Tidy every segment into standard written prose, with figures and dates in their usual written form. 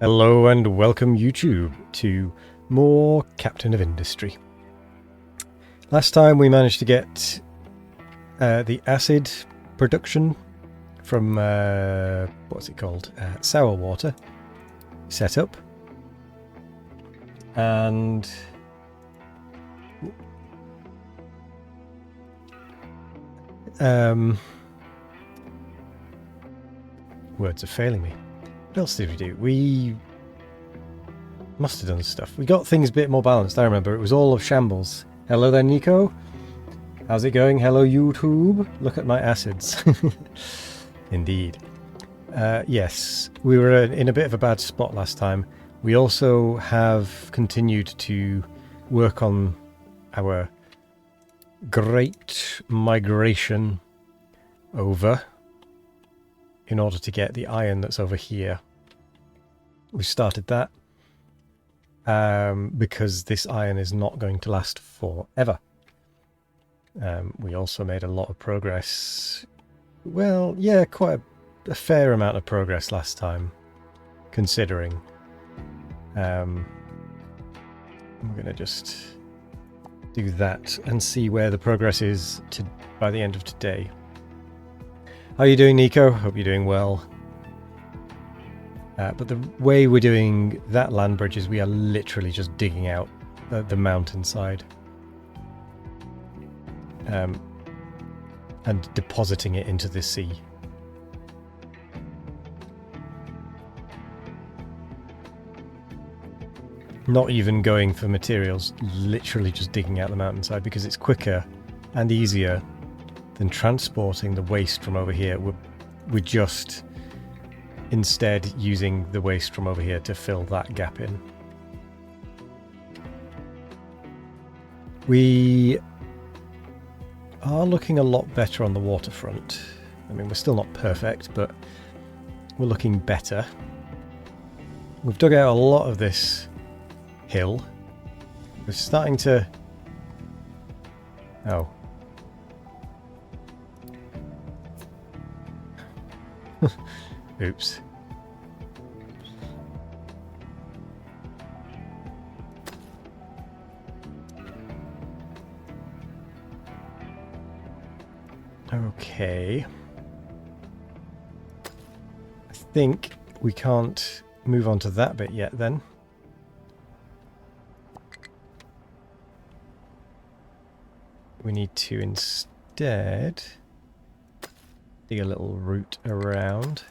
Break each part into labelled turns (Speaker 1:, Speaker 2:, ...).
Speaker 1: Hello and welcome YouTube to more Captain of Industry. Last time we managed to get the acid production from, what's it called, sour water set up. And words are failing me. What else did we do? We must have done stuff. We got things a bit more balanced. I remember it was all of shambles. Hello there, Nico. How's it going? Hello, YouTube. Look at my acids. Indeed. Yes, we were in a bit of a bad spot last time. We also have continued to work on our great migration over in order to get the iron that's over here. We started that because this iron is not going to last forever. We also made a lot of progress. Well, yeah, quite a fair amount of progress last time, considering. I'm going to just do that and see where the progress is by the end of today. How are you doing, Nico? Hope you're doing well. But the way we're doing that land bridge is we are literally just digging out the mountainside and depositing it into the sea. Not even going for materials, literally just digging out the mountainside because it's quicker and easier than transporting the waste from over here. We're just instead using the waste from over here to fill that gap in. We are looking a lot better on the waterfront. I mean, we're still not perfect, but we're looking better. We've dug out a lot of this hill. We're starting to... Oh. Oops. Okay. I think we can't move on to that bit yet then. We need to instead dig a little route around.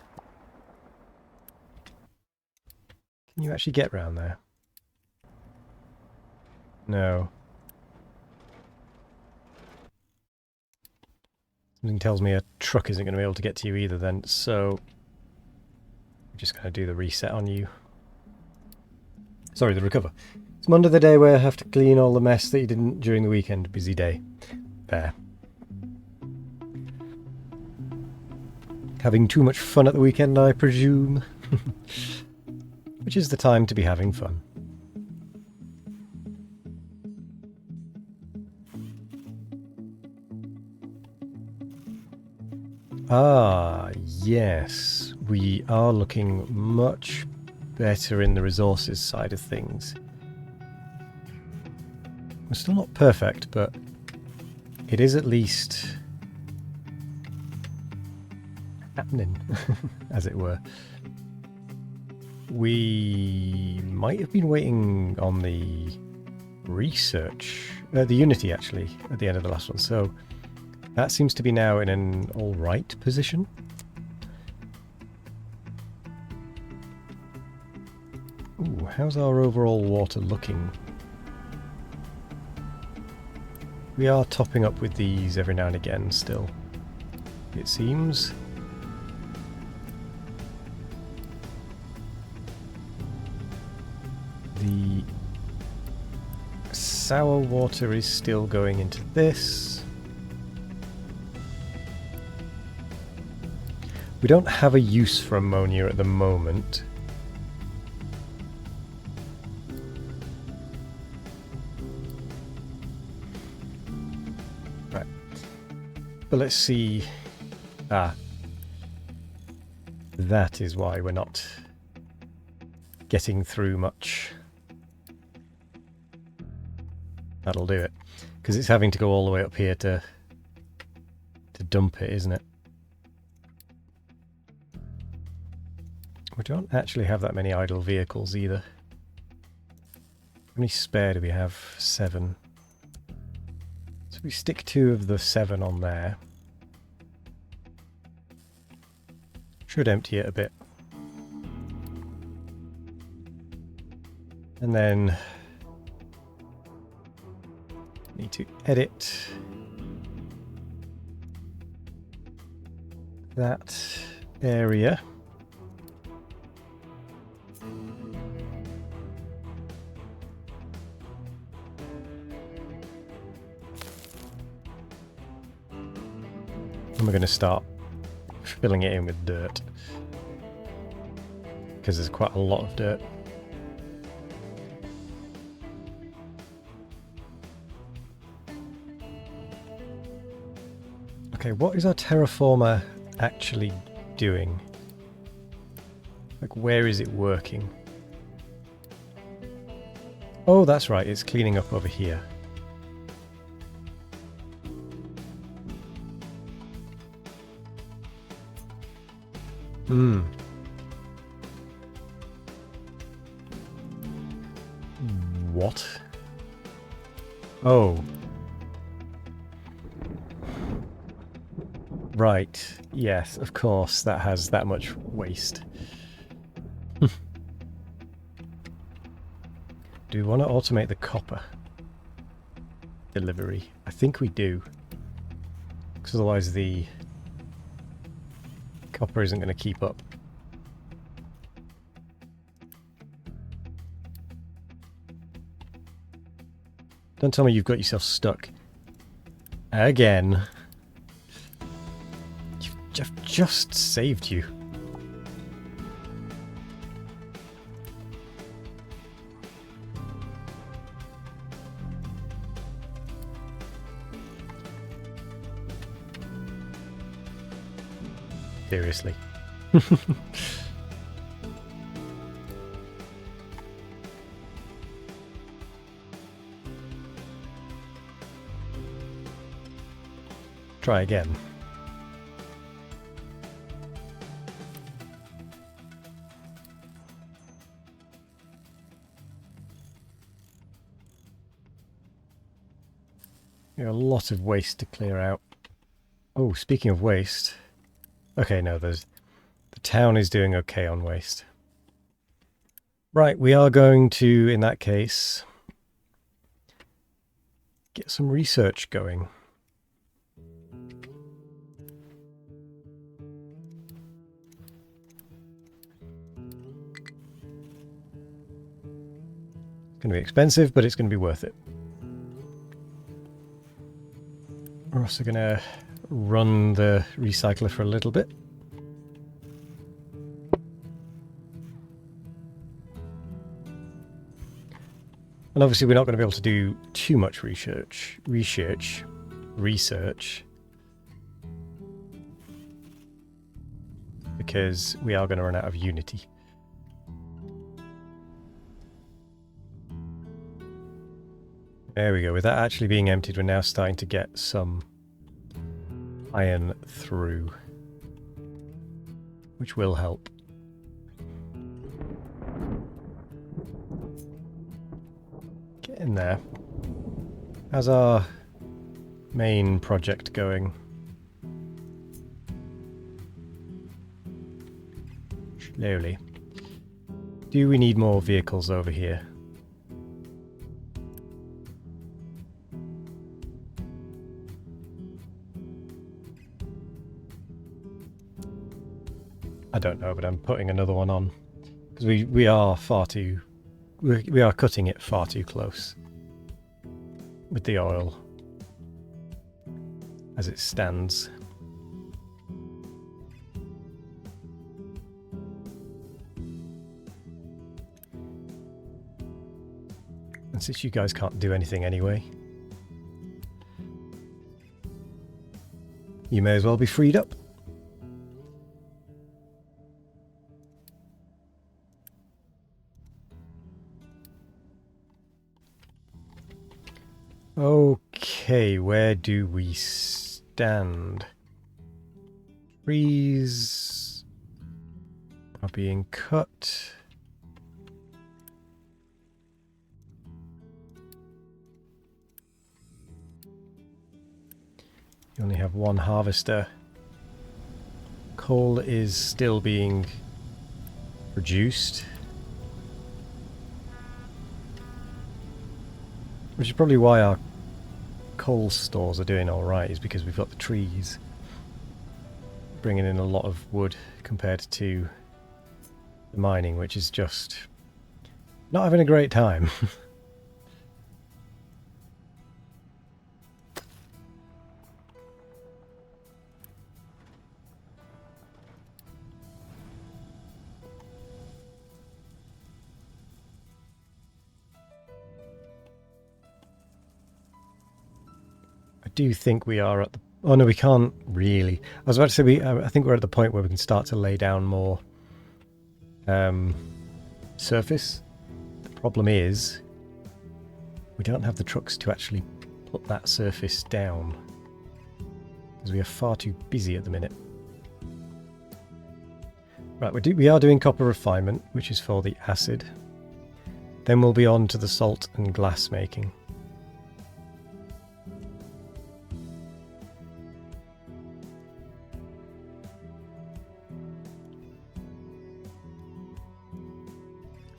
Speaker 1: Can you actually get round there? No. Something tells me a truck isn't going to be able to get to you either then, so I'm just going to do the reset on you. Sorry, the recover. It's Monday, the day where I have to clean all the mess that you didn't during the weekend. Busy day. There. Having too much fun at the weekend, I presume. Which is the time to be having fun. Ah, yes. We are looking much better in the resources side of things. We're still not perfect, but it is at least happening, as it were. We might have been waiting on the research, the Unity actually, at the end of the last one, so that seems to be now in an alright position. Ooh, how's our overall water looking? We are topping up with these every now and again still, it seems. The sour water is still going into this. We don't have a use for ammonia at the moment. Right. But let's see. Ah. That is why we're not getting through much. That'll do it. Because it's having to go all the way up here to dump it, isn't it? We don't actually have that many idle vehicles either. How many spare do we have? 7. So we stick 2 of the 7 on there. Should empty it a bit. And then need to edit that area. And we're going to start filling it in with dirt, because there's quite a lot of dirt. Okay, what is our terraformer actually doing? Like, where is it working? Oh, that's right, it's cleaning up over here. What? Oh. Right. Yes, of course, that has that much waste. Do we want to automate the copper delivery? I think we do. Because otherwise the copper isn't going to keep up. Don't tell me you've got yourself stuck. Again. I've just saved you. Seriously. Try again. A lot of waste to clear out. Oh, speaking of waste. Okay, no, the town is doing okay on waste. Right, we are going to, in that case, get some research going. It's going to be expensive, but it's going to be worth it. We're also going to run the recycler for a little bit. And obviously we're not going to be able to do too much research, because we are going to run out of Unity. There we go. With that actually being emptied, we're now starting to get some iron through, which will help. Get in there. How's our main project going? Slowly. Do we need more vehicles over here? I don't know, but I'm putting another one on because we are we are cutting it far too close with the oil as it stands. And since you guys can't do anything anyway, you may as well be freed up. Okay, where do we stand? Trees are being cut. You only have one harvester. Coal is still being produced. Which is probably why our coal stores are doing alright, is because we've got the trees bringing in a lot of wood compared to the mining, which is just not having a great time. I do think we are at the... Oh no, we can't really. I was about to say, I think we're at the point where we can start to lay down more surface. The problem is we don't have the trucks to actually put that surface down because we are far too busy at the minute. Right, we are doing copper refinement, which is for the acid. Then we'll be on to the salt and glass making.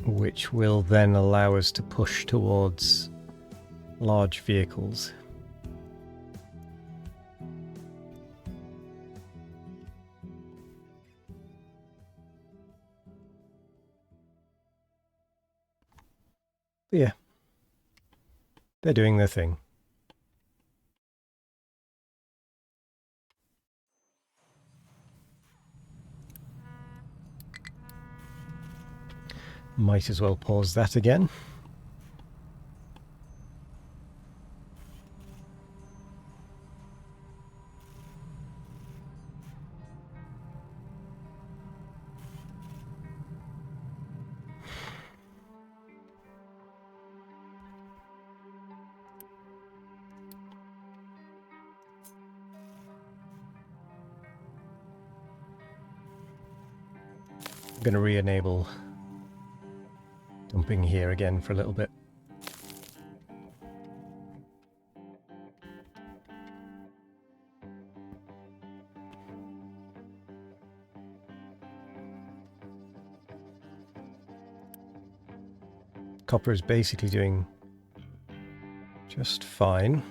Speaker 1: Which will then allow us to push towards large vehicles. But yeah, they're doing their thing. Might as well pause that again. I'm going to re-enable dumping here again for a little bit. Copper is basically doing just fine.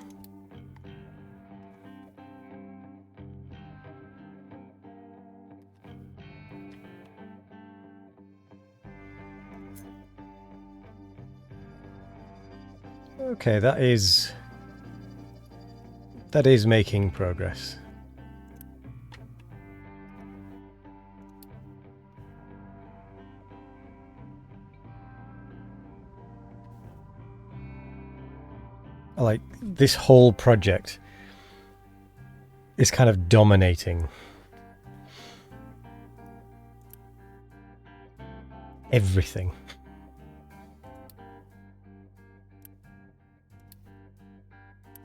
Speaker 1: Okay, that is making progress. Like, this whole project is kind of dominating everything.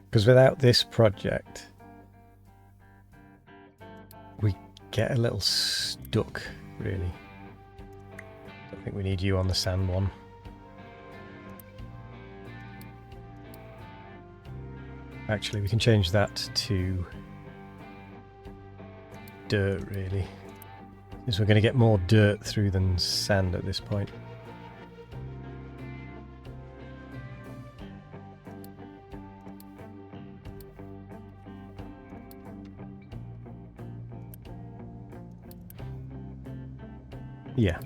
Speaker 1: Because without this project, we get a little stuck, really. I think we need you on the sand one. Actually, we can change that to dirt, really. Because we're going to get more dirt through than sand at this point. Yeah.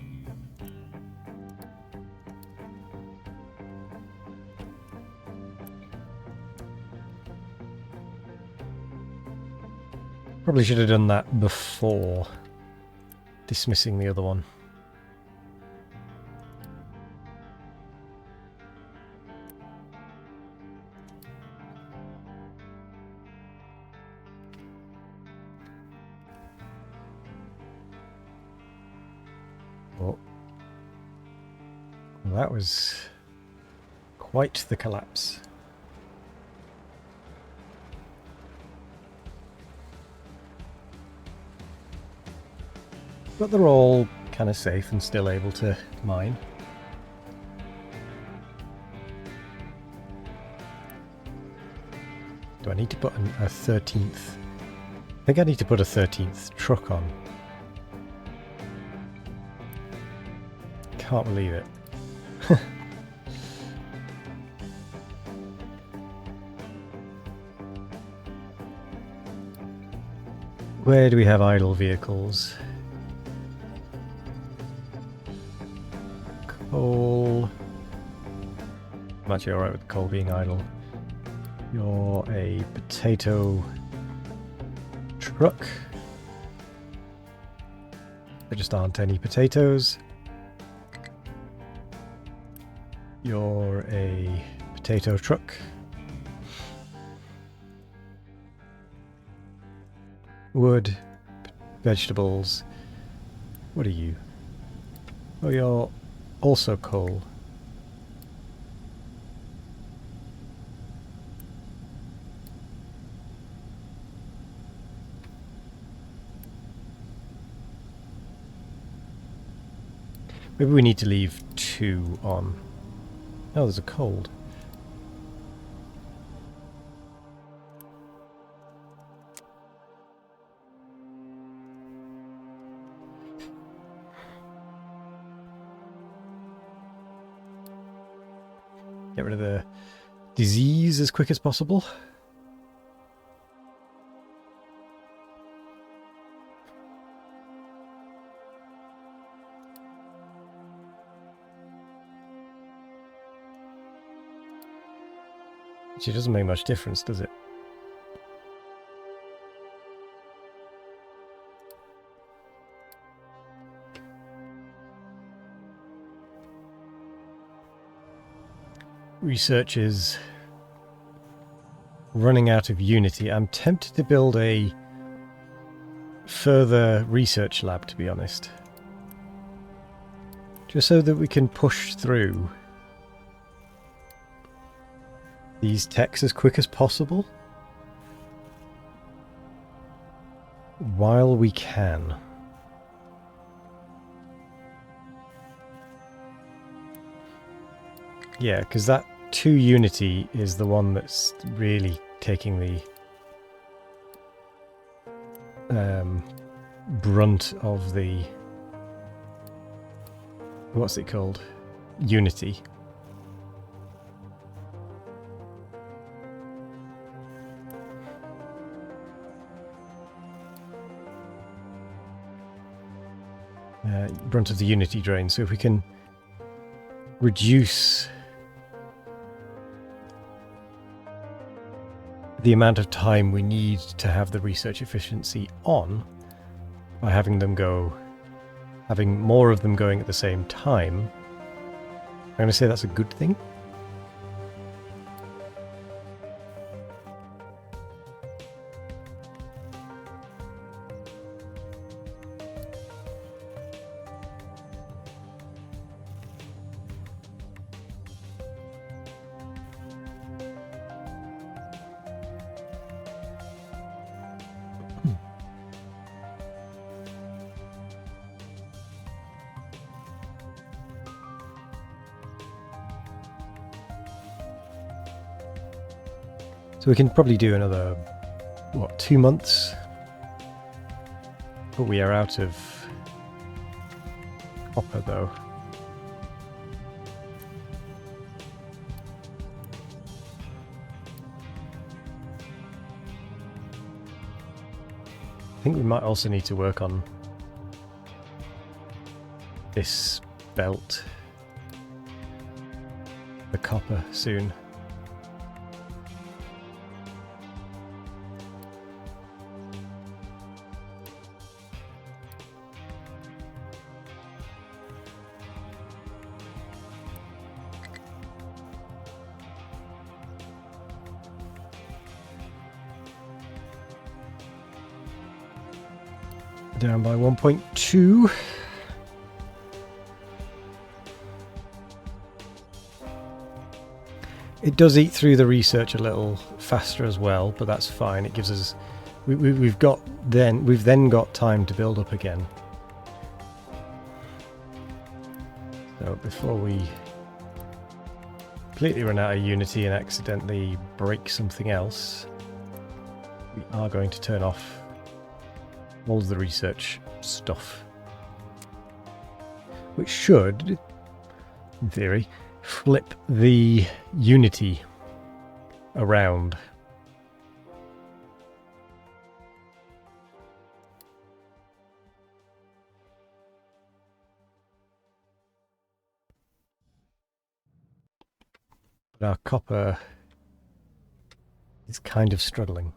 Speaker 1: Probably should have done that before dismissing the other one. Oh. Well, that was quite the collapse. But they're all kind of safe and still able to mine. Do I need to put a 13th? I think I need to put a 13th truck on. Can't believe it. Where do we have idle vehicles? Coal. I'm actually alright with coal being idle. You're a potato truck. There just aren't any potatoes. You're a potato truck. Wood, vegetables. What are you? Oh, you're also coal. Maybe we need to leave 2 on. Oh, there's a cold. Get rid of the disease as quick as possible. Which it doesn't make much difference, does it? Research is running out of Unity. I'm tempted to build a further research lab, to be honest. Just so that we can push through these techs as quick as possible while we can. Yeah, because that 2 Unity is the one that's really taking the brunt of the, what's it called? Unity. Brunt of the Unity drain. So if we can reduce the amount of time we need to have the research efficiency on by having more of them going at the same time, I'm going to say that's a good thing. So we can probably do another, what, 2 months? But we are out of copper, though. I think we might also need to work on this belt, the copper, soon. Down by 1.2. It does eat through the research a little faster as well, but that's fine. It gives us we've then got time to build up again. So before we completely run out of Unity and accidentally break something else, we are going to turn off all of the research stuff, which should, in theory, flip the Unity around. But our copper is kind of struggling.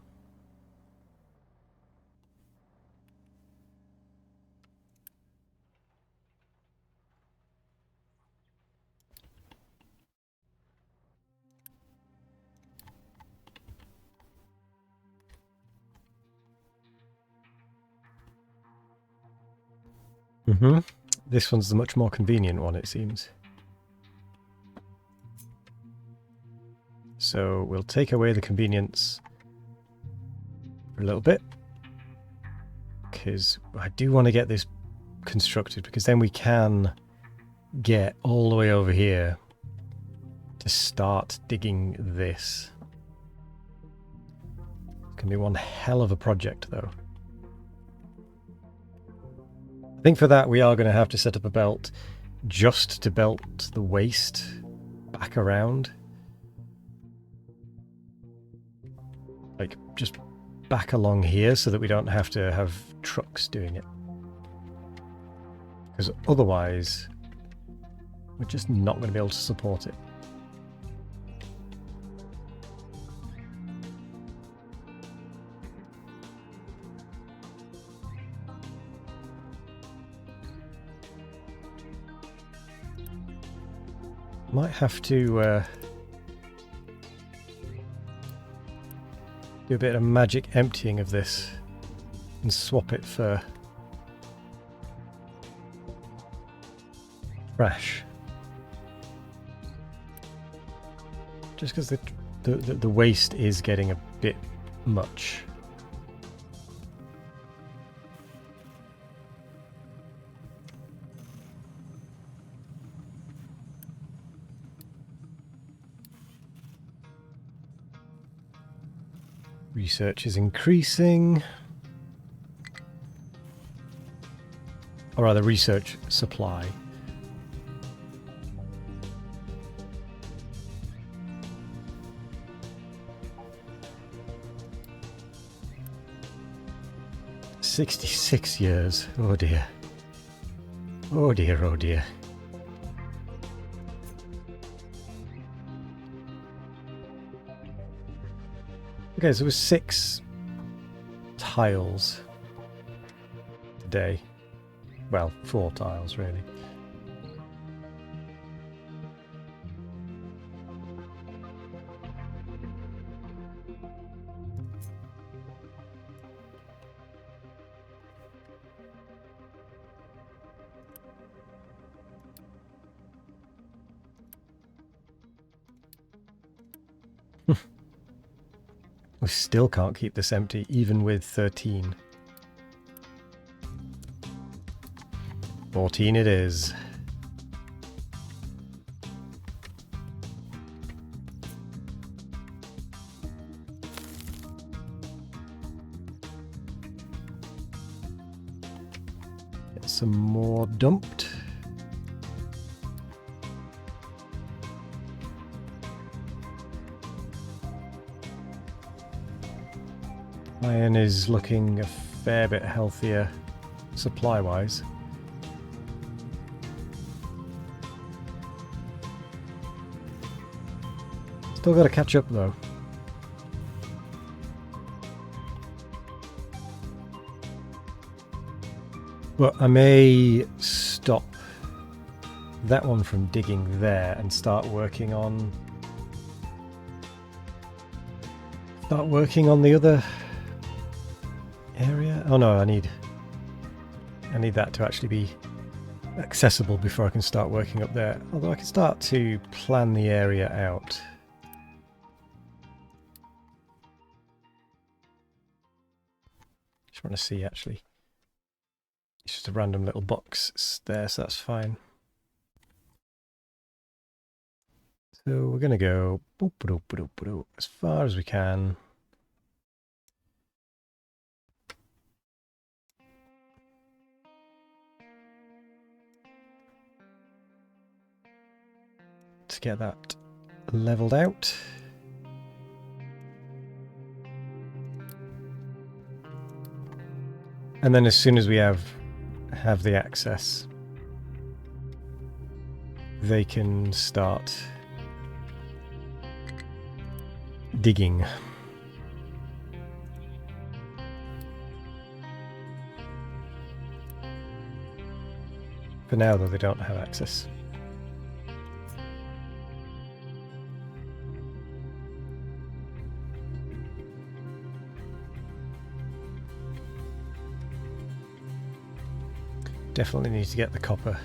Speaker 1: This one's the much more convenient one, it seems. So we'll take away the convenience for a little bit, because I do want to get this constructed, because then we can get all the way over here to start digging this. It's going to be one hell of a project, though. I think for that we are going to have to set up a belt just to belt the waste back around. Like, just back along here so that we don't have to have trucks doing it. Because otherwise, we're just not going to be able to support it. Might have to do a bit of magic emptying of this and swap it for trash. Just because the waste is getting a bit much. Research is increasing. Or rather, research supply. "66 years. Oh dear. Oh dear, oh dear." Okay, so it was 6 tiles today. Well, 4 tiles, really. We still can't keep this empty, even with 13. 14 it is. Get some more dumped. Iron is looking a fair bit healthier supply-wise. Still got to catch up though. Well, I may stop that one from digging there and start working on the other area. Oh no, I need that to actually be accessible before I can start working up there. Although I can start to plan the area out. Just want to see actually. It's just a random little box there, so that's fine. So we're going to go as far as we can. To get that leveled out. And then as soon as we have the access, they can start digging. For now, though, they don't have access. Definitely need to get the copper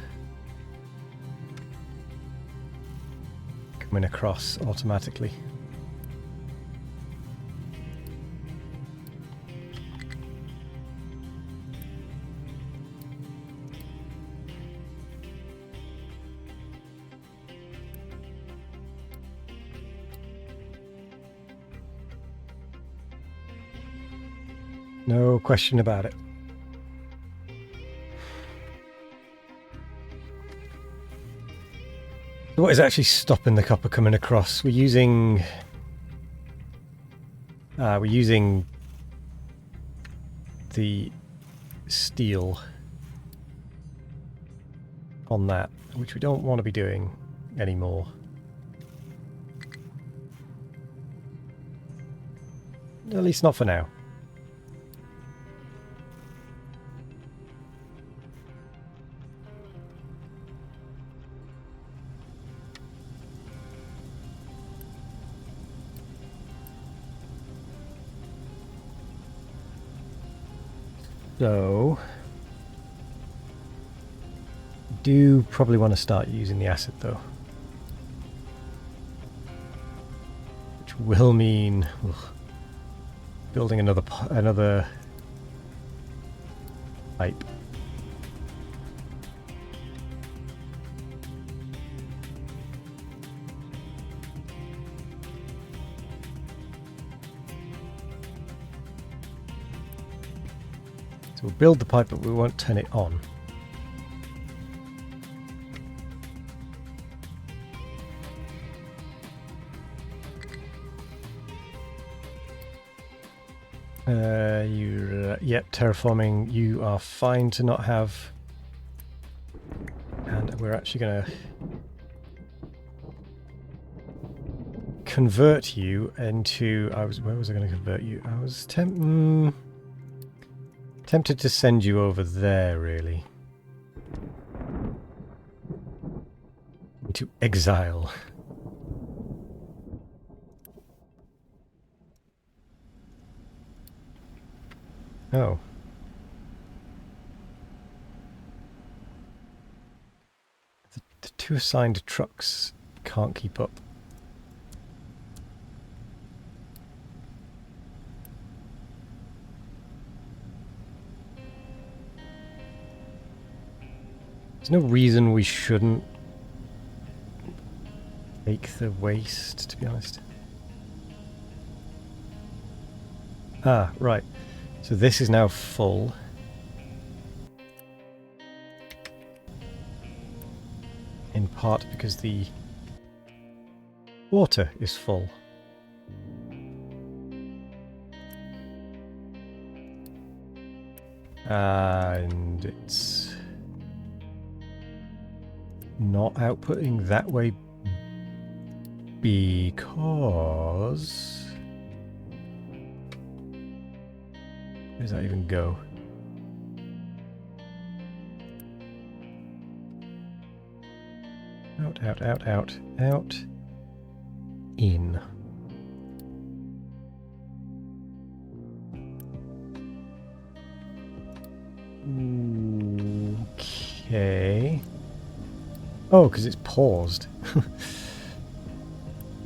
Speaker 1: coming across automatically. No question about it. What is actually stopping the copper coming across? We're using the steel on that, which we don't want to be doing anymore. At least not for now. So, do probably want to start using the acid though, which will mean building another pipe. So we'll build the pipe, but we won't turn it on. Yep, terraforming, you are fine to not have. And we're actually going to convert you into... where was I going to convert you? I was tempted to send you over there, really. Into exile. Oh. The two assigned trucks can't keep up. There's no reason we shouldn't take the waste, to be honest. Ah, right. So this is now full. In part because the water is full. And it's not outputting that way because... Where does that even go? Out, out, out, out, out, in. Okay. Oh, because it's paused.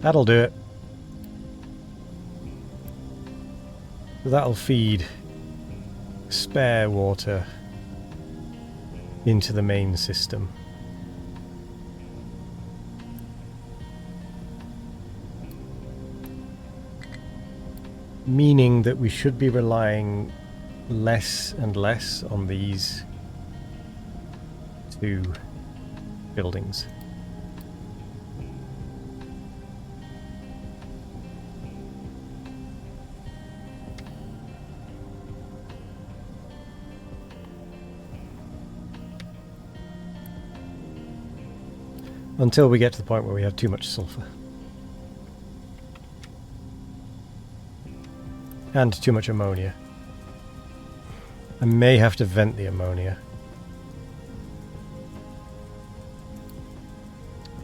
Speaker 1: That'll do it. So that'll feed spare water into the main system. meaning that we should be relying less and less on these two buildings. Until we get to the point where we have too much sulfur. And too much ammonia. I may have to vent the ammonia.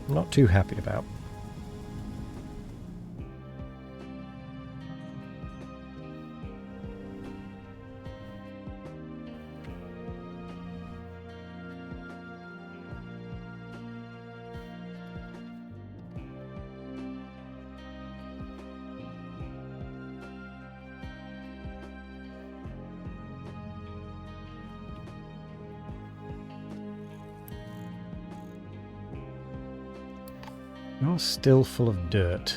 Speaker 1: I'm not too happy about. You're still full of dirt.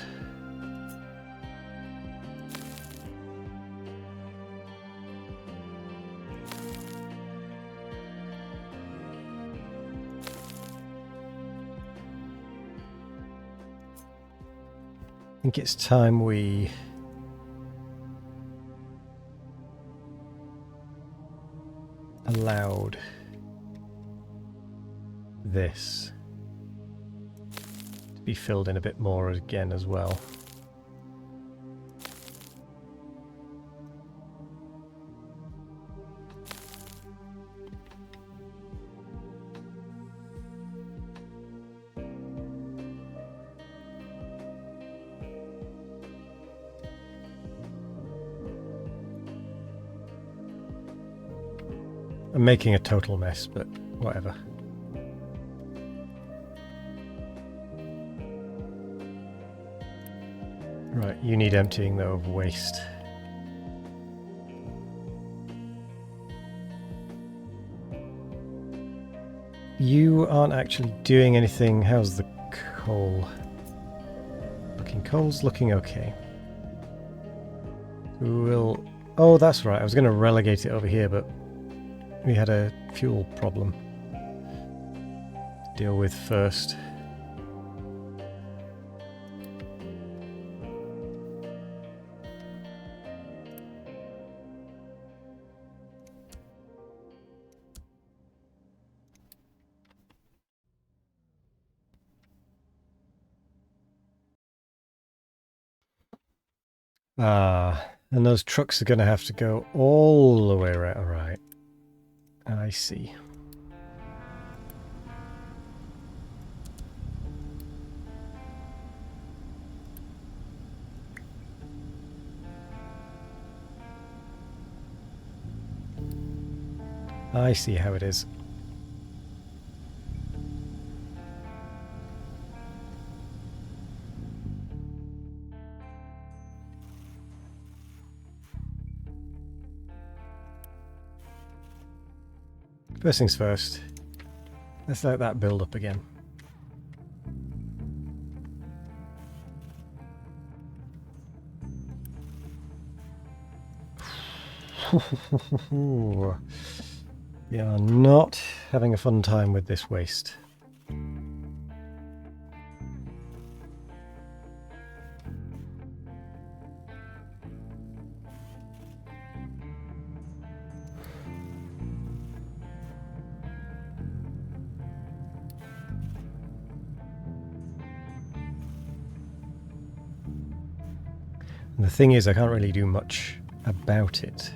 Speaker 1: I think it's time we allowed this to be filled in a bit more again as well. I'm making a total mess, but whatever. Right, you need emptying though of waste. You aren't actually doing anything. How's the coal looking? Coal's looking okay. We'll... Oh, that's right. I was going to relegate it over here, but we had a fuel problem to deal with first. And those trucks are going to have to go all the way around. Right. I see. I see how it is. First things first, let's let that build up again. We are not having a fun time with this waste. And the thing is, I can't really do much about it.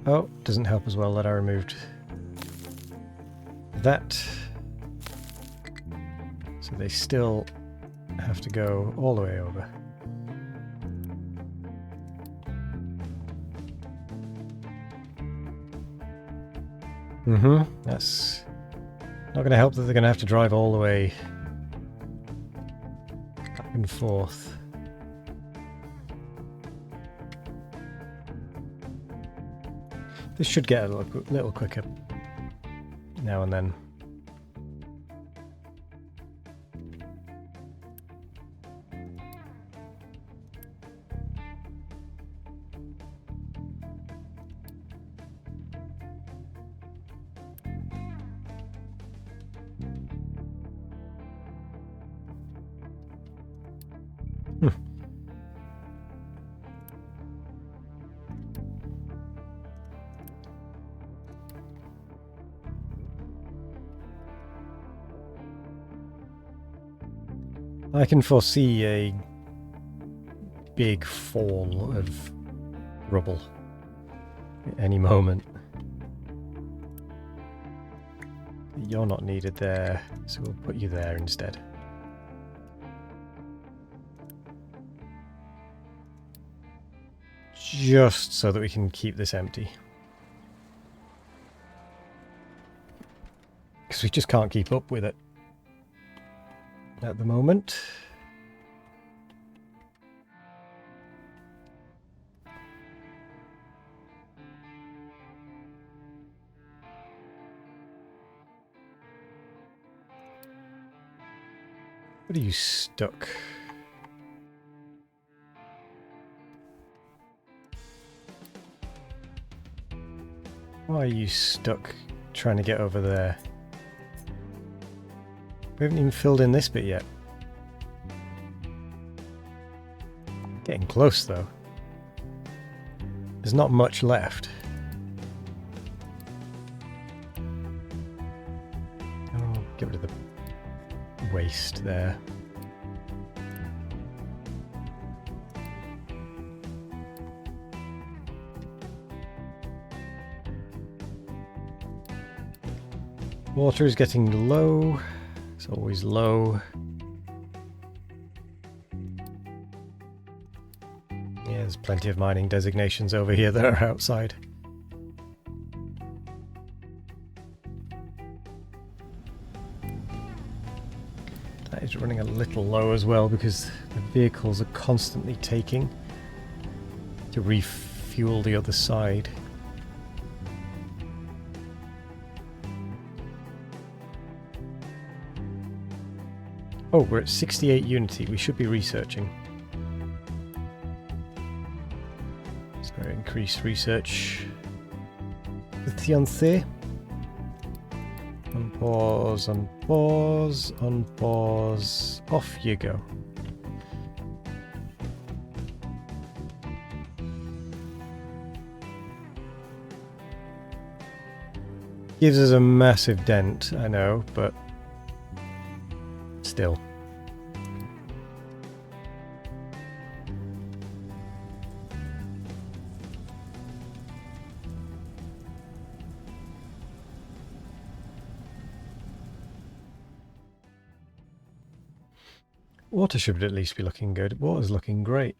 Speaker 1: Oh, doesn't help as well that I removed that. So they still have to go all the way over. That's not going to help that they're going to have to drive all the way back and forth. This should get a little quicker now and then. I can foresee a big fall of rubble at any moment. You're not needed there, so we'll put you there instead. Just so that we can keep this empty. Because we just can't keep up with it at the moment. What are you stuck? Why are you stuck trying to get over there? We haven't even filled in this bit yet. Getting close though. There's not much left. Oh, get rid of the waste there. Water is getting low. It's always low. Yeah, there's plenty of mining designations over here that are outside. That is running a little low as well because the vehicles are constantly taking to refuel the other side. Oh, we're at 68 Unity. We should be researching. So increase research. Unpause, unpause, unpause. Off you go. Gives us a massive dent, I know, but still. Water should at least be looking good. Water's looking great.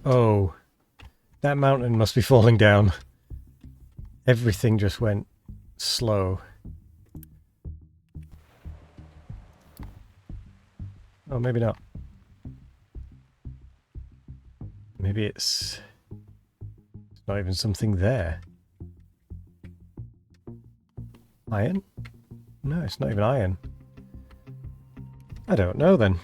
Speaker 1: Oh, that mountain must be falling down. Everything just went slow. Oh, maybe not. Maybe it's not even something there. Iron? No, it's not even iron. I don't know then.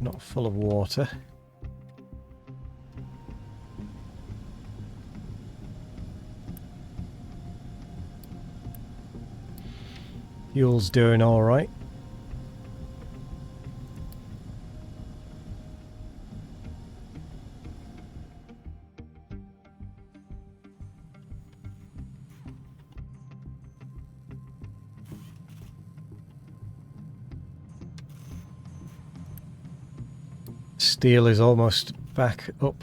Speaker 1: Not full of water. Fuel's doing all right. Steel is almost back up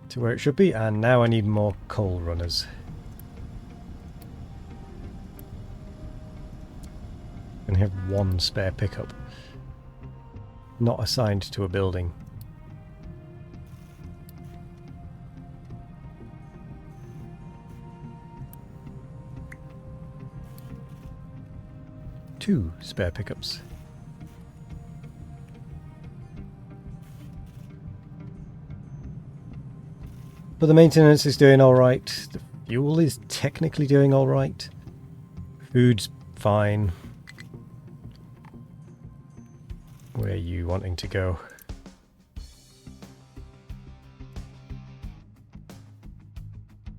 Speaker 1: to where it should be, and now I need more coal runners. I only have one spare pickup, not assigned to a building. 2 spare pickups. But the maintenance is doing alright. The fuel is technically doing alright. Food's fine. Where are you wanting to go?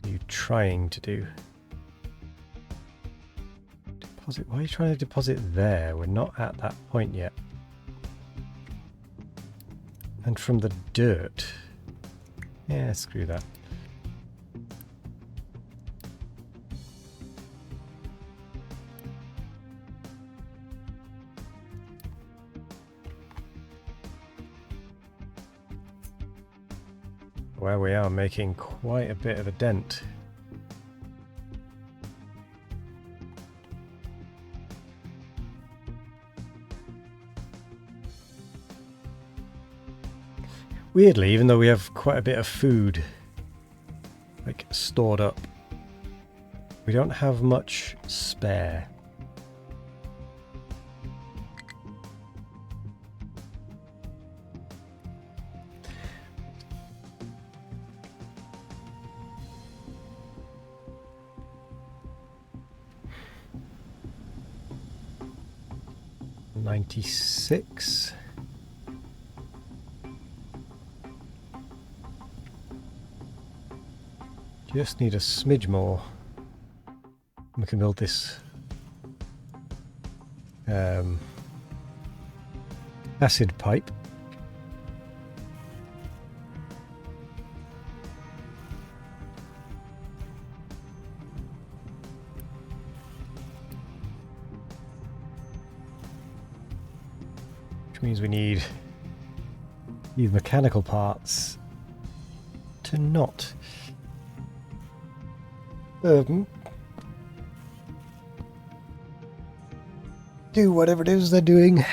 Speaker 1: What are you trying to do? Deposit. Why are you trying to deposit there? We're not at that point yet. And from the dirt. Yeah, screw that. Well, we are making quite a bit of a dent. Weirdly, even though we have quite a bit of food like stored up, we don't have much spare. $96. Just need a smidge more. We can build this acid pipe. Which means we need these mechanical parts to not do whatever it is they're doing.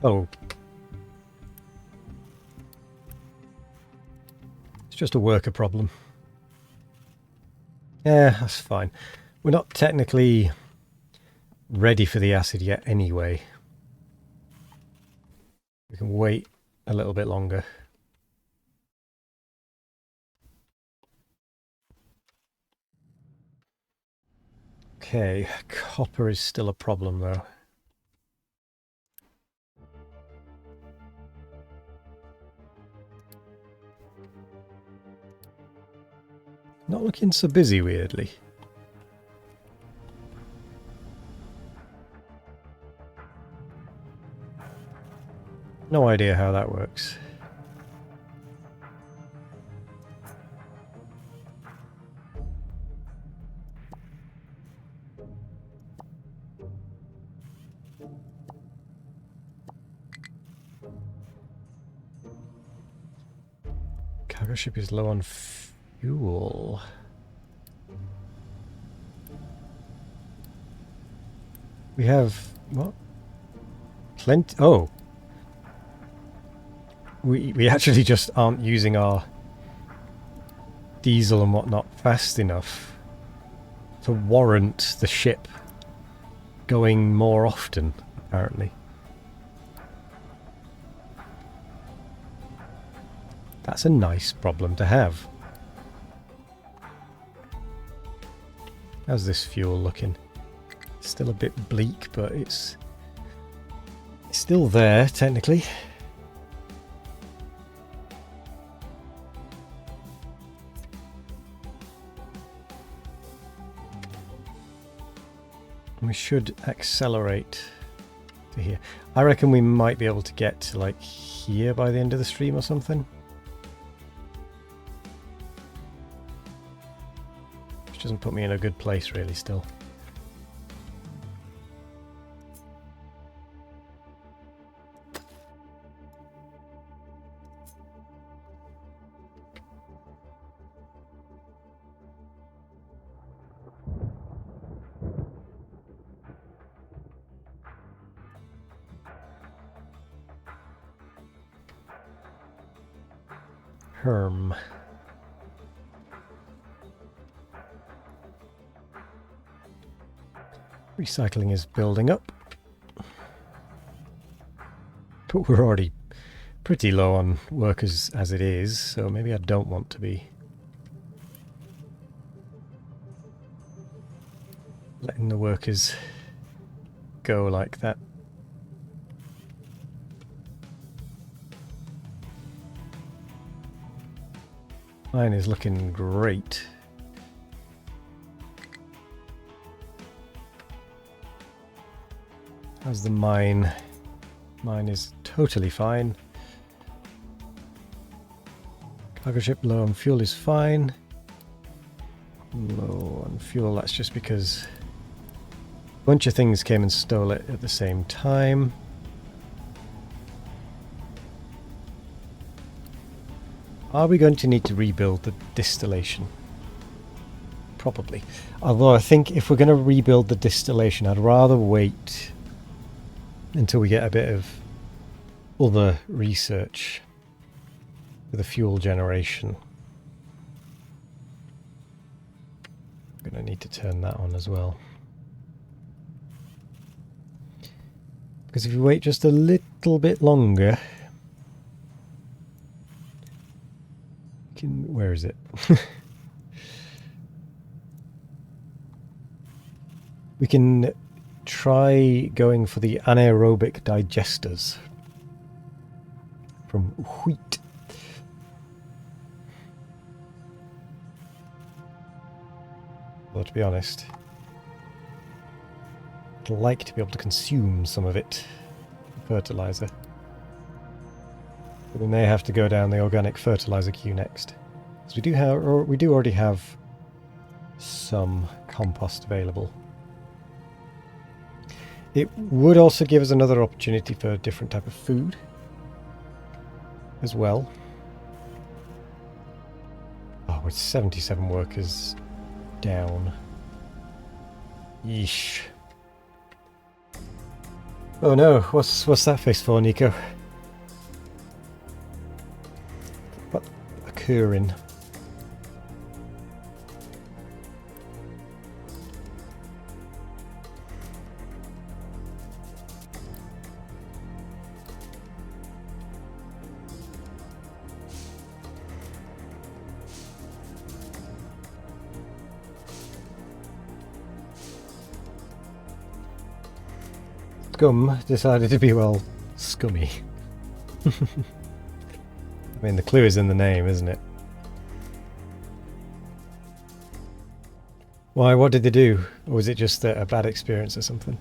Speaker 1: Oh. It's just a worker problem. Yeah, that's fine. We're not technically ready for the acid yet anyway. We can wait a little bit longer. Okay, copper is still a problem though. Not looking so busy, weirdly. No idea how that works. Cargo ship is low on fuel. We have what? Plenty. Oh, we actually just aren't using our diesel and whatnot fast enough to warrant the ship going more often, apparently. That's a nice problem to have. How's this fuel looking? Still a bit bleak, but it's still there, technically. We should accelerate to here. I reckon we might be able to get to like here by the end of the stream or something. Which doesn't put me in a good place really still. Herm. Recycling is building up. But we're already pretty low on workers as it is, so maybe I don't want to be letting the workers go like that. Mine is looking great. How's the mine? Mine is totally fine. Cargo ship low on fuel is fine. Low on fuel, that's just because a bunch of things came and stole it at the same time. Are we going to need to rebuild the distillation? Probably. Although I think if we're going to rebuild the distillation, I'd rather wait until we get a bit of other research for the fuel generation. I'm going to need to turn that on as well. Because if you wait just a little bit longer, where is it? We can try going for the anaerobic digesters from wheat. Well, to be honest, I'd like to be able to consume some of it for fertilizer. But we may have to go down the organic fertilizer queue next. Because we do already have some compost available. It would also give us another opportunity for a different type of food as well. Oh, with 77 workers down. Yeesh. Oh no, what's that face for, Nico? What occurring? Scum decided to be, well, scummy. I mean, the clue is in the name, isn't it? Why, what did they do? Or was it just a bad experience or something?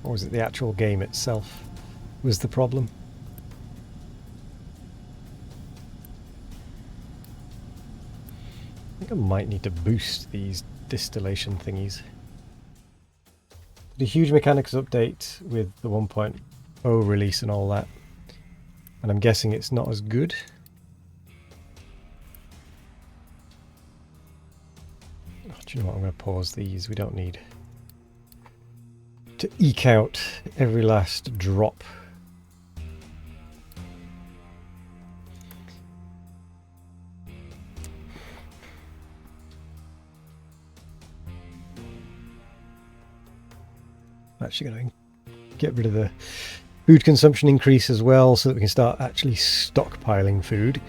Speaker 1: Or was it the actual game itself was the problem? I think I might need to boost these distillation thingies. The huge mechanics update with the 1.0 release and all that, and I'm guessing it's not as good. Oh, do you know what? I'm going to pause these. We don't need to eke out every last drop. Actually going to get rid of the food consumption increase as well so that we can start actually stockpiling food.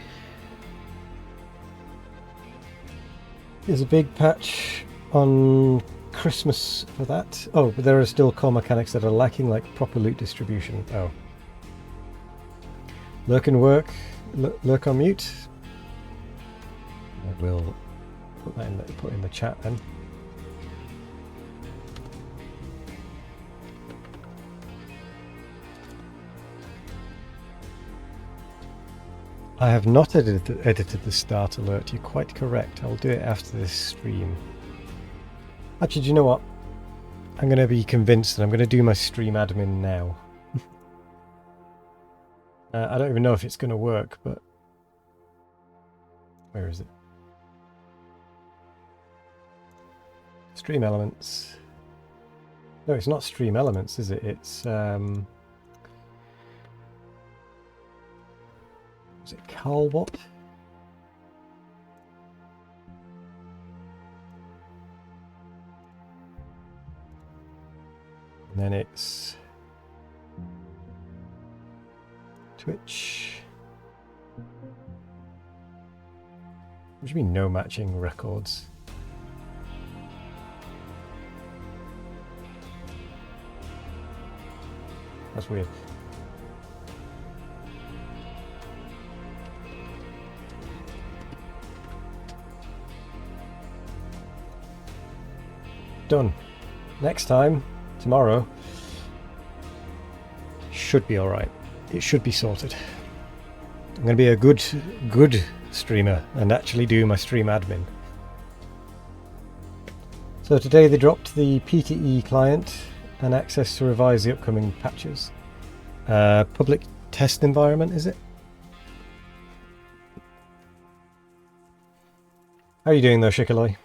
Speaker 1: There's a big patch on Christmas for that. Oh, but there are still core mechanics that are lacking, like proper loot distribution. Oh. Lurk and work. Lurk on mute. I will put that in the chat then. I have not edited the start alert. You're quite correct. I'll do it after this stream. Actually, do you know what? I'm going to be convinced and I'm going to do my stream admin now. I don't even know if it's going to work, but... Where is it? Stream elements. No, it's not stream elements, is it? It's... Was it Calbot? And then it's Twitch. What do you mean no matching records? That's weird. Done. Next time, tomorrow, should be alright. It should be sorted. I'm going to be a good streamer and actually do my stream admin. So today they dropped the PTE client and access to revise the upcoming patches. Public test environment, is it? How are you doing though, Shikaloi?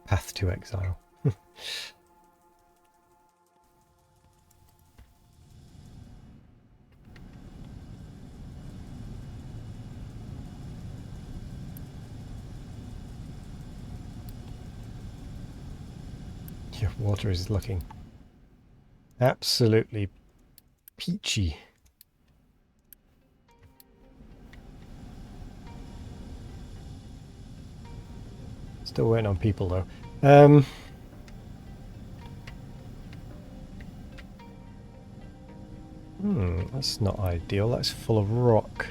Speaker 1: Path to exile. Your water is looking absolutely peachy. Still waiting on people though. That's not ideal. That's full of rock.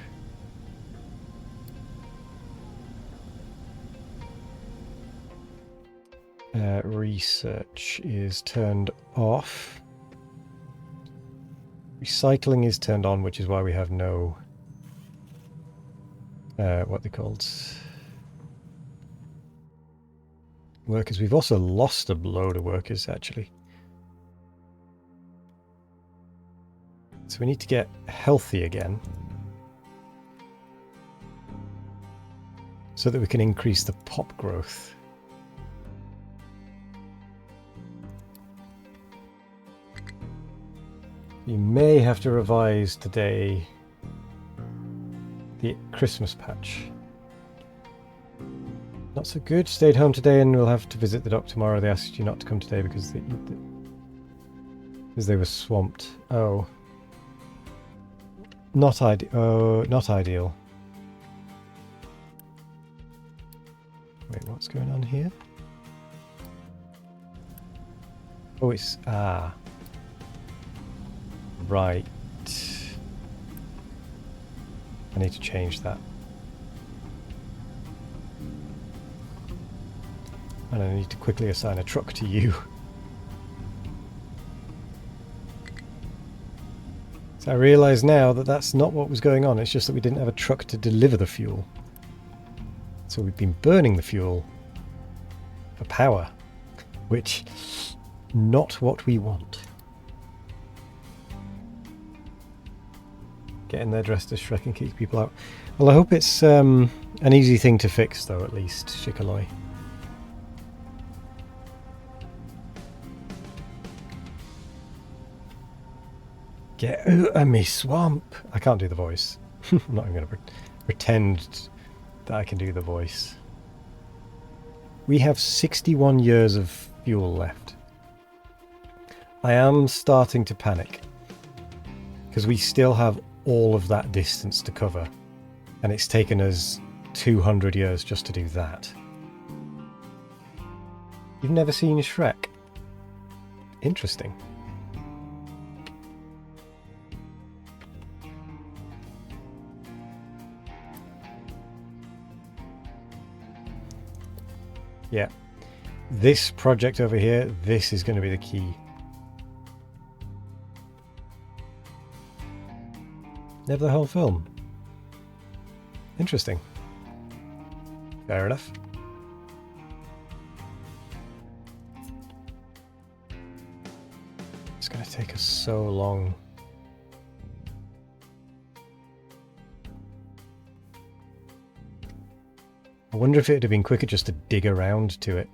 Speaker 1: Research is turned off. Recycling is turned on, which is why we have no what they called workers. We've also lost a load of workers actually. So we need to get healthy again so that we can increase the pop growth. You may have to revise today the Christmas patch. Not so good. Stayed home today and we'll have to visit the doc tomorrow. They asked you not to come today because they were swamped. Oh. Not ideal. Oh, not ideal. Wait, what's going on here? Oh, it's... Ah. Right. I need to change that. And I need to quickly assign a truck to you. So I realise now that that's not what was going on. It's just that we didn't have a truck to deliver the fuel. So we've been burning the fuel for power, which not what we want. Getting there dressed as Shrek and keep people out. Well, I hope it's an easy thing to fix, though, at least, Shikaloi. Get out of me swamp! I can't do the voice. I'm not even going to pretend that I can do the voice. We have 61 years of fuel left. I am starting to panic. Because we still have all of that distance to cover. And it's taken us 200 years just to do that. You've never seen Shrek? Interesting. Yeah. This project over here, this is going to be the key. Never the whole film. Interesting. Fair enough. It's going to take us so long. I wonder if it would have been quicker just to dig around to it.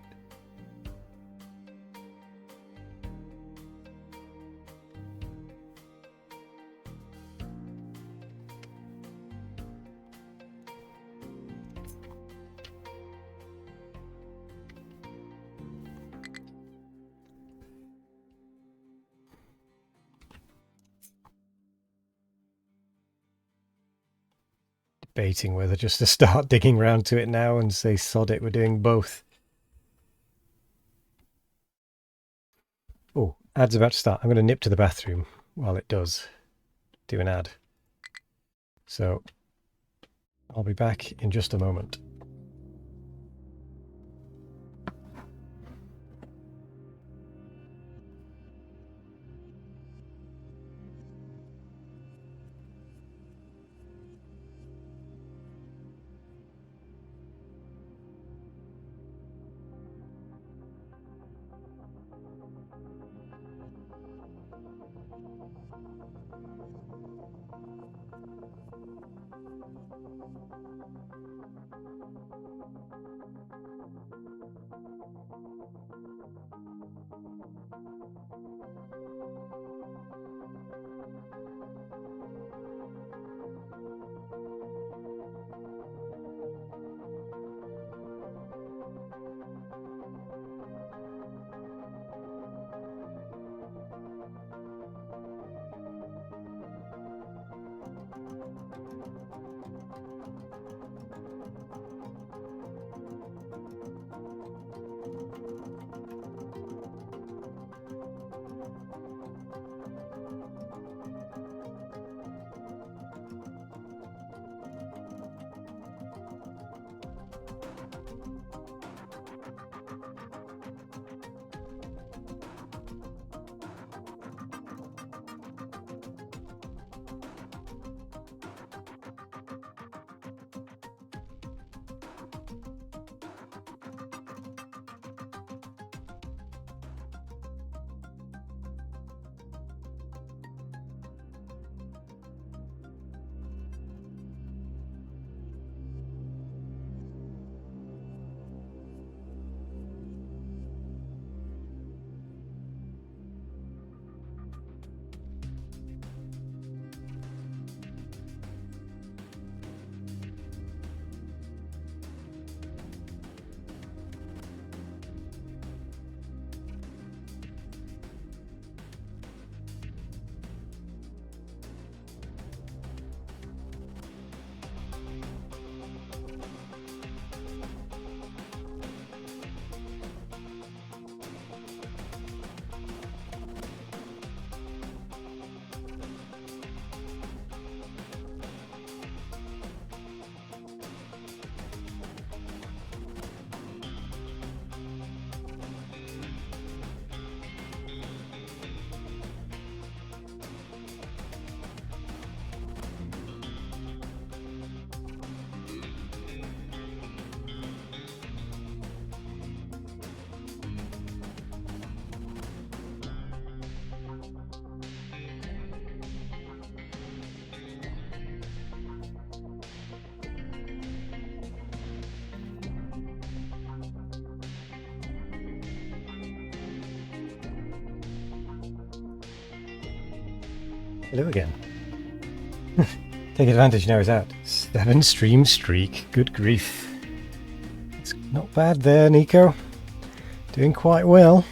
Speaker 1: debating whether just to start digging round to it now and say sod it, we're doing both. Oh, ad's about to start. I'm going to nip to the bathroom while it does do an ad. So I'll be back in just a moment. Hello again. Take advantage now, is out. 7 stream streak. Good grief. It's not bad there, Nico. Doing quite well.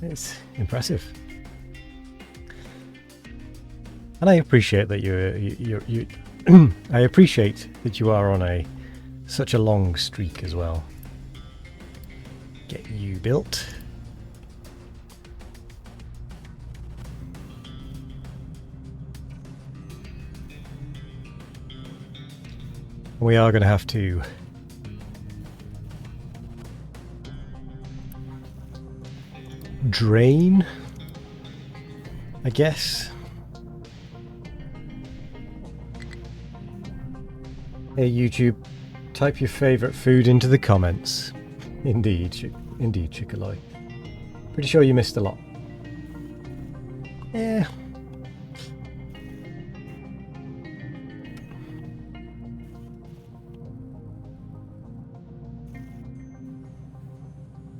Speaker 1: It's impressive. And I appreciate that you I appreciate that you are on such a long streak as well. Get you built. We are going to have to drain, I guess. Hey YouTube, type your favourite food into the comments. Indeed, indeed, Chickaloy. Pretty sure you missed a lot. Yeah.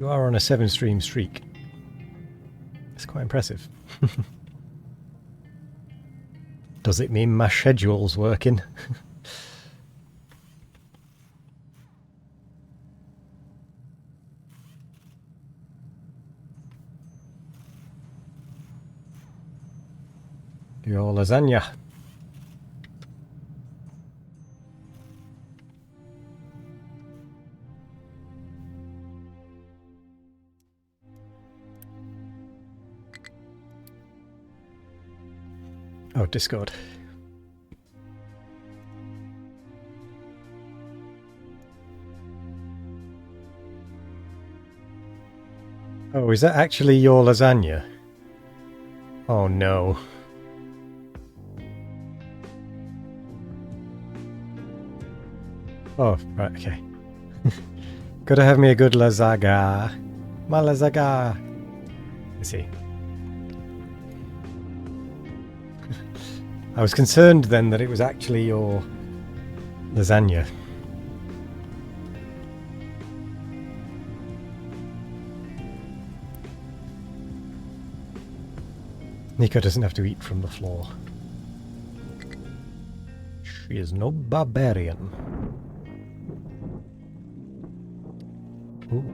Speaker 1: You are on a 7 stream streak. It's quite impressive. Does it mean my schedule's working? Your lasagna. Oh, Discord. Oh, is that actually your lasagna? Oh no. Oh, right, okay. Gotta have me a good lasagna. My lasagna. Let's see. I was concerned then that it was actually your lasagna. Nico doesn't have to eat from the floor. She is no barbarian. Ooh.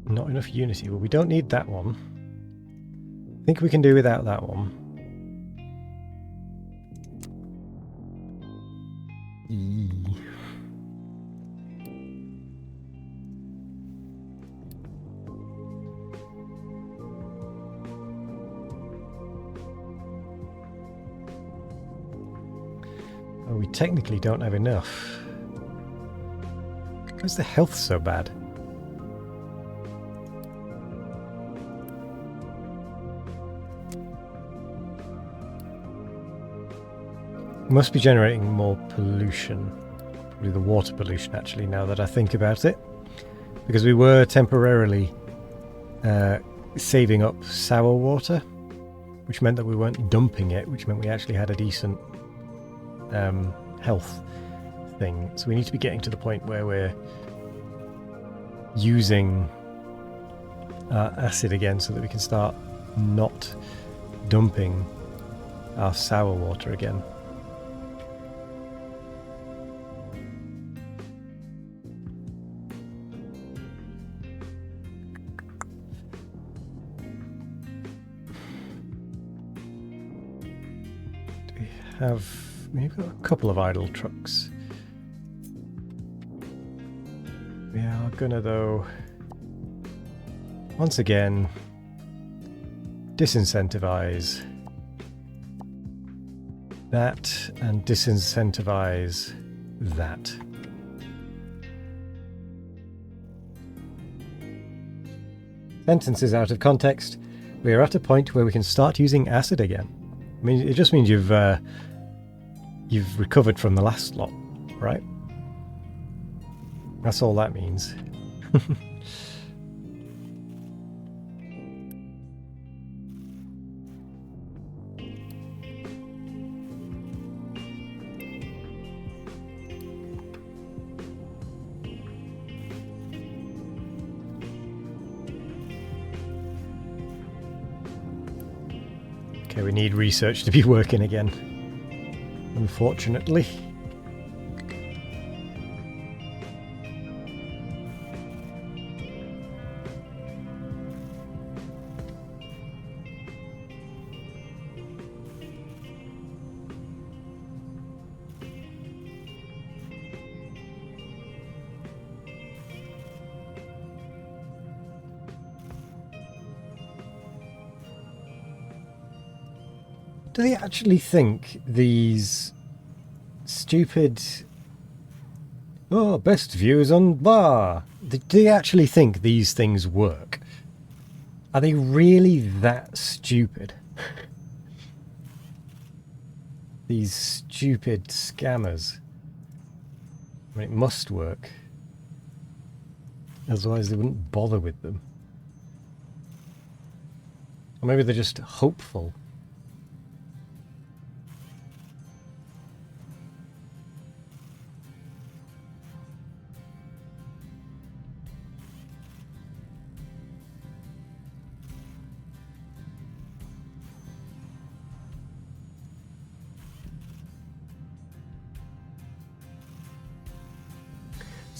Speaker 1: Not enough unity. Well, we don't need that one. I think we can do without that one. Oh, we technically don't have enough. Why is the health so bad? Must be generating more pollution. Probably the water pollution, actually, now that I think about it. Because we were temporarily saving up sour water, which meant that we weren't dumping it, which meant we actually had a decent health thing. So we need to be getting to the point where we're using acid again so that we can start not dumping our sour water again. We've got a couple of idle trucks. We are gonna, though, once again disincentivize that and disincentivize that. Sentences out of context. We are at a point where we can start using acid again. I mean, it just means you've recovered from the last lot, right? That's all that means. Okay, we need research to be working again, unfortunately. Do they actually think these stupid... Oh, best views on bar. Do they actually think these things work? Are they really that stupid? These stupid scammers. I mean, it must work. Otherwise they wouldn't bother with them. Or maybe they're just hopeful.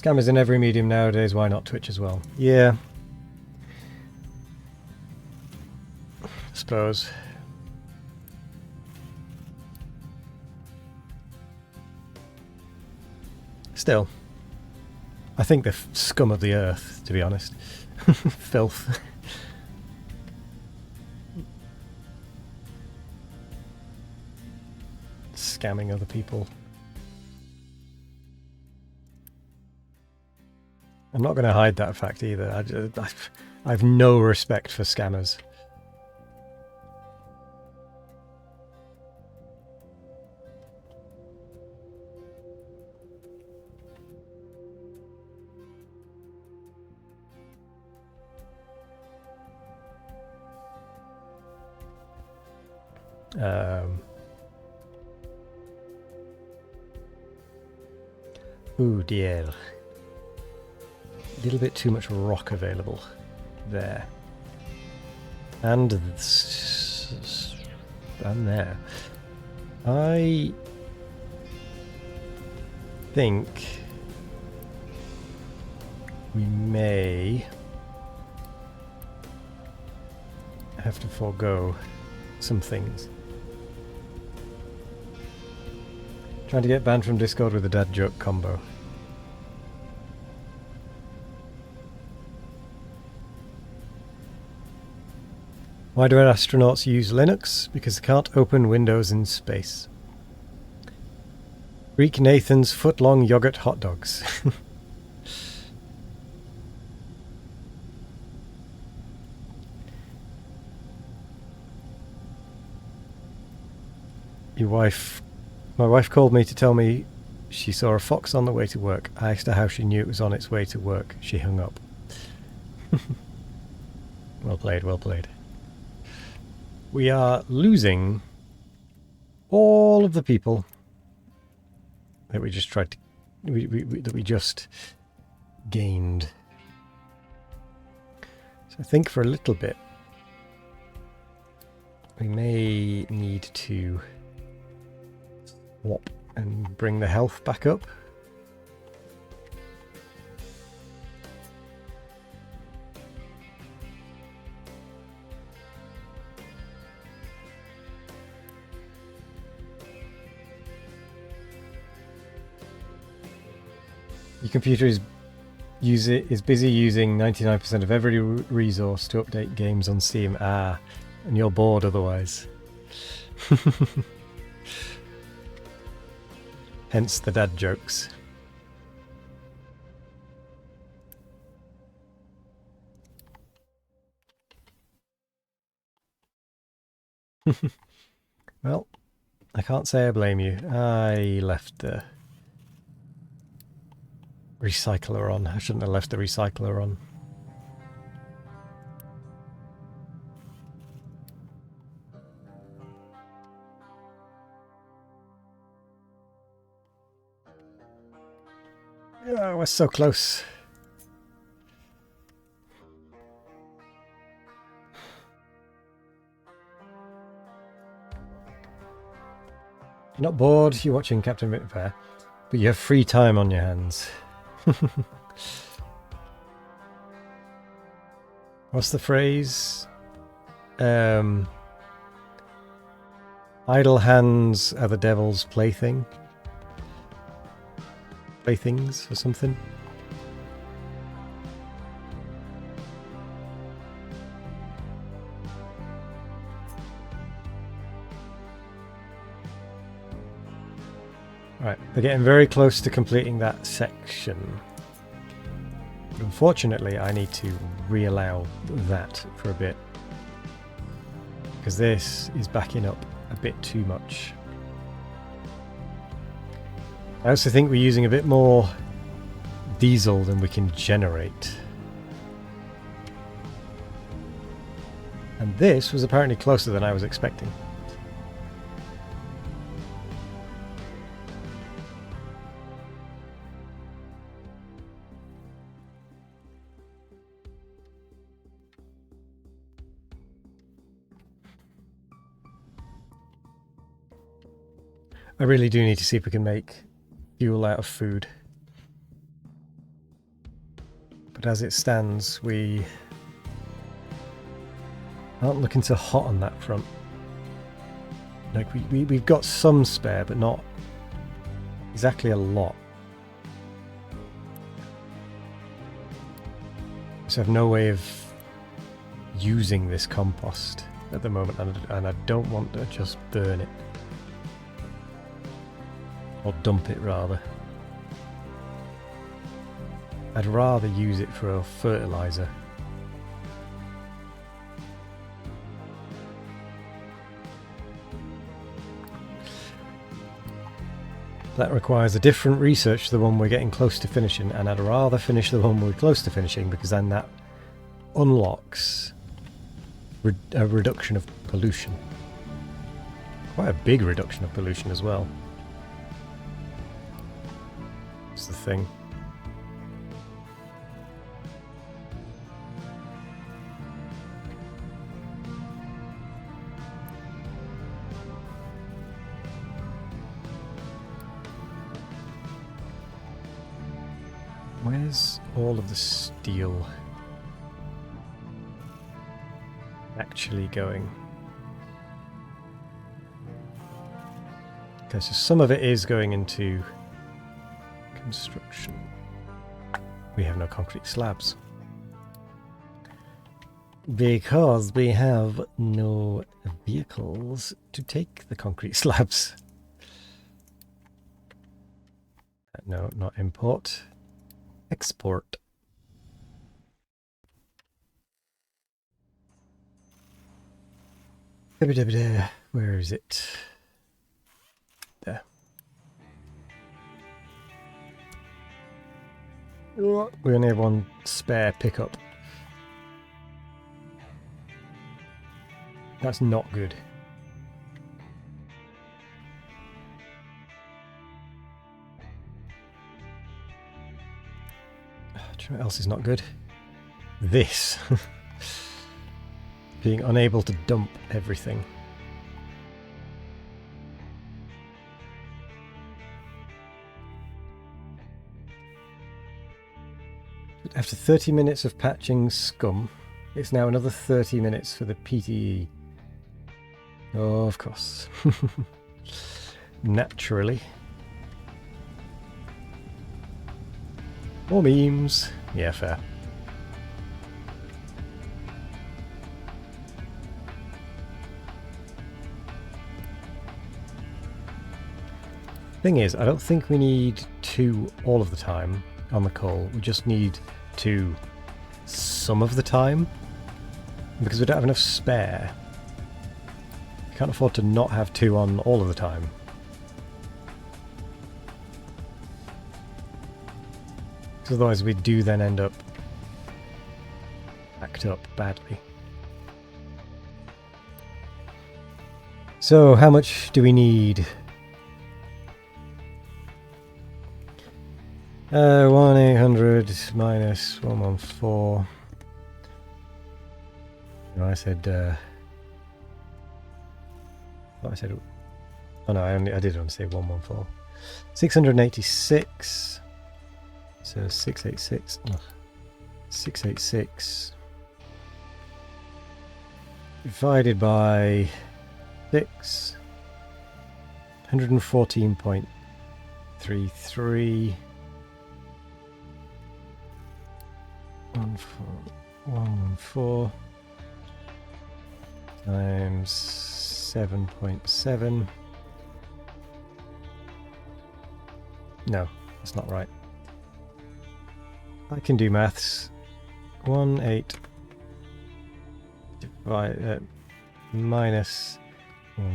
Speaker 1: Scammers in every medium nowadays, why not Twitch as well? Yeah. I suppose. Still. I think they're scum of the earth, to be honest. Filth. scamming other people. I'm not going to hide that fact either. I have no respect for scammers. Ooh dear. A little bit too much rock available there. And there. I think we may have to forego some things. Trying to get banned from Discord with a dad joke combo. Why do astronauts use Linux? Because they can't open Windows in space. Greek Nathan's foot-long yogurt hot dogs. My wife called me to tell me she saw a fox on the way to work. I asked her how she knew it was on its way to work. She hung up. Well played, well played. We are losing all of the people that we just tried to... that we just gained. So I think for a little bit we may need to swap and bring the health back up. Your computer is busy using 99% of every resource to update games on Steam. Ah, and you're bored otherwise. Hence the dad jokes. Well, I can't say I blame you. I left the recycler on. I shouldn't have left the recycler on. Oh, we're so close. You're not bored, you're watching Captain Bitfair, but you have free time on your hands. What's the phrase? Idle hands are the devil's plaything. Playthings or something. Right, they're getting very close to completing that section. But unfortunately, I need to reallow that for a bit, because this is backing up a bit too much. I also think we're using a bit more diesel than we can generate. And this was apparently closer than I was expecting. I really do need to see if we can make fuel out of food. But as it stands, we aren't looking so hot on that front. Like we've got some spare, but not exactly a lot. So I have no way of using this compost at the moment, and I don't want to just burn it. Or dump it, rather. I'd rather use it for a fertilizer. That requires a different research to the one we're getting close to finishing, and I'd rather finish the one we're close to finishing, because then that unlocks a reduction of pollution. Quite a big reduction of pollution as well. That's the thing. Where's all of the steel actually going? Okay, so some of it is going into construction. We have no concrete slabs. Because we have no vehicles to take the concrete slabs. No, not import. Export. Where is it? There. Oh, we only have one spare pickup. That's not good. Do you know what else is not good? This. Being unable to dump everything. After 30 minutes of patching scum, it's now another 30 minutes for the PTE. Oh, of course. Naturally. More memes. Yeah, fair. Thing is, I don't think we need 2 all of the time on the coal. We just need 2 some of the time, because we don't have enough spare. We can't afford to not have 2 on all of the time. Because otherwise we do then end up backed up badly. So how much do we need? 1-800 minus 114. No, I said. What I said. Oh no, I did want to say 114. 686. So 686. Oh, 686 divided by 6. 114.33. 114 times 7.7. No, that's not right. I can do maths. 18 divide minus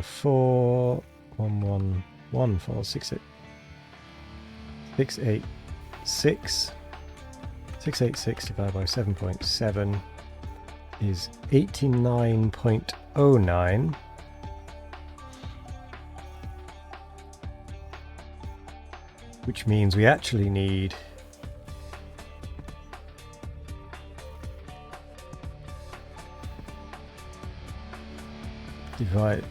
Speaker 1: 14 1114 686. 686 divided by 7.7 is 89.09. Which means we actually need divide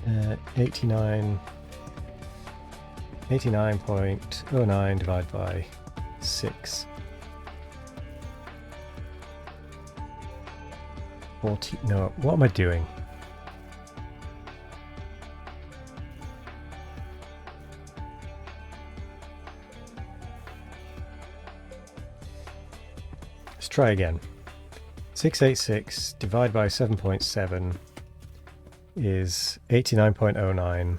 Speaker 1: 89.09 divided by 6. 40. No, what am I doing? Let's try again. 686 divided by 7.7 is 89.09.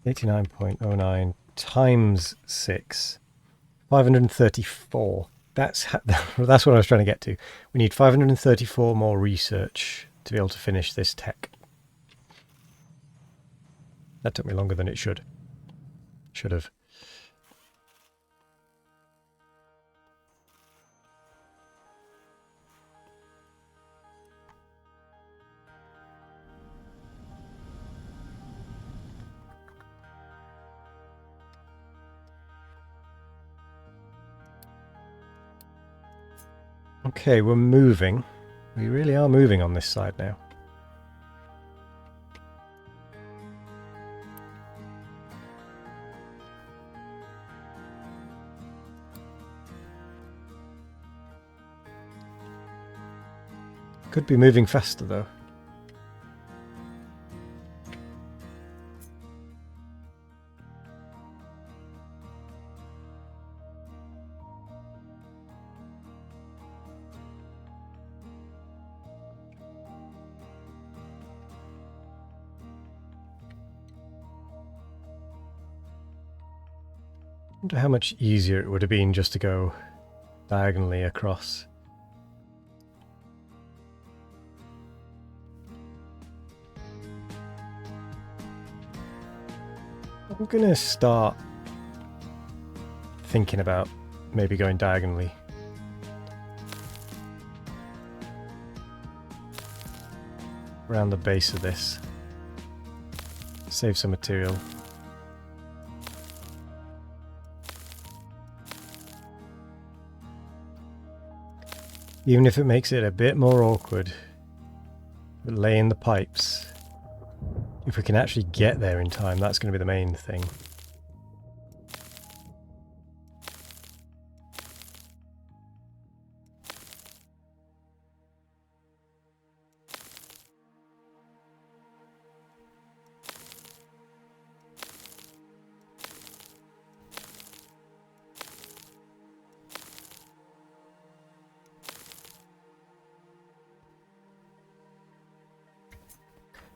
Speaker 1: 89.09 times 6. 534. That's what I was trying to get to. We need 534 more research to be able to finish this tech. That took me longer than it should have. Okay, we're moving. We really are moving on this side now. Could be moving faster though. I wonder how much easier it would have been just to go diagonally across. I'm gonna start thinking about maybe going diagonally. Around the base of this. Save some material. Even if it makes it a bit more awkward, laying the pipes. If we can actually get there in time, that's going to be the main thing.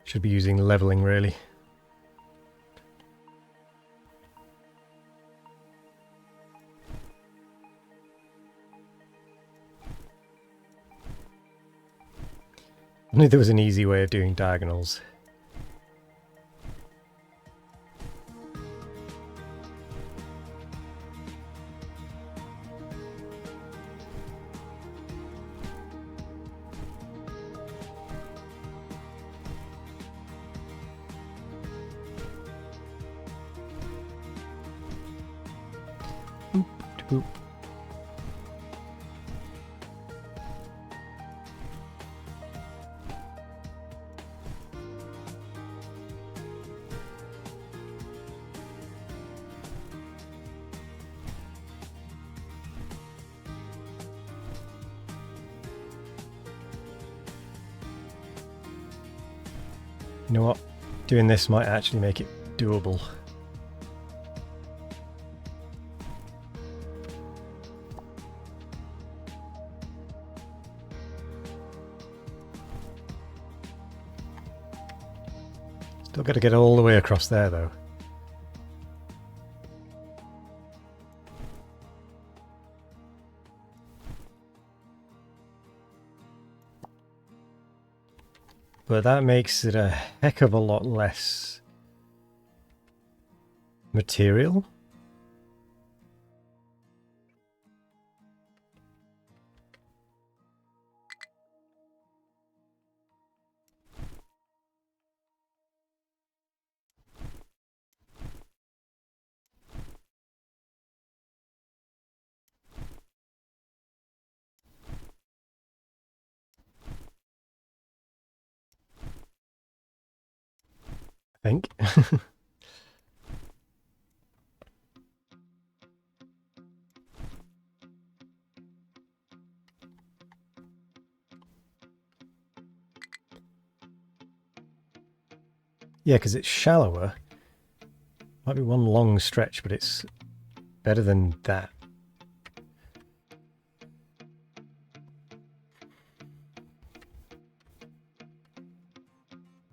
Speaker 1: Should be using leveling really. I knew there was an easy way of doing diagonals. Boop. You know what? Doing this might actually make it doable. Still got to get all the way across there though. But that makes it a heck of a lot less material. I think. Yeah, because it's shallower. Might be one long stretch, but it's better than that.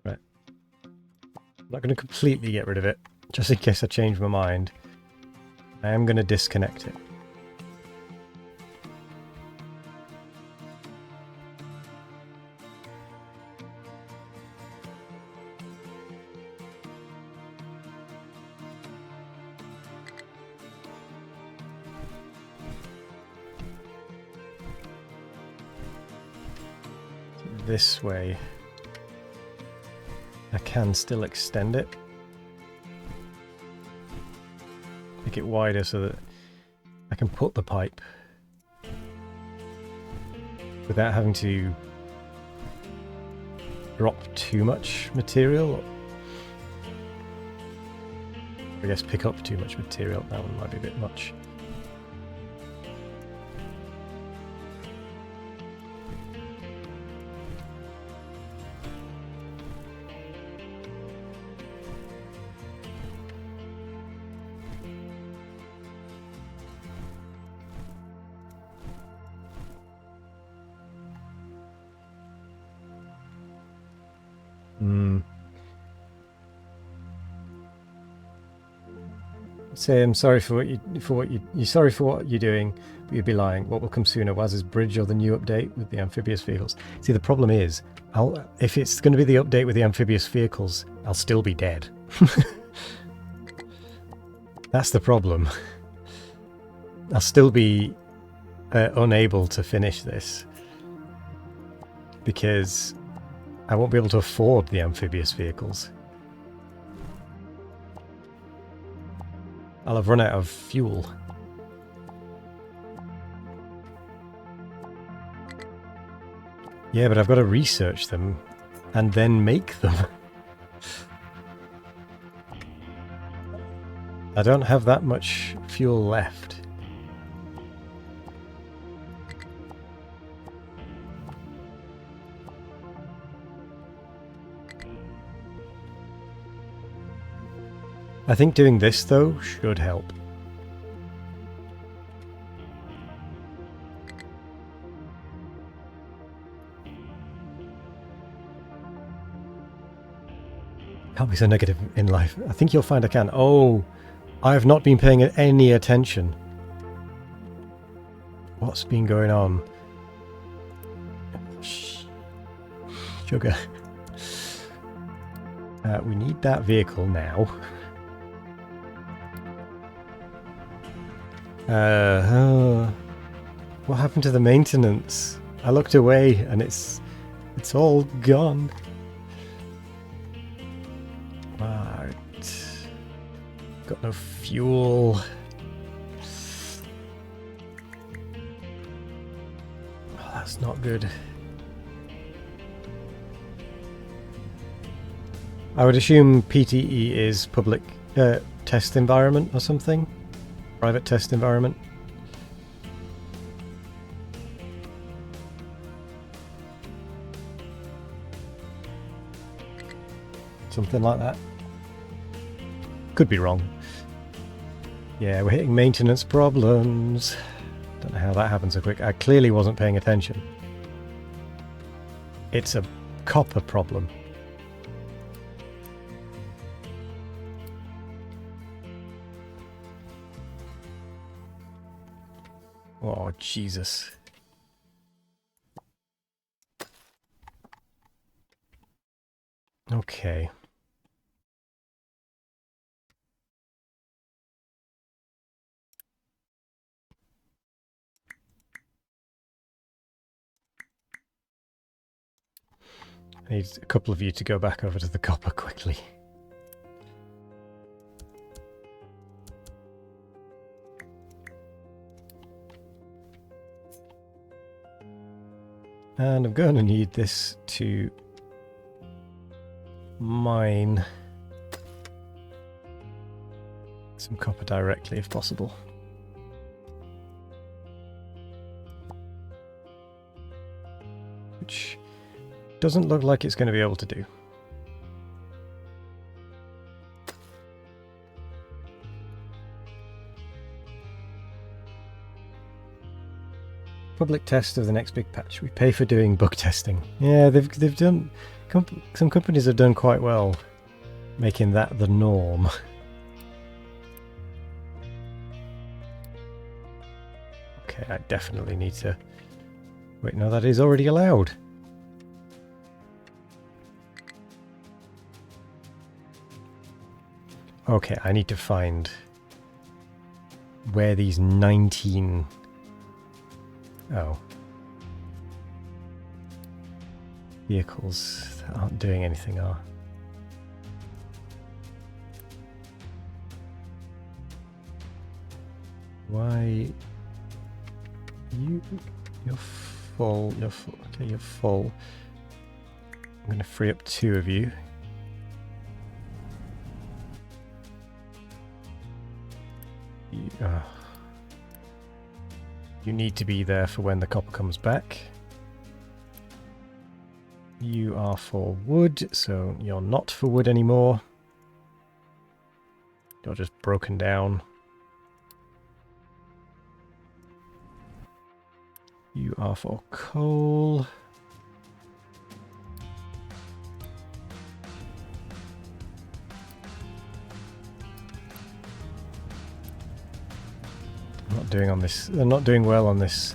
Speaker 1: Right. I'm not going to completely get rid of it just in case I change my mind, I am going to disconnect it. This way I can still extend it, make it wider so that I can put the pipe without having to drop too much material. I guess pick up too much material. That one might be a bit much. Say I'm sorry for what you're sorry for what you're doing, but you'd be lying. What will come sooner, Waz's bridge or the new update with the amphibious vehicles? See, the problem is, if it's going to be the update with the amphibious vehicles, I'll still be dead. That's the problem. I'll still be unable to finish this because I won't be able to afford the amphibious vehicles. I'll have run out of fuel. Yeah, but I've got to research them and then make them. I don't have that much fuel left. I think doing this, though, should help. Can't be so negative in life. I think you'll find I can. Oh, I have not been paying any attention. What's been going on? Sugar. We need that vehicle now. What happened to the maintenance? I looked away and it's all gone. Right. Got no fuel. Oh, that's not good. I would assume PTE is public test environment or something. Private test environment. Something like that. Could be wrong. Yeah, we're hitting maintenance problems. Don't know how that happened so quick. I clearly wasn't paying attention. It's a copper problem. Oh, Jesus. Okay. I need a couple of you to go back over to the copper quickly. And I'm going to need this to mine some copper directly if possible. Which doesn't look like it's going to be able to do. Public test of the next big patch. We pay for doing bug testing. Yeah, they've done. Some companies have done quite well, making that the norm. Okay, I definitely need to... Wait, no, that is already allowed. Okay, I need to find where these 19... Oh. Vehicles that aren't doing anything are. Why... You're full, okay, you're full. I'm going to free up 2 of you. You need to be there for when the copper comes back. You are for wood, so you're not for wood anymore. You're just broken down. You are for coal. I'm not doing well on this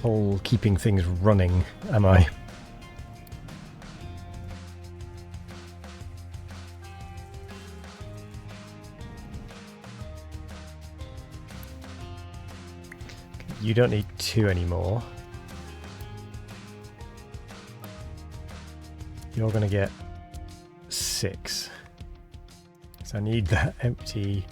Speaker 1: whole keeping things running, am I? You don't need 2 anymore. You're going to get 6. So I need that empty.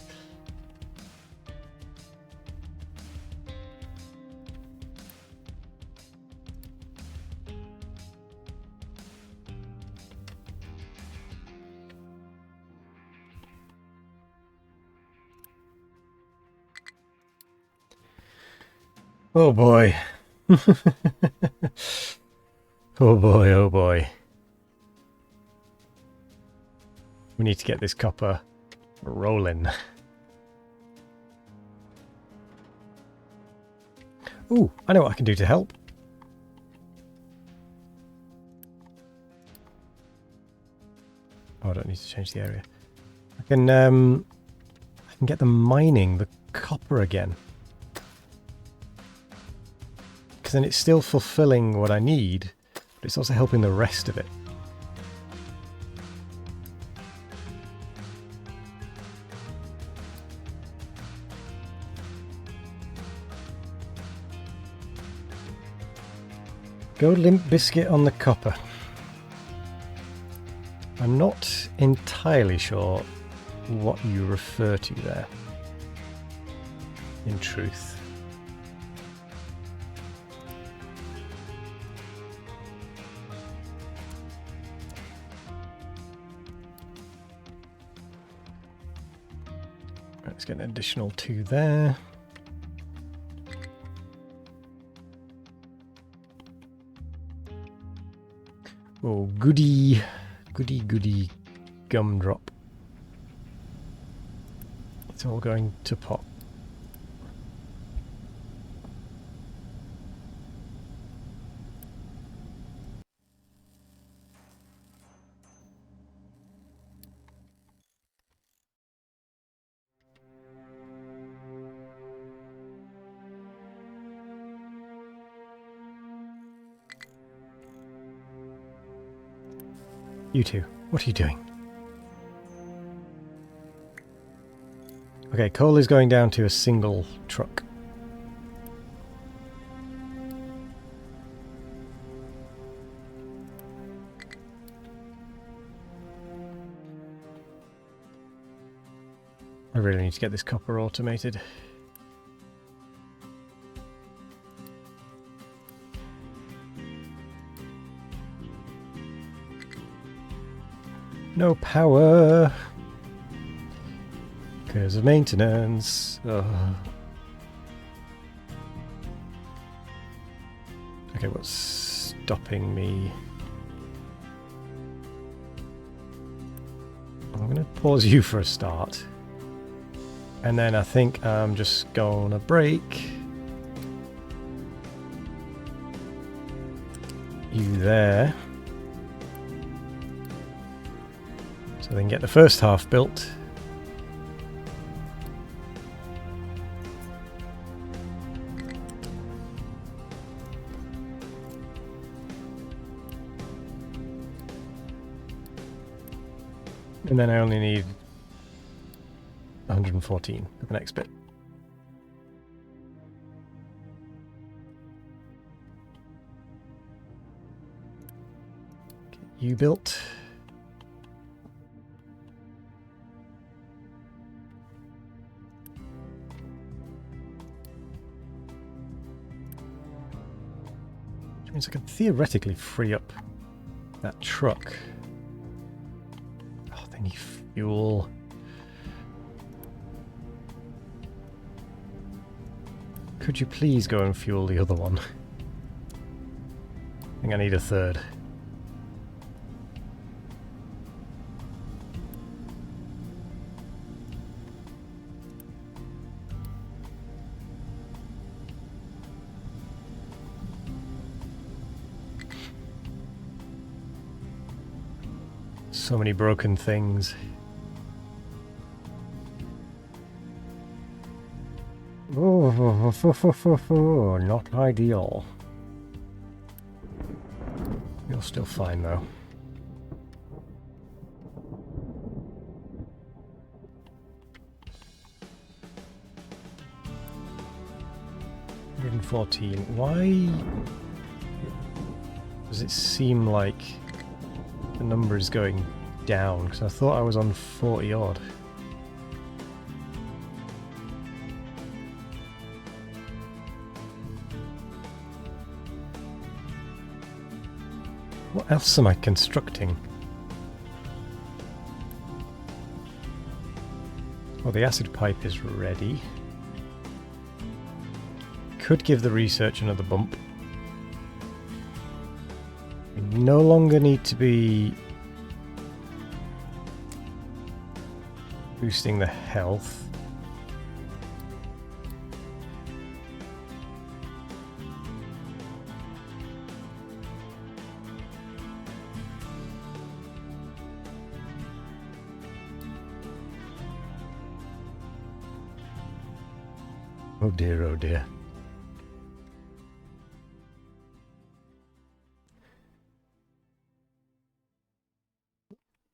Speaker 1: Oh boy. Oh boy, oh boy. We need to get this copper rolling. Ooh, I know what I can do to help. Oh, I don't need to change the area. I can get them mining the copper again. Then it's still fulfilling what I need, but it's also helping the rest of it. Go Limp Biscuit on the copper. I'm not entirely sure what you refer to there, in truth. Let's get an additional 2 there. Oh, goody gumdrop. It's all going to pop. You two, what are you doing? Okay, coal is going down to a single truck. I really need to get this copper automated. No power because of maintenance. Ugh. Okay, what's stopping me? I'm going to pause you for a start. And then I think I'm just going to break you there. So then get the first half built. And then I only need 114 for the next bit. Get you built. Which means I can theoretically free up that truck. Oh, they need fuel. Could you please go and fuel the other one? I think I need a third. So many broken things. Oh, not ideal. You're still fine though. $114. Why does it seem like the number is going down? Because I thought I was on 40 odd. What else am I constructing? Well, the acid pipe is ready. Could give the research another bump. We no longer need to be boosting the health. Oh dear, oh dear.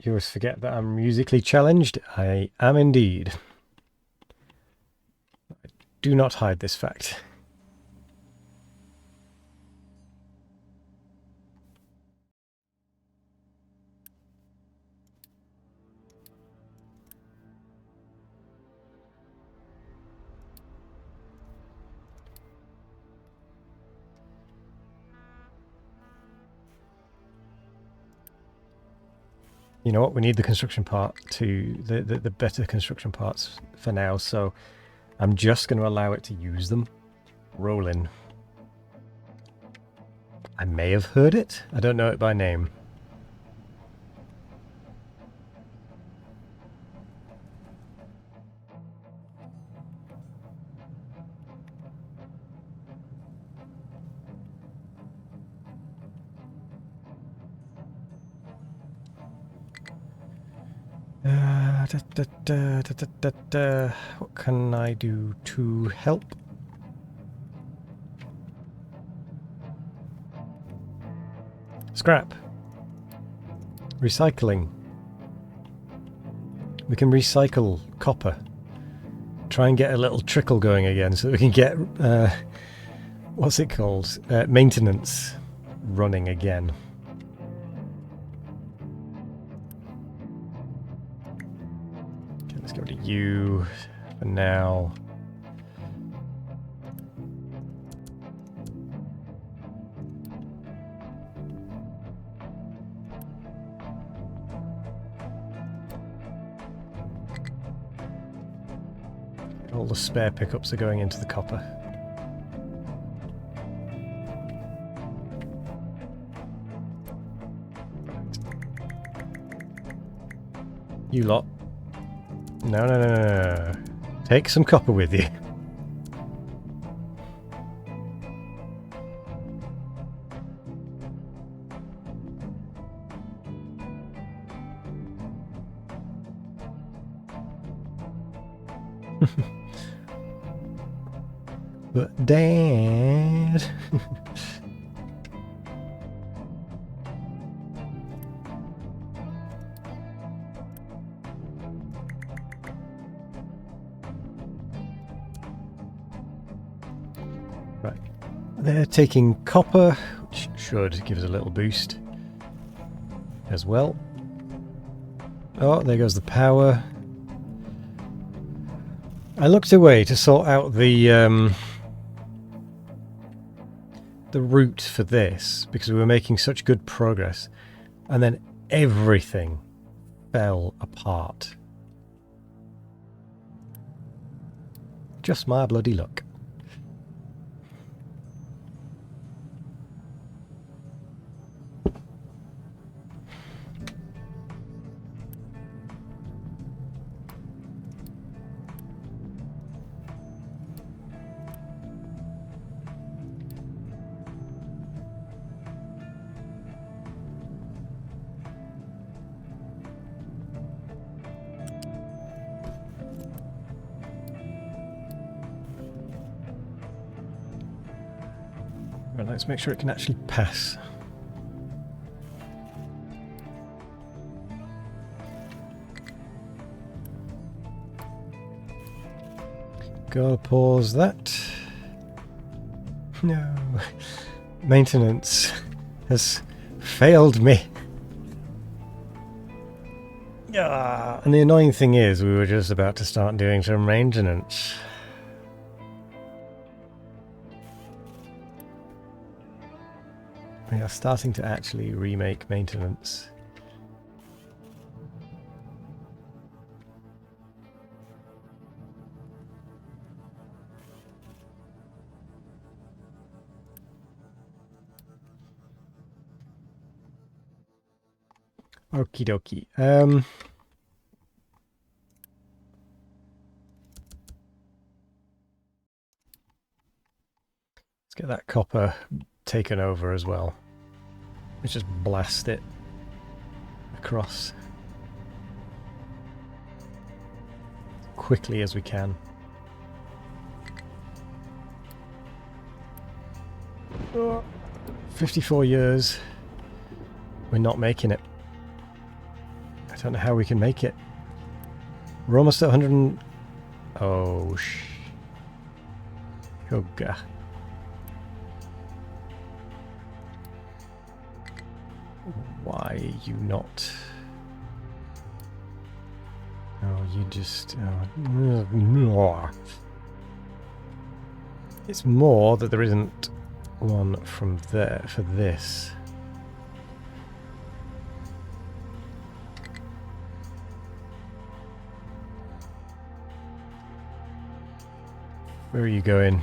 Speaker 1: You always forget that I'm musically challenged. I am indeed. I do not hide this fact. You know what? We need the construction part to the better construction parts for now, so I'm just going to allow it to use them. Roll in. I may have heard it. I don't know it by name. What can I do to help? Scrap. Recycling. We can recycle copper. Try and get a little trickle going again so we can get, what's it called? Maintenance running again. Okay, let's go to you for now. All the spare pickups are going into the copper. You lot. No, no, no, no, no. Take some copper with you. But Dad... Right. They're taking copper, which should give us a little boost as well. Oh, there goes the power. I looked away to sort out the route for this because we were making such good progress, and then everything fell apart. Just my bloody luck. Right, let's make sure it can actually pass. Gotta pause that. No. Maintenance has failed me. Ah, and the annoying thing is we were just about to start doing some maintenance. We are starting to actually remake maintenance. Okie dokie. Let's get that copper taken over as well. Let's just blast it across as quickly as we can. Oh, 54 years. We're not making it. I don't know how we can make it. We're almost at 100 and... Oh, Yoga. Why are you not? Oh, you just... Oh. It's more that there isn't one from there for this. Where are you going?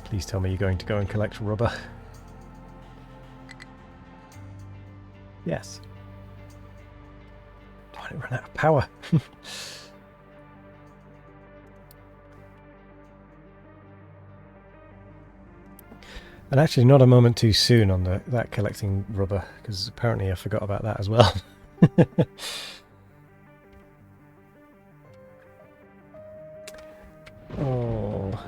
Speaker 1: Please tell me you're going to go and collect rubber. Yes. Don't want it run out of power. And actually not a moment too soon on that collecting rubber, because apparently I forgot about that as well. Oh.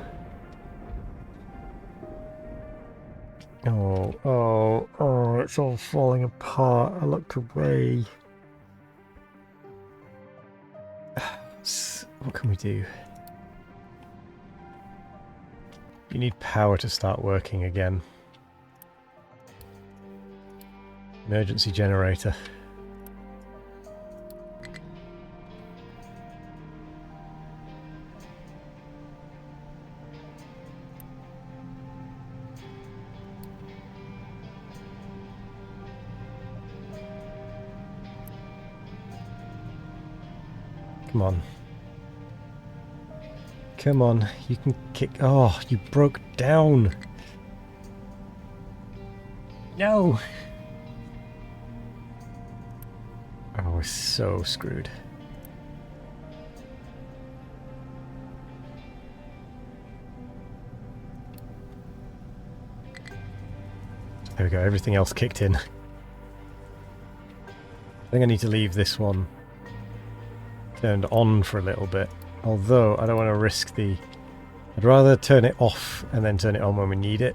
Speaker 1: Oh, it's all falling apart. I looked away. What can we do? You need power to start working again. Emergency generator. Come on. Come on, you can kick... Oh, you broke down! No! Oh, we're so screwed. There we go, everything else kicked in. I think I need to leave this one turned on for a little bit. Although, I don't want to risk the... I'd rather turn it off and then turn it on when we need it,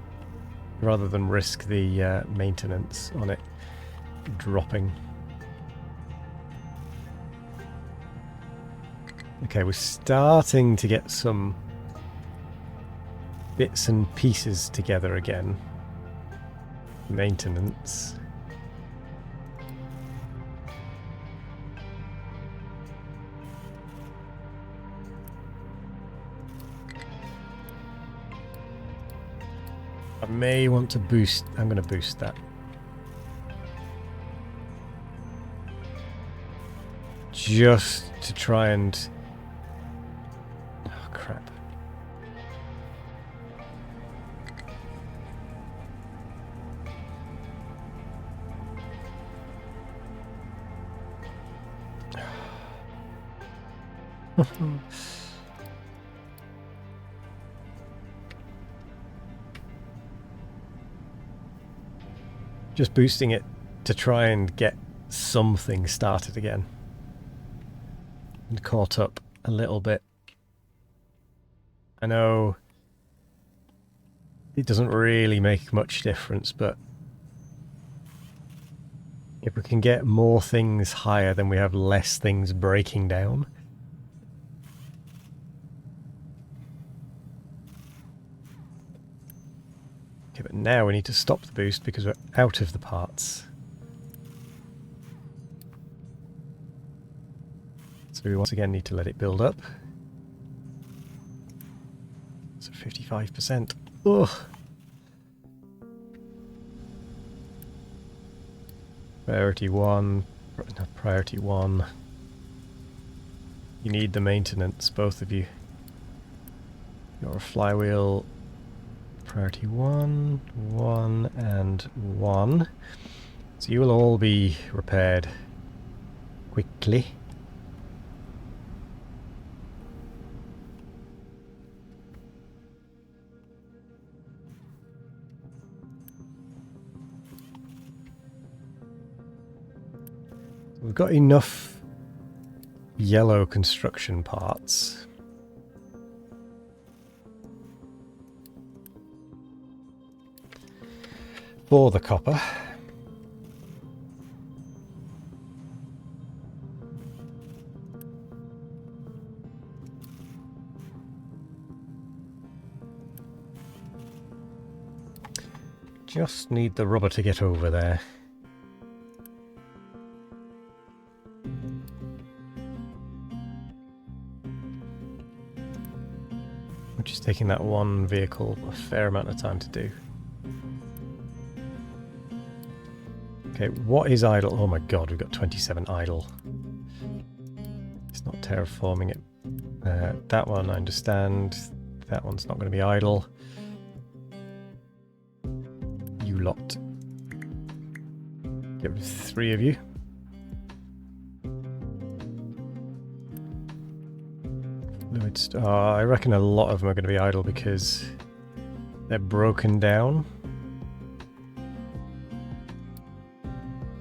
Speaker 1: rather than risk the maintenance on it dropping. Okay, we're starting to get some bits and pieces together again. Maintenance. I may want to boost. I'm going to boost that. Just to try and... Oh, crap. Just boosting it to try and get something started again. And caught up a little bit. I know it doesn't really make much difference, but if we can get more things higher, then we have less things breaking down. Okay, but now we need to stop the boost because we're out of the parts. So we once again need to let it build up. So 55%. Ugh. Priority 1. Not priority 1. You need the maintenance, both of you. Your flywheel. Priority 1, 1, and 1. So you will all be repaired quickly. We've got enough yellow construction parts. For the copper. Just need the rubber to get over there. Which is taking that one vehicle a fair amount of time to do. Okay, what is idle? Oh my god, we've got 27 idle. It's not terraforming it. That one I understand. That one's not going to be idle. You lot. Get rid of 3 of you. I reckon a lot of them are going to be idle because they're broken down.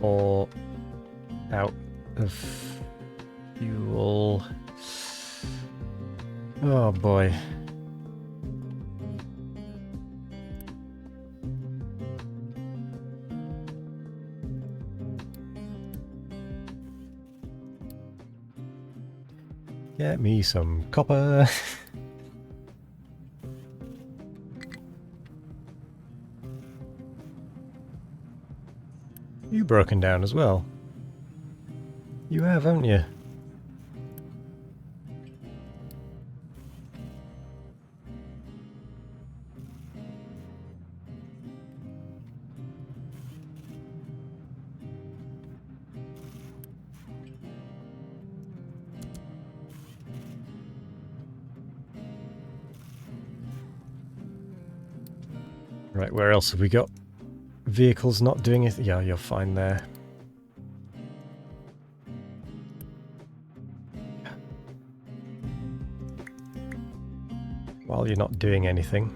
Speaker 1: Or out of fuel. Oh boy. Get me some copper. You broken down as well. You have, haven't you? Right, where else have we got vehicles not doing it? Yeah, you're fine there. While you're not doing anything.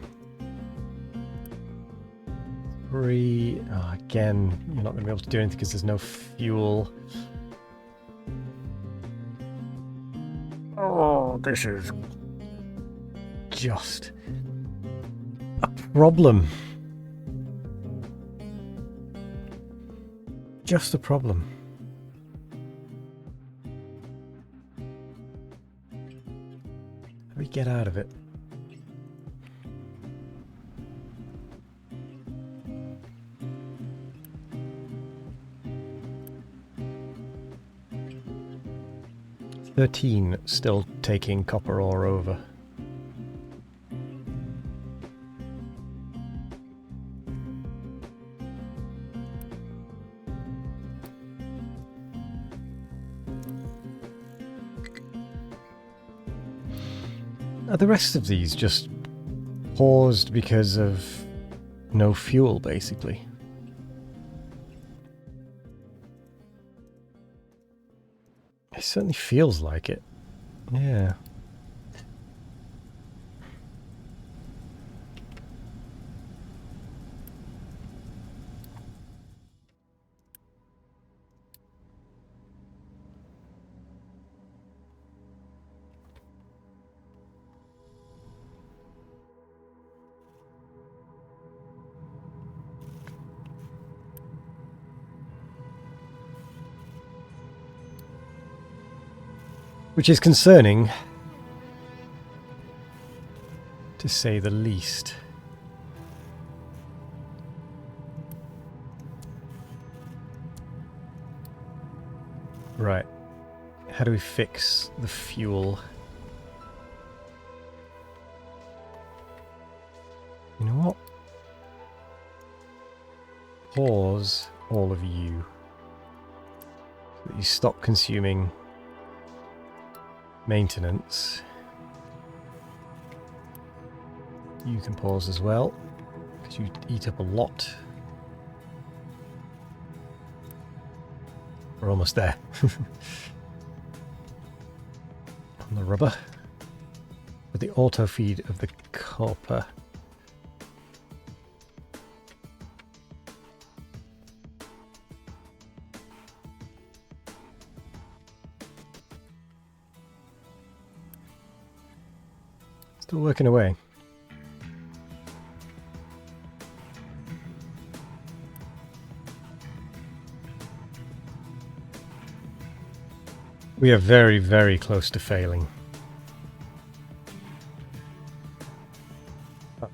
Speaker 1: Again, you're not going to be able to do anything because there's no fuel. Oh, this is just a problem. Just a problem. do we get out of it? "13 still taking copper ore over." Are the rest of these just paused because of no fuel, basically? It certainly feels like it. Yeah. Which is concerning, to say the least. Right. How do we fix the fuel? You know what? Pause all of you. So that you stop consuming maintenance. You can pause as well, because you eat up a lot. We're almost there. On the rubber. With the auto feed of the copper. Still working away. We are very, very close to failing. Oh.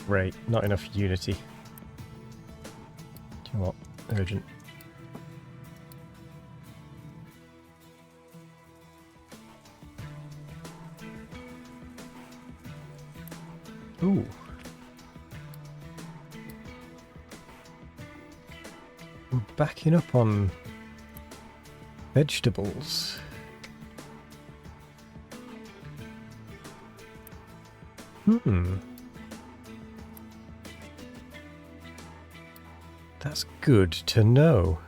Speaker 1: Great, not enough unity. Do you know what? Urgent. Ooh. I'm backing up on vegetables. That's good to know.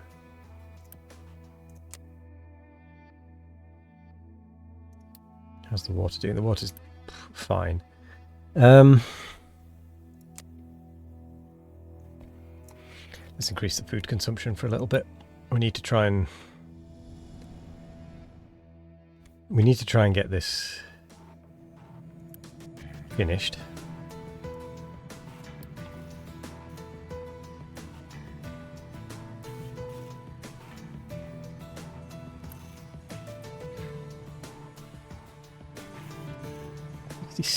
Speaker 1: How's the water doing? The water's fine. Let's increase the food consumption for a little bit. We need to try and get this finished.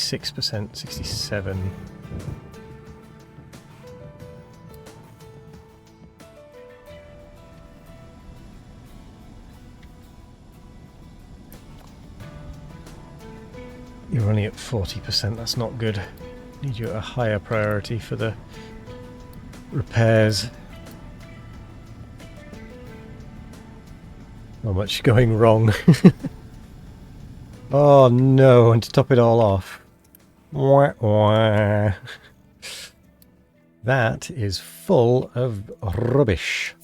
Speaker 1: %, 67. You're only at 40%, that's not good. Need you at a higher priority for the repairs. Not much going wrong. Oh no, and to top it all off. Wah, wah. That is full of rubbish.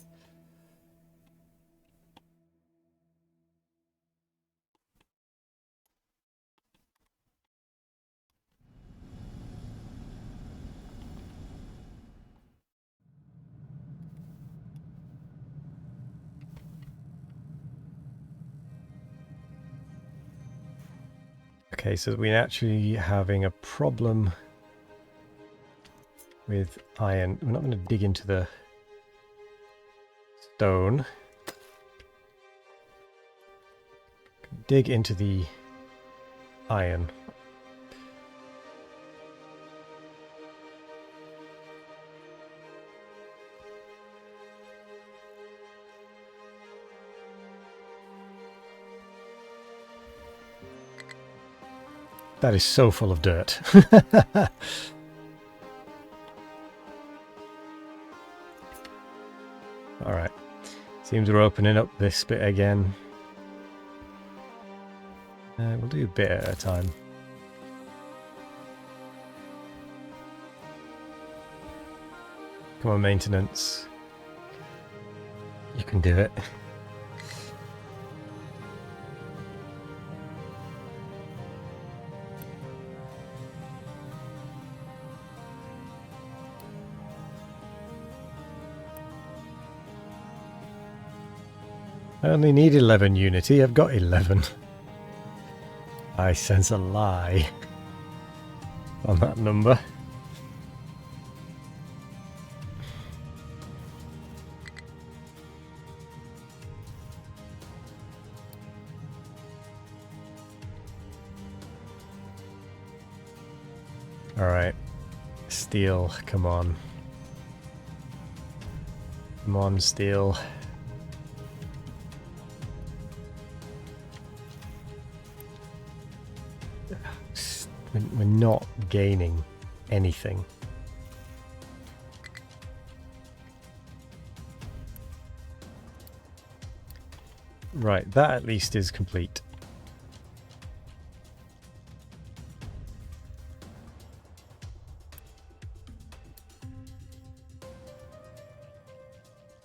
Speaker 1: Okay, so we're actually having a problem with iron. We're not going to dig into the stone. Dig into the iron. That is so full of dirt. Alright. Seems we're opening up this bit again. We'll do a bit at a time. Come on, maintenance. You can do it. I only need 11 unity, I've got 11. I sense a lie on that number. Alright. Steel, come on. Come on, steel. We're not gaining anything. Right, that at least is complete.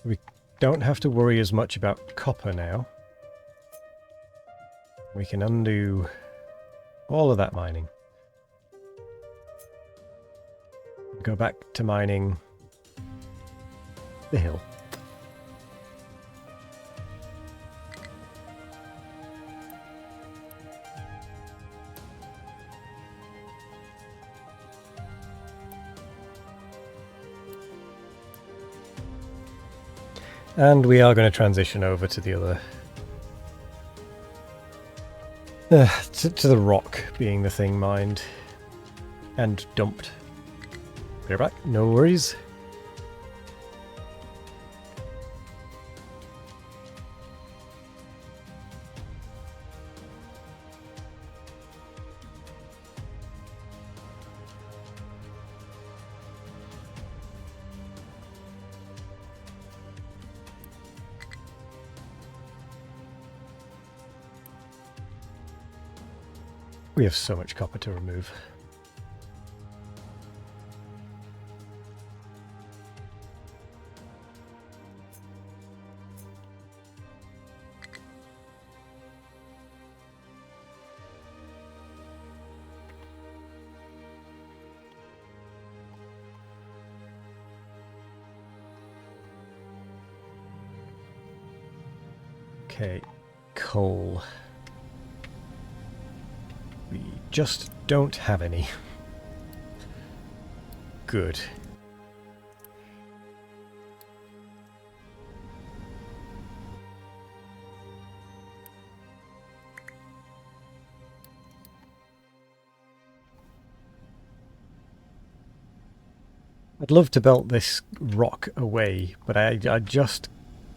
Speaker 1: We don't have to worry as much about copper now. We can undo all of that mining. Go back to mining the hill. And we are going to transition over to the other... to the rock being the thing mined and dumped. Be right back, no worries. We have so much copper to remove. Okay, coal. We just don't have any. Good. I'd love to belt this rock away, but I just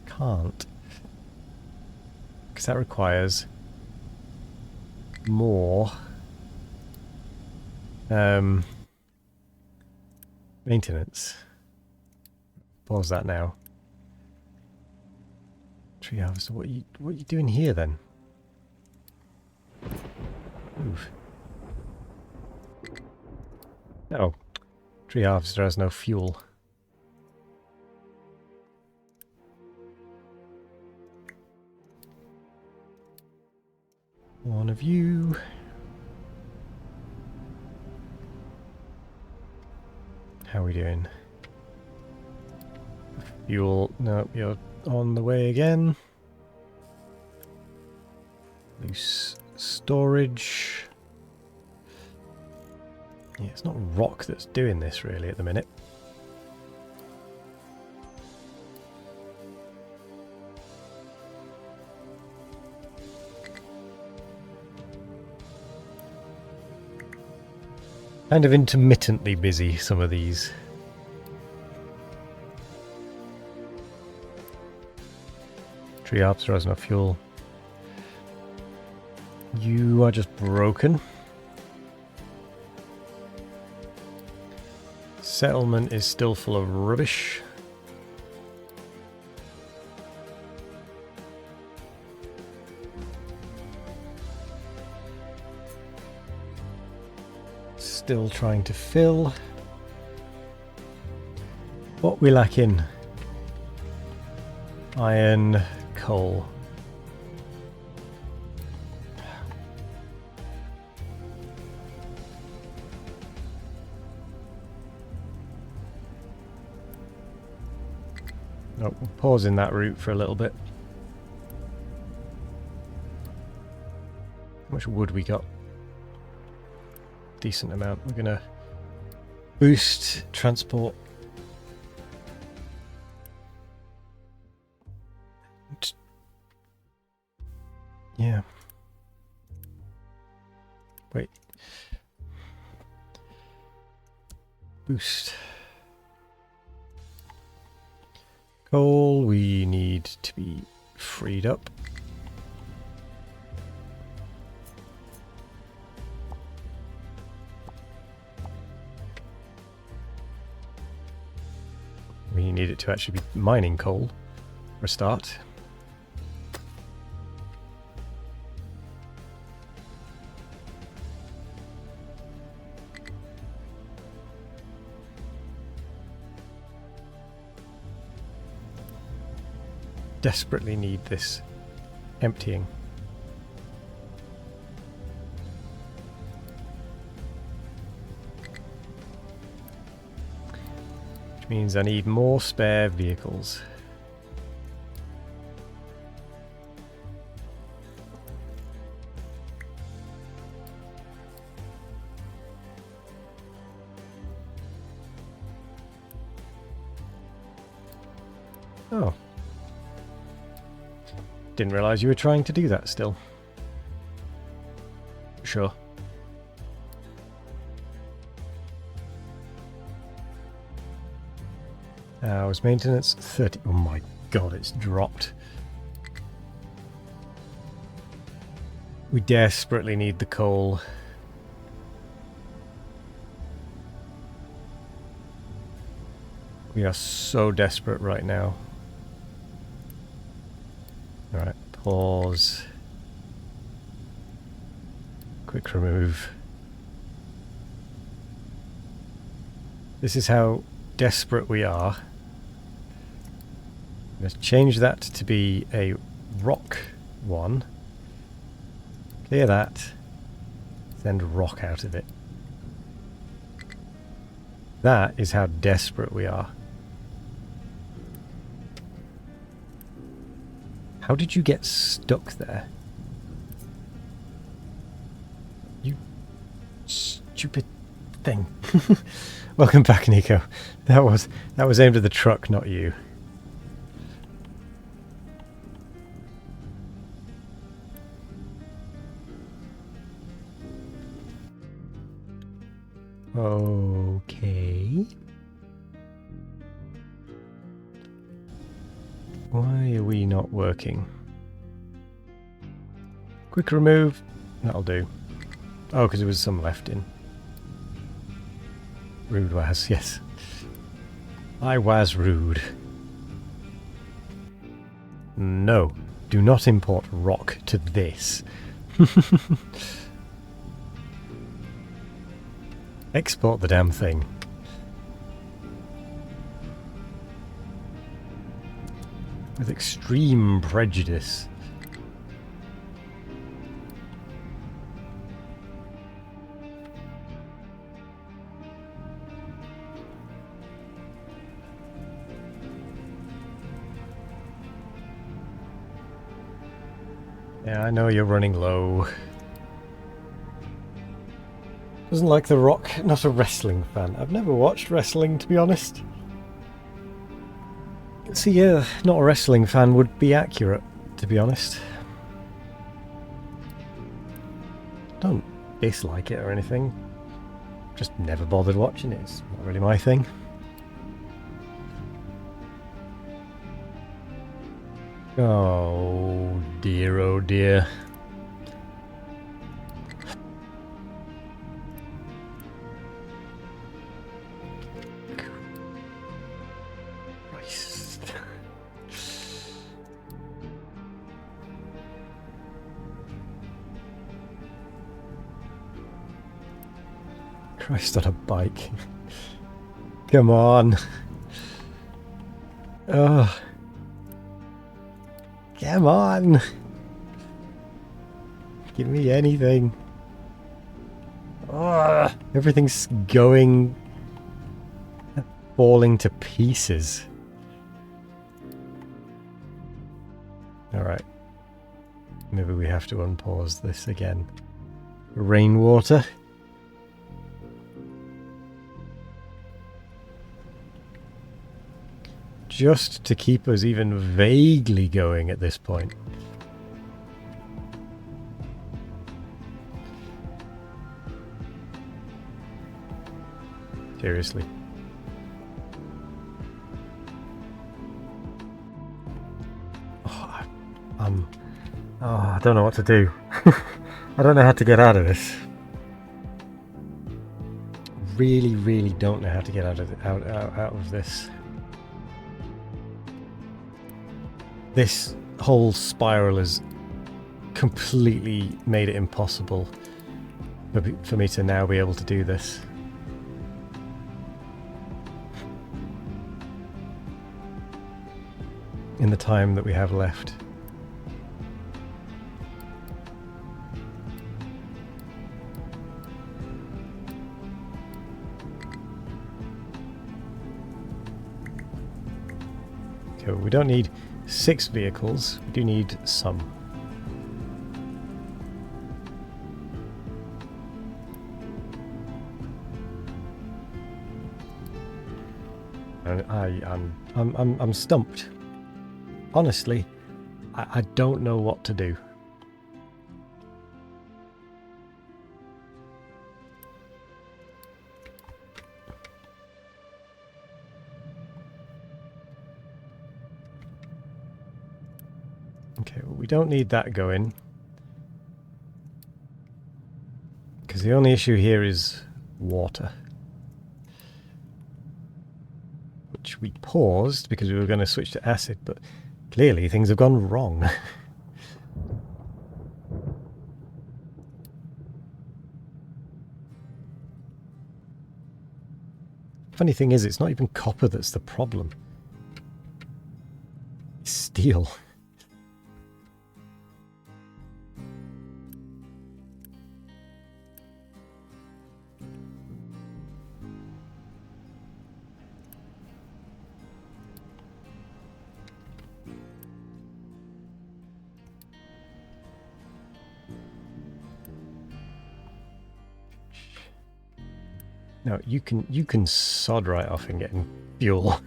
Speaker 1: can't. Because that requires more maintenance. Pause that now. Tree harvester, what are you doing here then? Move. Oh, tree harvester has no fuel. One of you. How are we doing? Fuel. No, you're on the way again. Loose storage. Yeah, it's not rock that's doing this really at the minute. Kind of intermittently busy, some of these. Tree harvester has no fuel. You are just broken. Settlement is still full of rubbish. Still trying to fill. What we lack in? Iron, coal. Oh, we'll pause in that route for a little bit. How much wood we got? Decent amount. We're gonna boost transport. Yeah. Wait. Boost. Coal, we need to be freed up. We need it to actually be mining coal for a start. Desperately need this emptying. Which means I need more spare vehicles. Oh. Didn't realise you were trying to do that still. Sure. Hours maintenance 30. Oh my god, it's dropped. We desperately need the coal. We are so desperate right now. Alright, pause. Quick remove. This is how desperate we are. Let's change that to be a rock one. Clear that. Send rock out of it. That is how desperate we are. How did you get stuck there? You stupid thing. Welcome back, Nico. That was aimed at the truck, not you. Okay. Why are we not working? Quick remove. That'll do. Oh, because there was some left in. Rude was, yes. I was rude. No. Do not import rock to this. Export the damn thing. With extreme prejudice. Yeah, I know you're running low. Doesn't like The Rock, not a wrestling fan. I've never watched wrestling, to be honest. See, yeah, not a wrestling fan would be accurate, to be honest. Don't dislike it or anything. just never bothered watching it. It's not really my thing. Oh dear, oh dear. Christ. Christ on a bike. Come on. Oh. Come on. Give me anything. Oh, everything's falling to pieces. Alright. Maybe we have to unpause this again. Rainwater. Just to keep us even vaguely going at this point. Seriously. I don't know what to do. I don't know how to get out of this. Really, really don't know how to get out of this. This whole spiral has completely made it impossible for me to now be able to do this. In the time that we have left. Okay, we don't need 6 vehicles, we do need some. And I'm stumped. Honestly, I don't know what to do. Okay, well, we don't need that going. Because the only issue here is water. Which we paused because we were going to switch to acid, but clearly things have gone wrong. Funny thing is, it's not even copper that's the problem. It's steel. No, you can sod right off and getting fuel.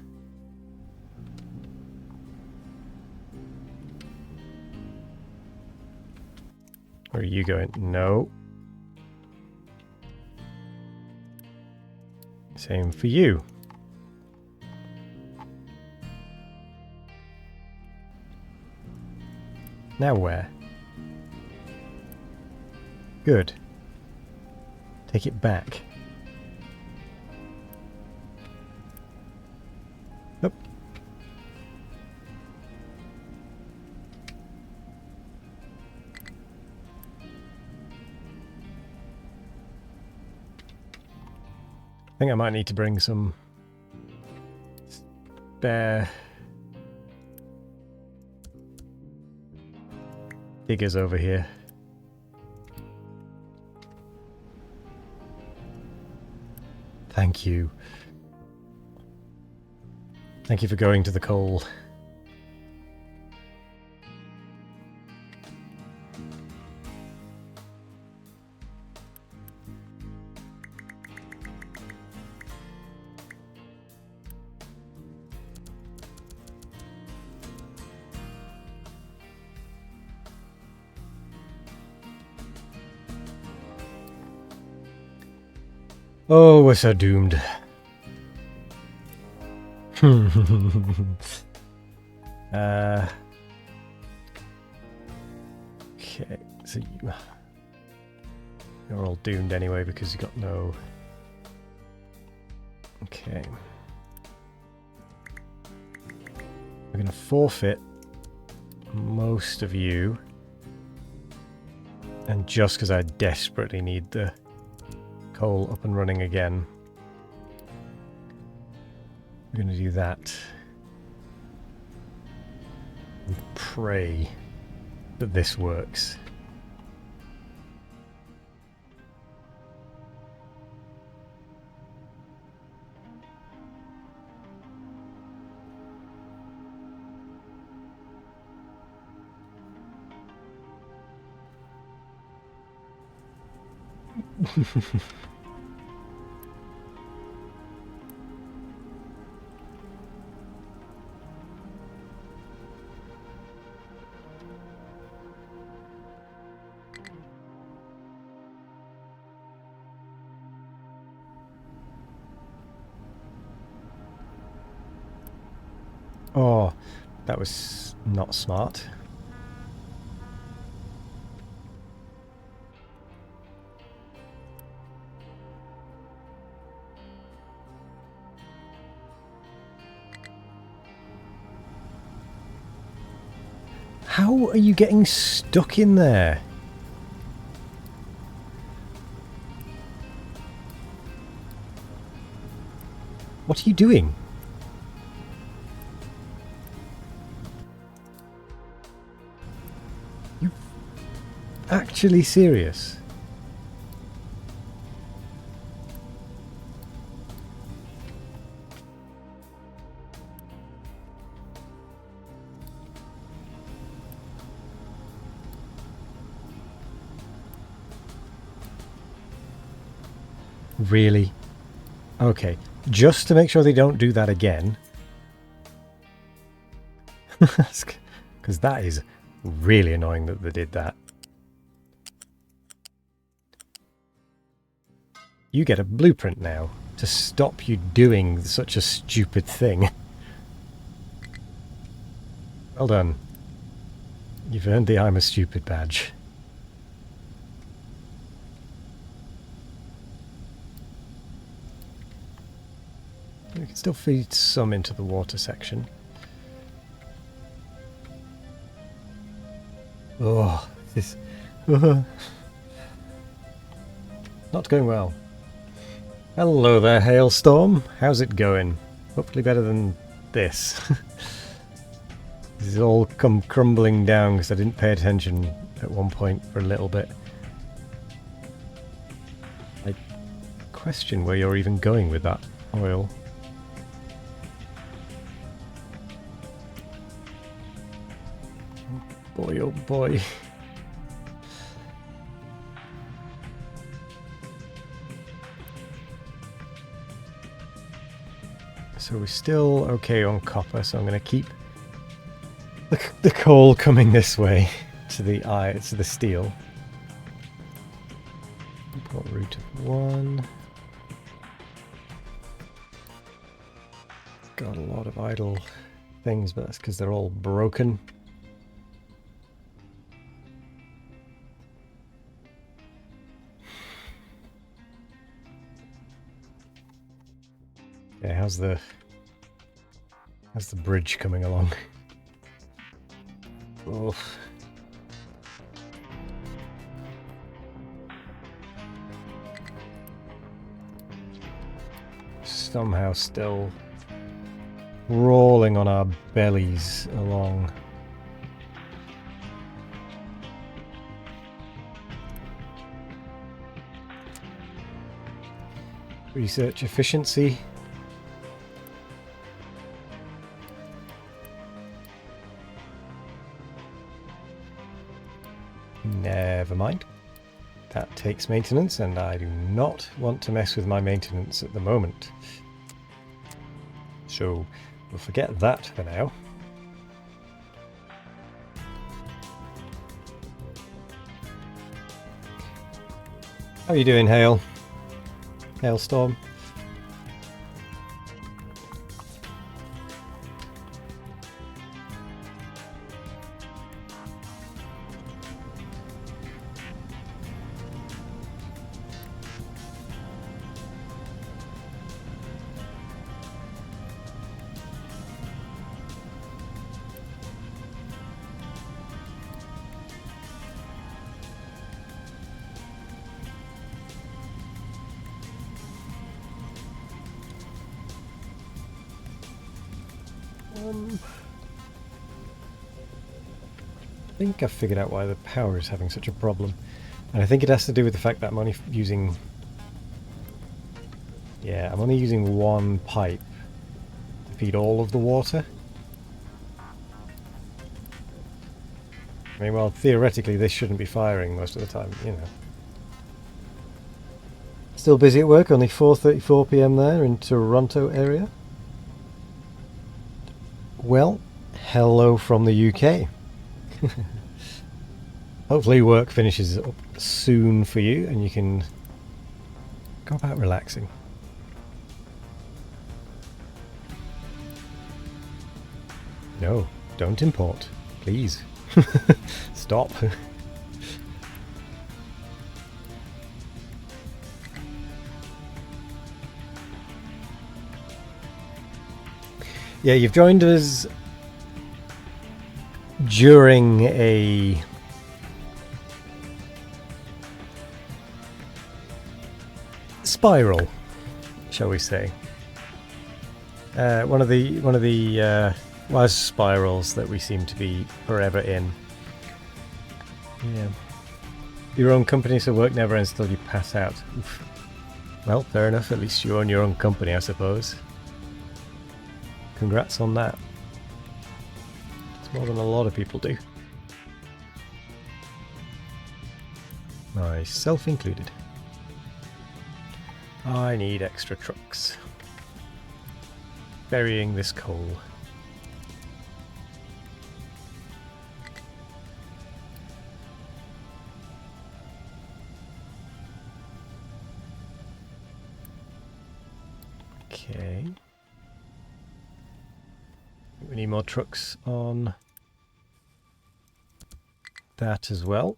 Speaker 1: Where are you going? No. Same for you. Now where? Good. Take it back. Nope. I think I might need to bring some spare diggers over here. Thank you. Thank you for going to the coal. Oh, we're so doomed. Okay, so you're all doomed anyway because you got no... Okay. We're going to forfeit most of you. And just because I desperately need the coal up and running again, we're going to do that. And pray that this works. Oh, that was not smart. How are you getting stuck in there? What are you doing? You actually serious? Really? Okay, just to make sure they don't do that again. Because that is really annoying that they did that. You get a blueprint now to stop you doing such a stupid thing. Well done. You've earned the I'm a stupid badge. We can still feed some into the water section. Oh, this... not going well. Hello there, Hailstorm. How's it going? Hopefully better than this. This has all come crumbling down because I didn't pay attention at one point for a little bit. I question where you're even going with that oil. Boy, oh boy. So we're still okay on copper, so I'm going to keep the coal coming this way to the steel. Import route of 1. Got a lot of idle things, but that's because they're all broken. Yeah, how's the bridge coming along? Oh. Somehow still rolling on our bellies along. Research efficiency. Never mind. That takes maintenance, and I do not want to mess with my maintenance at the moment. So we'll forget that for now. How are you doing, Hale? hailstorm. I think I've figured out why the power is having such a problem. And I think it has to do with the fact that I'm only using... Yeah, I'm only using one pipe to feed all of the water. I mean, well, theoretically this shouldn't be firing most of the time, you know. Still busy at work, only 4:34 PM there in Toronto area. Well, hello from the UK. Hopefully work finishes up soon for you and you can go about relaxing. No, don't import, please. Stop. Yeah, you've joined us during a spiral, shall we say? One of the was spirals that we seem to be forever in. Yeah. Your own company, so work never ends till you pass out. Oof. Well, fair enough. At least you own your own company, I suppose. Congrats on that. It's more than a lot of people do. Myself included. I need extra trucks. Burying this coal. Okay. We need more trucks on that as well.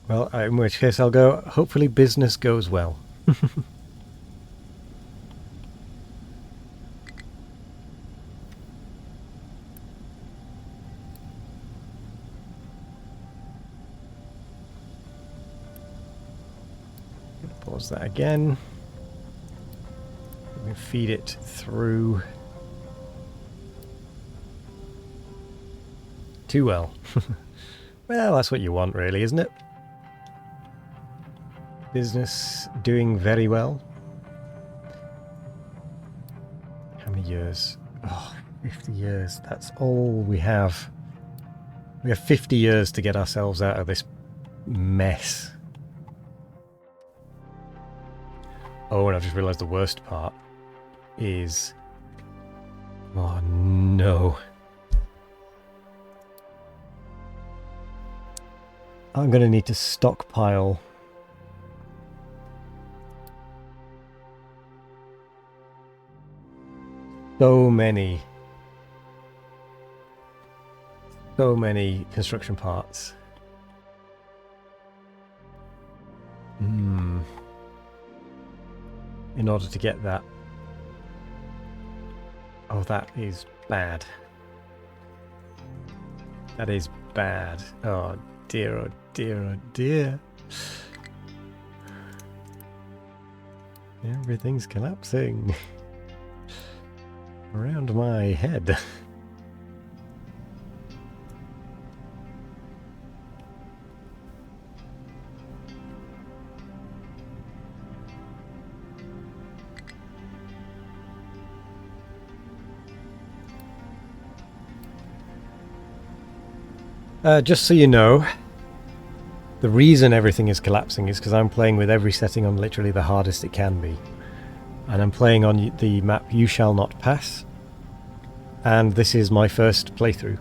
Speaker 1: Well, in which case I'll go, hopefully business goes well. Pause that again. We can feed it through too well. Well, that's what you want really, isn't it? Business doing very well. How many years? Oh, 50 years. That's all we have. We have 50 years to get ourselves out of this mess. Oh, and I've just realised the worst part is... Oh, no. I'm going to need to stockpile so many construction parts. In order to get that. Oh, that is bad. That is bad. Oh dear, oh dear, oh dear. Everything's collapsing around my head. Just so you know, the reason everything is collapsing is because I'm playing with every setting on literally the hardest it can be. And I'm playing on the map You Shall Not Pass. And this is my first playthrough.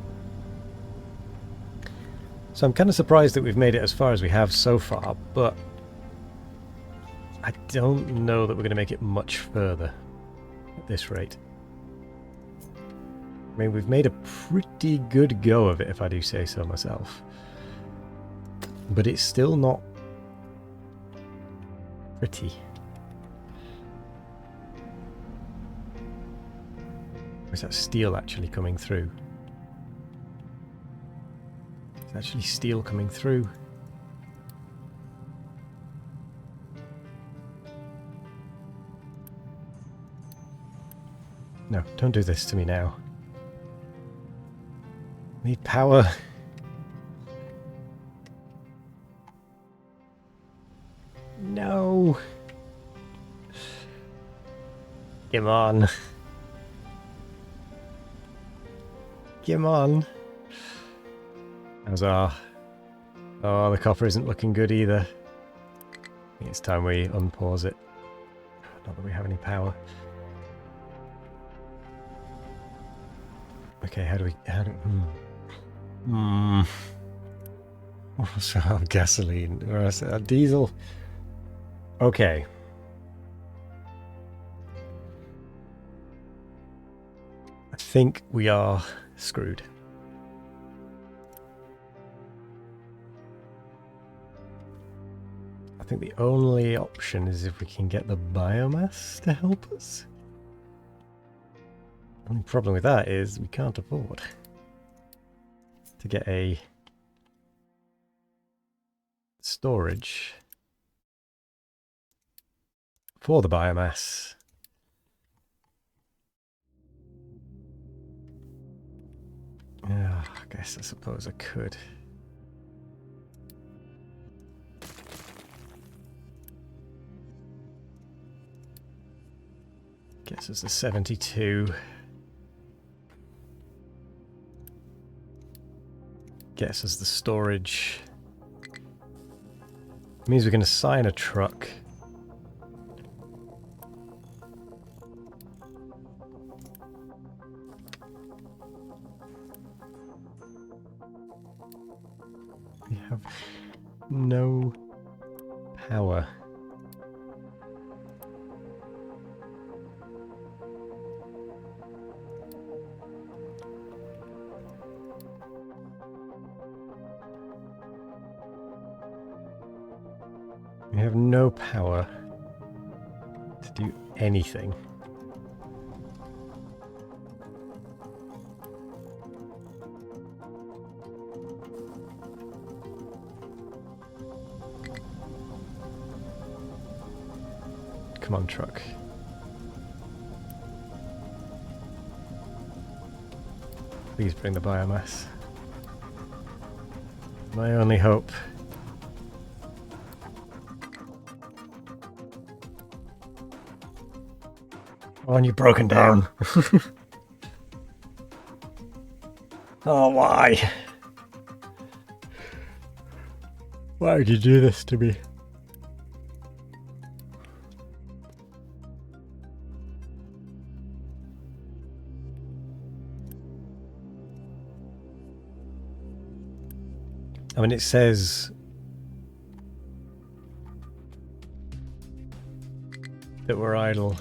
Speaker 1: So I'm kind of surprised that we've made it as far as we have so far, but I don't know that we're going to make it much further at this rate. I mean, we've made a pretty good go of it, if I do say so myself. But it's still not pretty. Or is that steel actually coming through? It's actually steel coming through. No, don't do this to me now. Need power. No. Come on. Come on. Huzzah. Oh, the copper isn't looking good either. I think it's time we unpause it. Not that we have any power. Okay, how do we... Also have gasoline. Or a diesel. Okay. I think we are screwed. I think the only option is if we can get the biomass to help us. The only problem with that is we can't afford to get a storage for the biomass. Yeah, I guess I suppose I could. Gets us to 72. Gets us the storage. Means we can assign a truck. We have no power. We have no power to do anything. Come on, truck. Please bring the biomass. My only hope. Oh, and you're broken down. Oh, why? Why would you do this to me? I mean, it says that we're idle,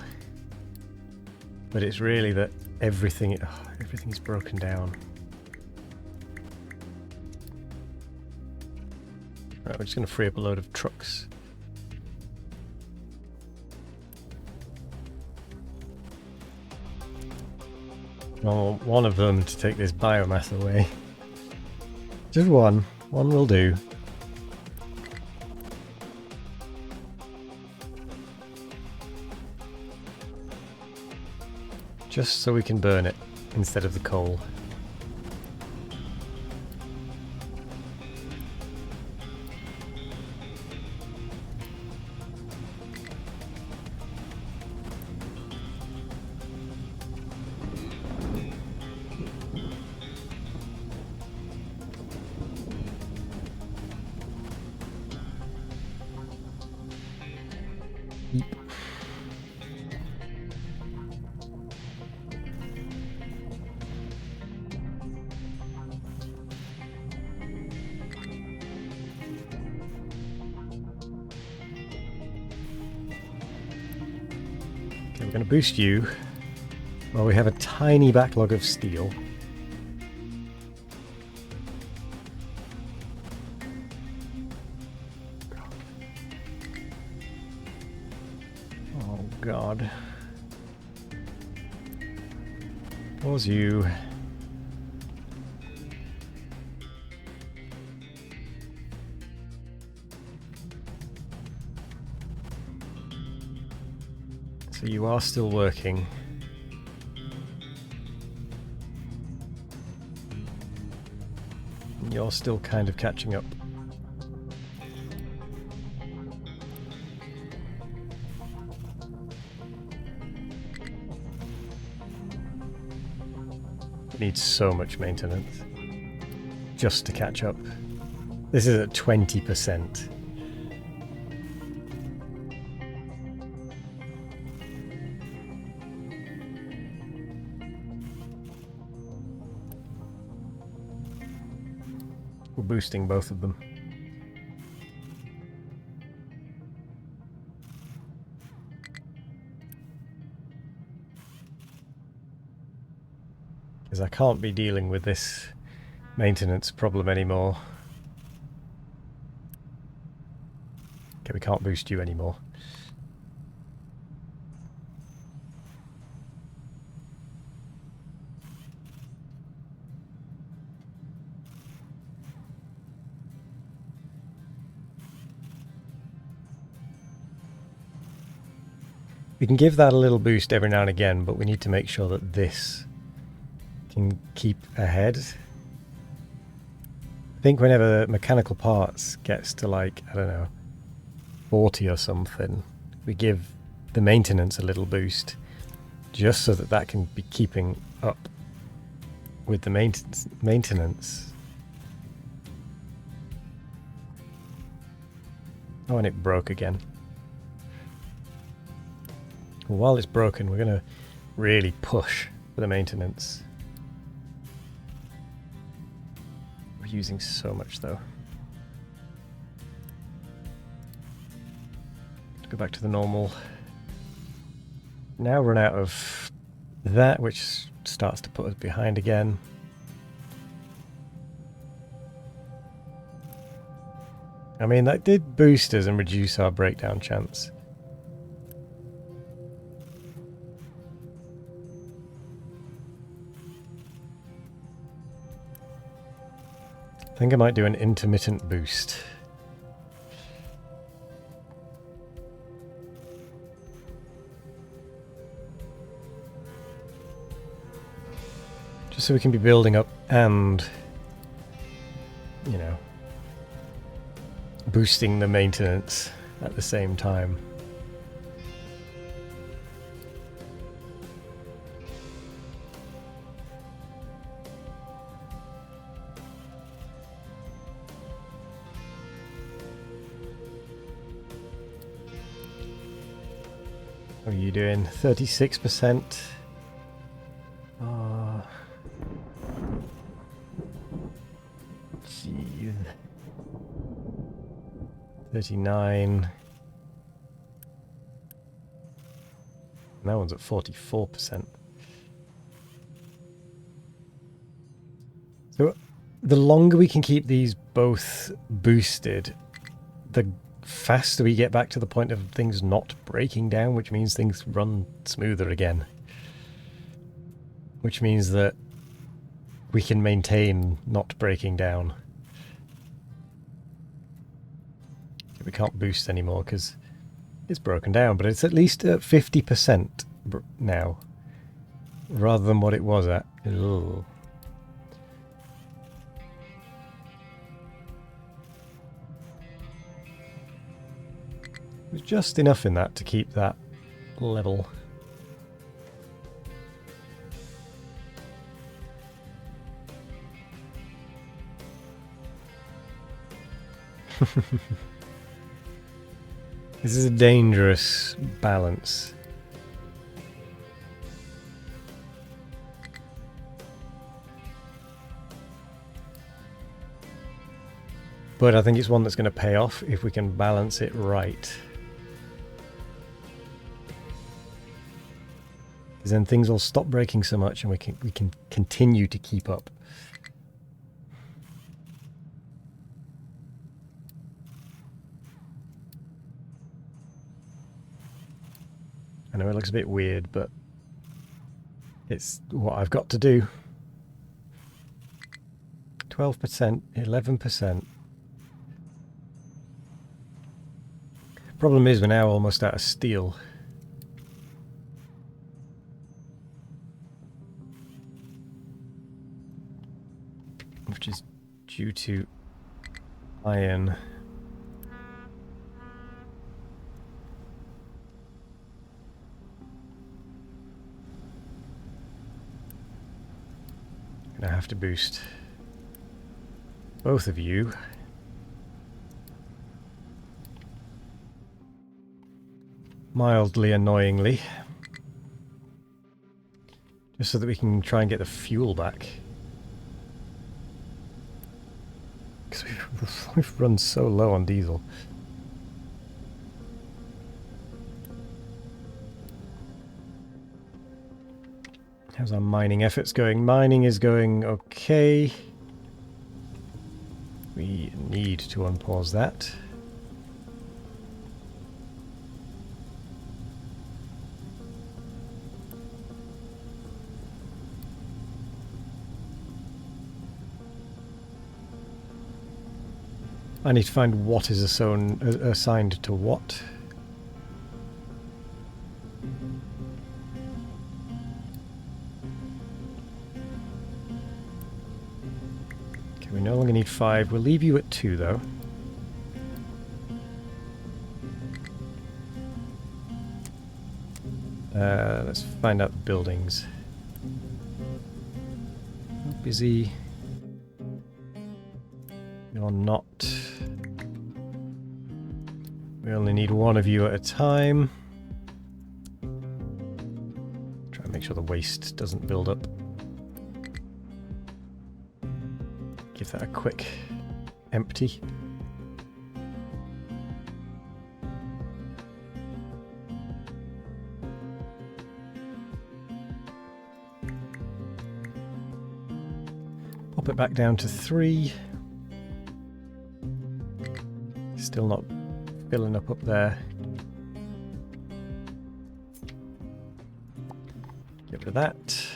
Speaker 1: but it's really that everything is broken down. Right, we're just going to free up a load of trucks. I want one of them to take this biomass away. Just one. One will do. Just so we can burn it instead of the coal. going to boost you while we have a tiny backlog of steel. Oh god. Pause you. So you are still working. You're still kind of catching up. It needs so much maintenance just to catch up. This is at 20%. We're boosting both of them. Because I can't be dealing with this maintenance problem anymore. Okay, we can't boost you anymore. We can give that a little boost every now and again, but we need to make sure that this can keep ahead. I think whenever mechanical parts gets to, like, I don't know, 40 or something, we give the maintenance a little boost just so that that can be keeping up with the maintenance. Oh, and it broke again. Well, while it's broken, we're going to really push for the maintenance. We're using so much, though. Let's go back to the normal. Now run out of that, which starts to put us behind again. I mean, that did boost us and reduce our breakdown chance. I think I might do an intermittent boost. Just so we can be building up and, you know, boosting the maintenance at the same time. How are you doing? 36%. Gee. 39. That one's at 44%. So the longer we can keep these both boosted, the faster we get back to the point of things not breaking down, which means things run smoother again. Which means that we can maintain not breaking down. We can't boost anymore because it's broken down, but it's at least at 50% now, rather than what it was at. Ugh. There's just enough in that to keep that level. This is a dangerous balance. But I think it's one that's going to pay off if we can balance it right. then things will stop breaking so much and we can continue to keep up. I know it looks a bit weird, but it's what I've got to do. 12%, 11%. Problem is we're now almost out of steel. Which is due to iron. Gonna have to boost both of you. Mildly annoyingly. Just so that we can try and get the fuel back. Because we've run so low on diesel. How's our mining efforts going? Mining is going okay. We need to unpause that. I need to find what is assigned to what. Okay, we no longer need 5. We'll leave you at 2 though. Let's find out the buildings. Busy. You're not. We only need one of you at a time. Try and make sure the waste doesn't build up. Give that a quick empty. Pop it back down to 3. Still not filling up there. Get rid of that.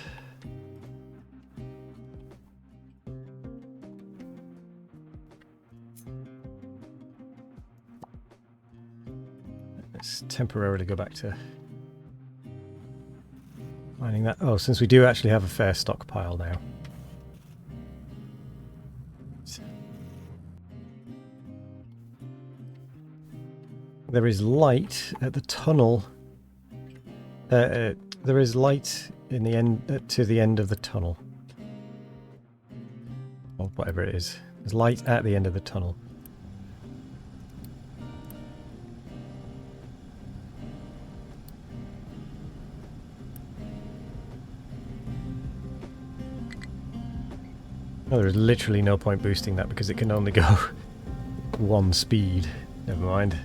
Speaker 1: Let's temporarily go back to mining that. Oh, since we do actually have a fair stockpile now. There is light at the tunnel. There is light in the end to the end of the tunnel, or whatever it is. There's light at the end of the tunnel. Oh, there is literally no point boosting that because it can only go 1 speed. Never mind.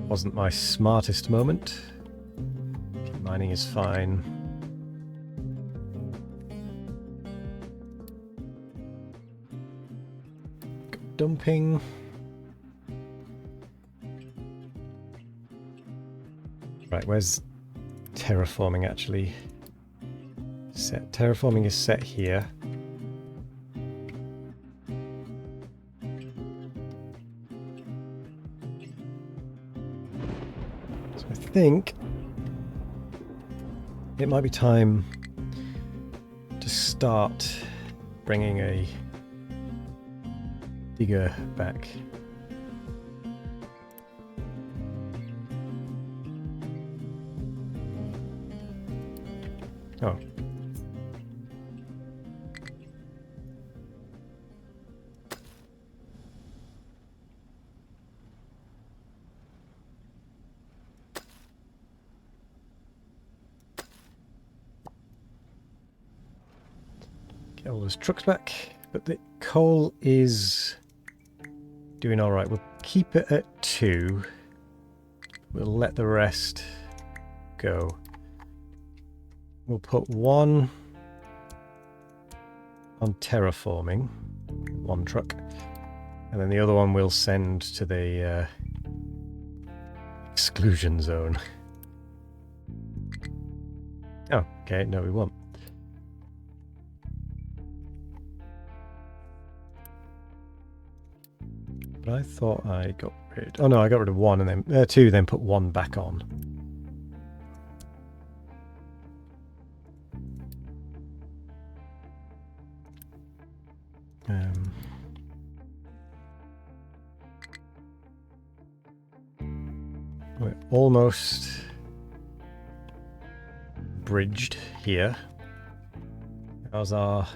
Speaker 1: Wasn't my smartest moment. Mining is fine. Dumping. Right, where's terraforming actually set? Terraforming is set here. I think it might be time to start bringing a digger back. Oh. Get all those trucks back, but the coal is doing all right. We'll keep it at 2. We'll let the rest go. We'll put 1 on terraforming, 1 truck, and then the other one we'll send to the exclusion zone. Oh, okay, no we won't. But I thought I got rid... Oh no, I got rid of 1 and then 2, then put 1 back on. We're almost bridged here. How's our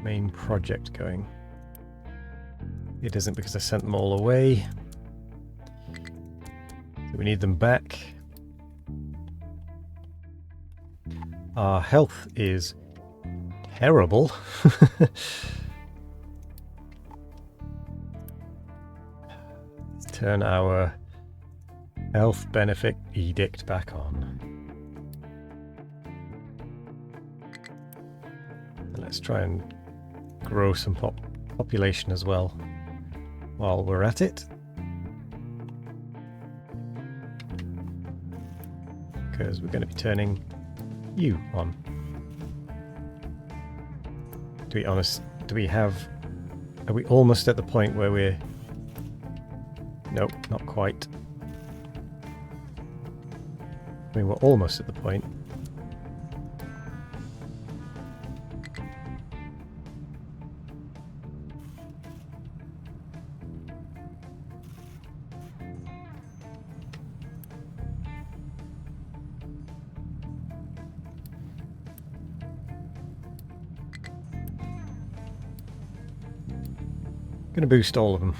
Speaker 1: main project going? It isn't because I sent them all away. So we need them back. Our health is terrible. Let's turn our health benefit edict back on. And let's try and grow some population as well while we're at it. Because we're going to be turning you on. To be honest, are we almost at the point where we're... Nope, not quite. I mean, we're almost at the point. Going to boost all of them.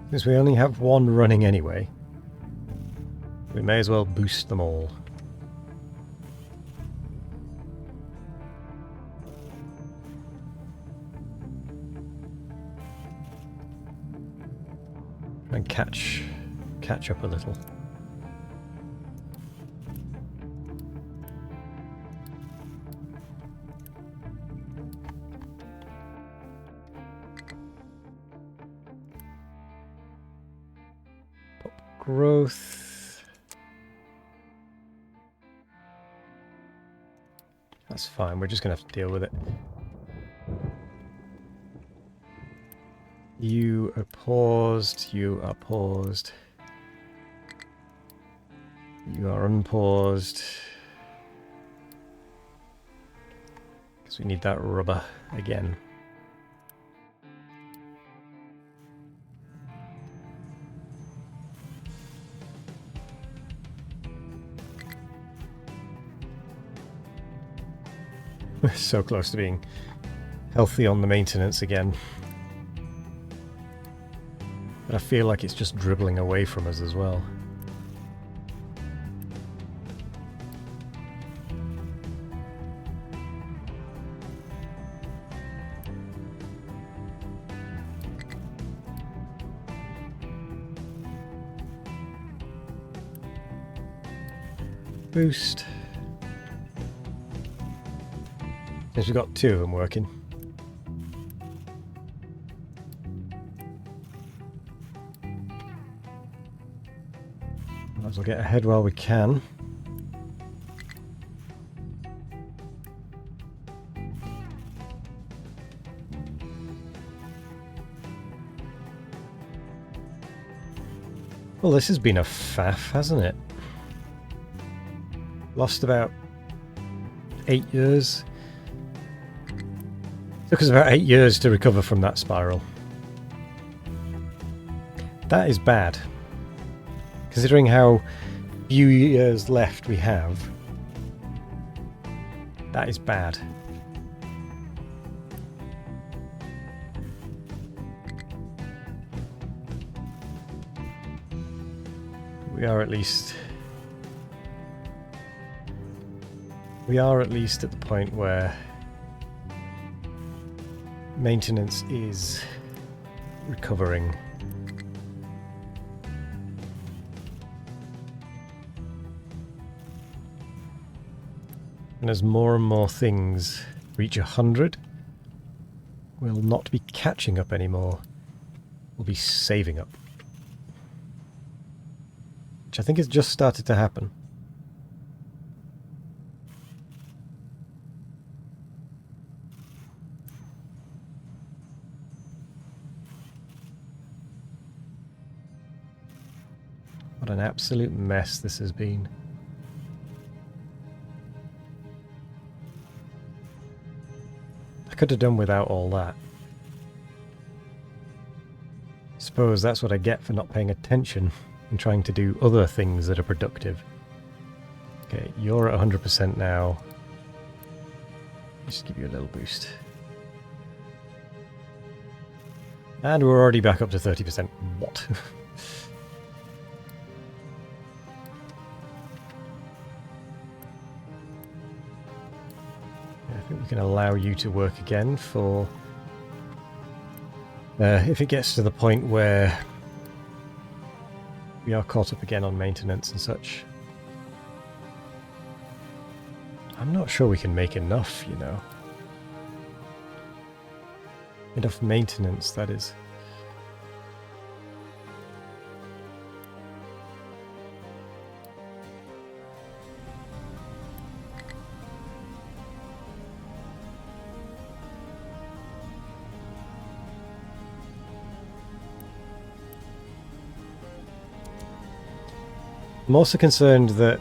Speaker 1: Since we only have 1 running anyway, we may as well boost them all. And catch up a little. Growth. That's fine, we're just going to have to deal with it. You are paused, you are paused. You are unpaused. Because we need that rubber again. We're so close to being healthy on the maintenance again. But I feel like it's just dribbling away from us as well. Boost. Since we've got 2 of them working. Might as well get ahead while we can. Well, this has been a faff, hasn't it? Lost about 8 years. Took us about 8 years to recover from that spiral. That is bad. Considering how few years left we have. That is bad. We are at least at the point where maintenance is recovering. And as more and more things reach 100, we'll not be catching up anymore. We'll be saving up. Which I think has just started to happen. What an absolute mess this has been. I could have done without all that. Suppose that's what I get for not paying attention and trying to do other things that are productive. Okay, you're at 100% now. Just give you a little boost. And we're already back up to 30%. What? I think we can allow you to work again for... if it gets to the point where we are caught up again on maintenance and such. I'm not sure we can make enough, you know. Enough maintenance, that is. I'm also concerned that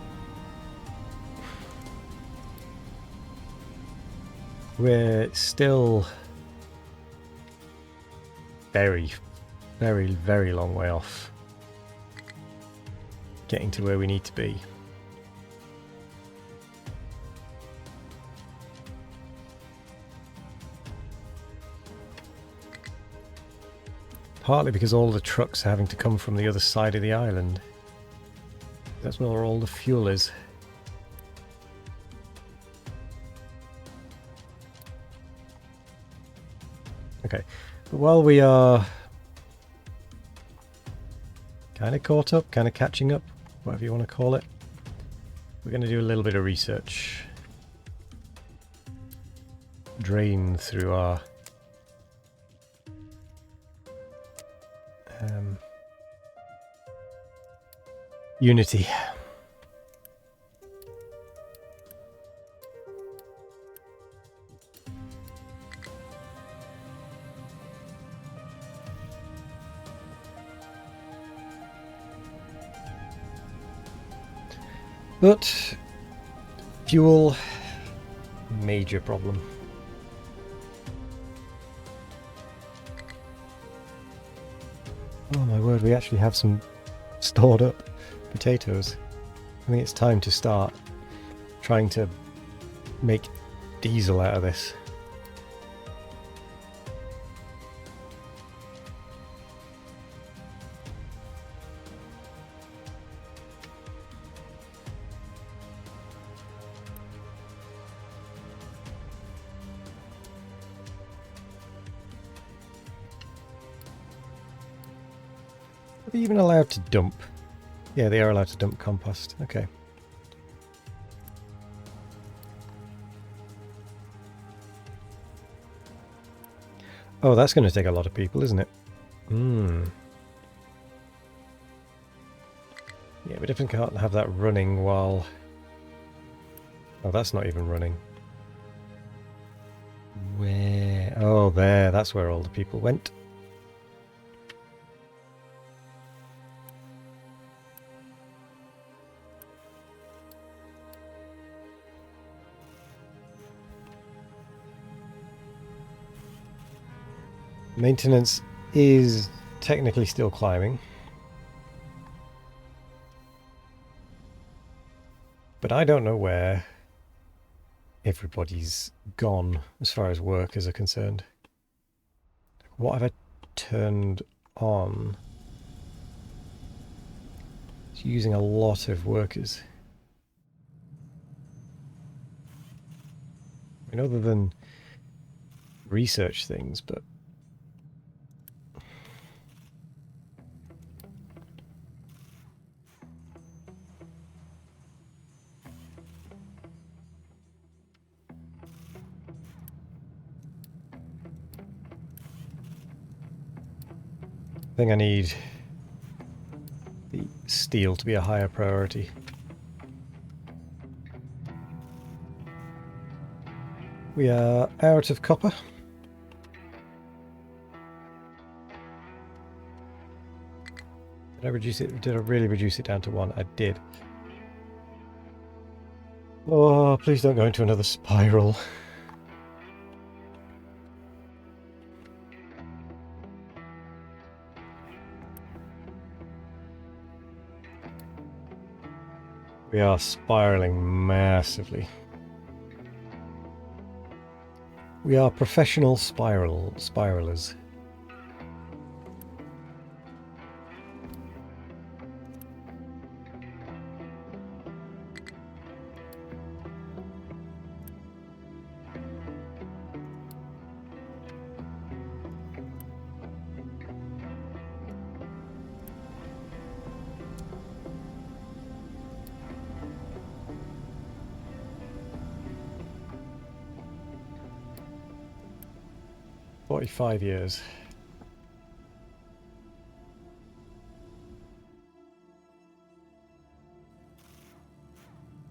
Speaker 1: we're still very, very long way off getting to where we need to be. Partly because all the trucks are having to come from the other side of the island. That's where all the fuel is. Okay, but while we are kind of caught up, kind of catching up, whatever you want to call it, we're going to do a little bit of research. Drain through our Unity. But fuel, major problem. Oh my word, we actually have some stored up potatoes. I think it's time to start trying to make diesel out of this. Are they even allowed to dump? Yeah, they are allowed to dump compost. Okay. Oh, that's going to take a lot of people, isn't it? Hmm. Yeah, we definitely can't have that running while... Oh, that's not even running. Where? Oh, there. That's where all the people went. Maintenance is technically still climbing. But I don't know where everybody's gone as far as workers are concerned. What have I turned on? It's using a lot of workers. I mean, other than research things, but I think I need the steel to be a higher priority. We are out of copper. Did I reduce it? Did I really reduce it down to 1? I did. Oh, please don't go into another spiral. We are spiraling massively. We are professional spiralers. "45 years.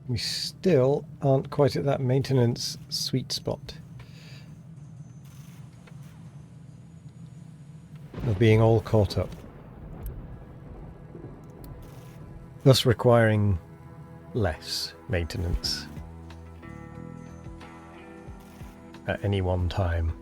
Speaker 1: We still aren't quite at that maintenance sweet spot of being all caught up, thus requiring less maintenance at any one time.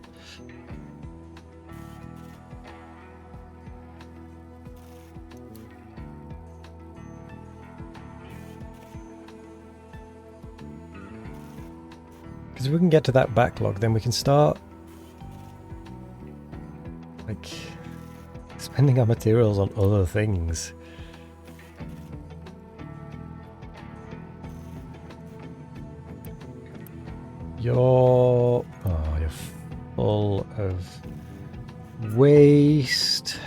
Speaker 1: Because if we can get to that backlog, then we can start like spending our materials on other things. You're full of waste.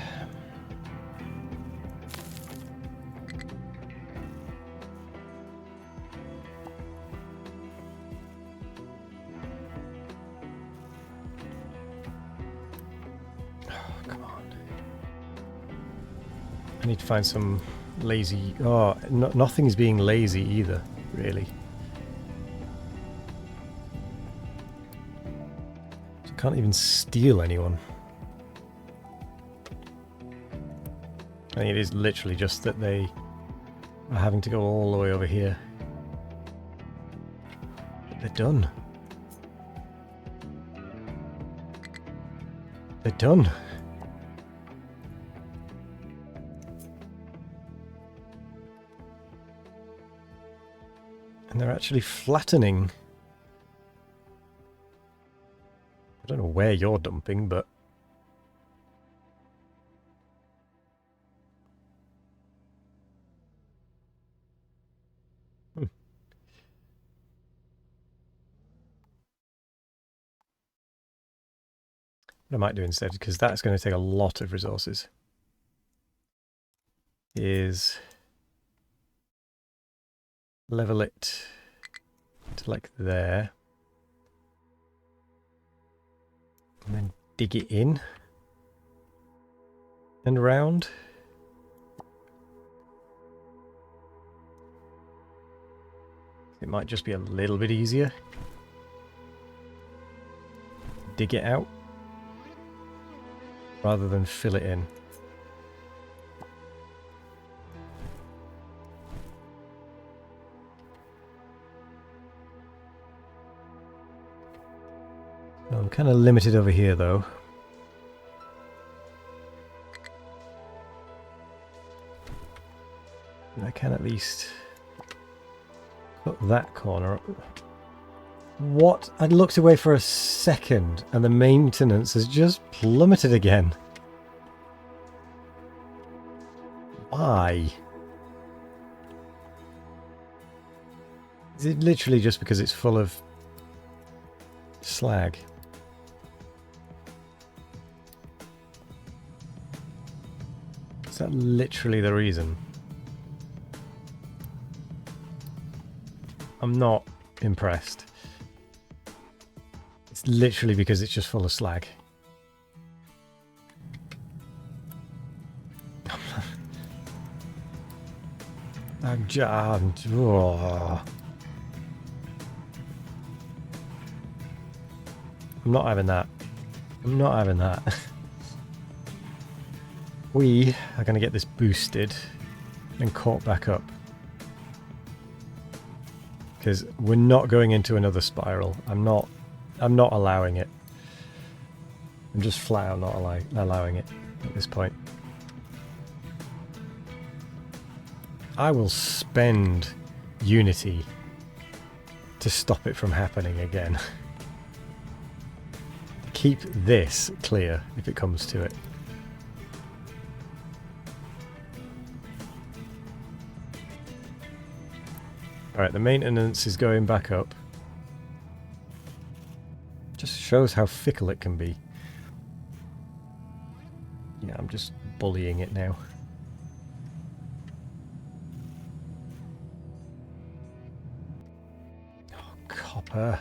Speaker 1: I need to find some lazy... Oh, nothing's being lazy either, really. So I can't even steal anyone. I think it is literally just that they are having to go all the way over here. But they're done. They're done. And they're actually flattening. I don't know where you're dumping, but... What I might do instead, because that's going to take a lot of resources, is level it to like there. And then dig it in and around. It might just be a little bit easier. Dig it out rather than fill it in. I'm kind of limited over here though. I can at least cut that corner up. What? I looked away for a second and the maintenance has just plummeted again. Why? Is it literally just because it's full of slag? Is that literally the reason? I'm not impressed. It's literally because it's just full of slag. I'm not having that. I'm not having that. We are going to get this boosted and caught back up. Because we're not going into another spiral. I'm not allowing it. I'm just flat out not allowing it at this point. I will spend Unity to stop it from happening again. Keep this clear if it comes to it. Alright, the maintenance is going back up. Just shows how fickle it can be. Yeah, I'm just bullying it now. Oh, copper.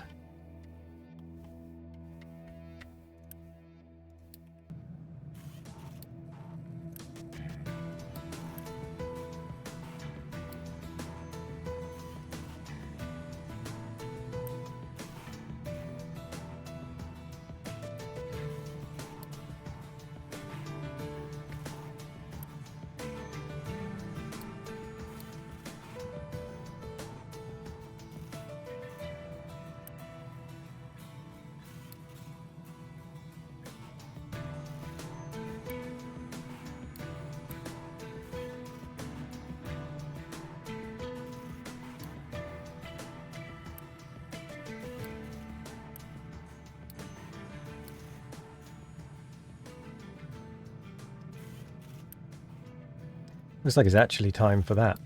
Speaker 1: Looks like it's actually time for that.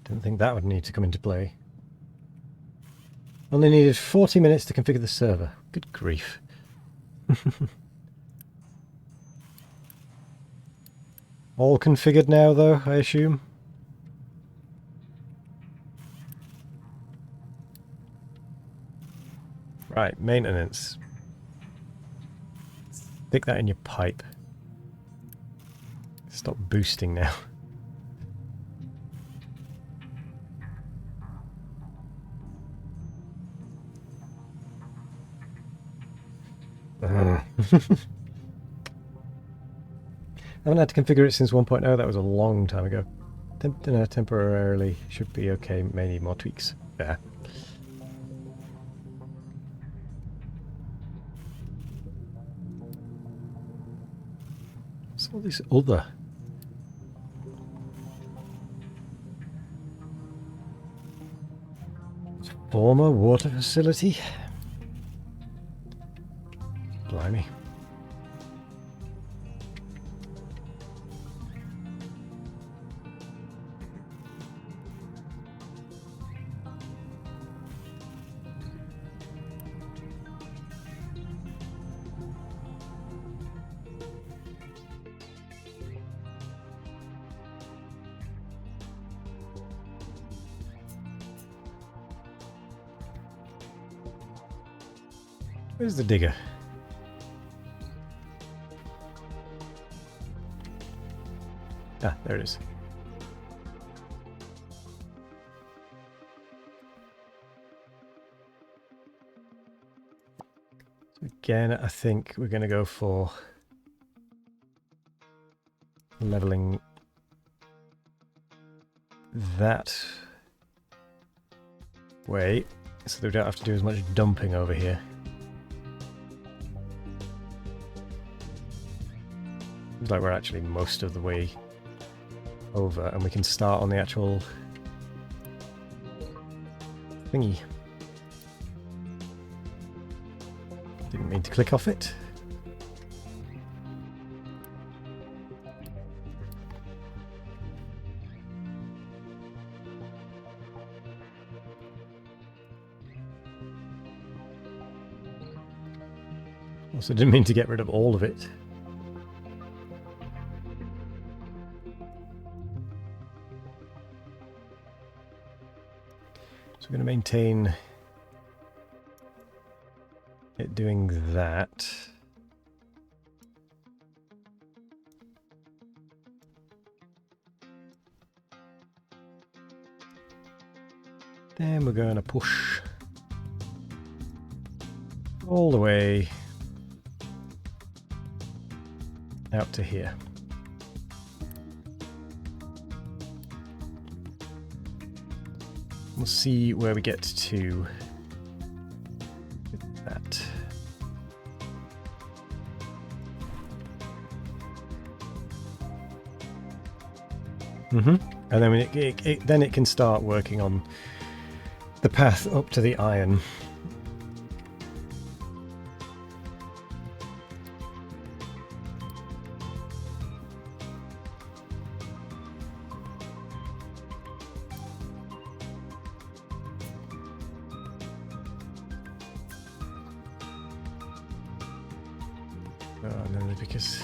Speaker 1: Didn't think that would need to come into play. Only needed 40 minutes to configure the server. Good grief. All configured now, though, I assume? Right, maintenance. Stick that in your pipe. Stop boosting now. I haven't had to configure it since 1.0. That was a long time ago. Temporarily should be okay. May need more tweaks. Yeah. What's all this other? Former water facility? Blimey. Where's the digger? Ah, there it is. So again, I think we're going to go for leveling that way so that we don't have to do as much dumping over here. Seems like we're actually most of the way over and we can start on the actual thingy. Didn't mean to click off it. Also didn't mean to get rid of all of it. So we're going to maintain it doing that. Then we're going to push all the way out to here. We'll see where we get to with that. And then then it can start working on the path up to the iron. Oh no, because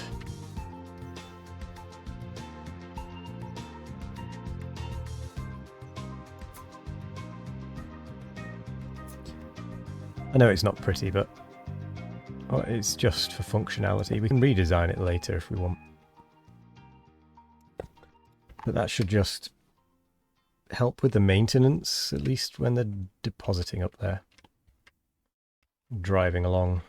Speaker 1: I know it's not pretty, but it's just for functionality. We can redesign it later if we want. But that should just help with the maintenance, at least when they're depositing up there. Driving along.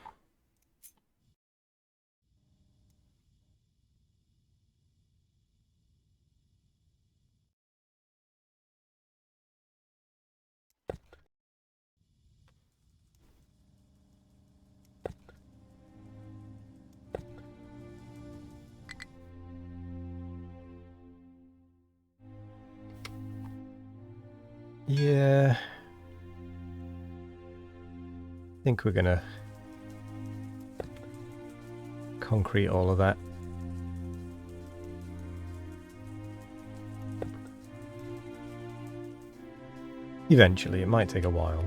Speaker 1: Yeah, I think we're gonna concrete all of that. Eventually, it might take a while.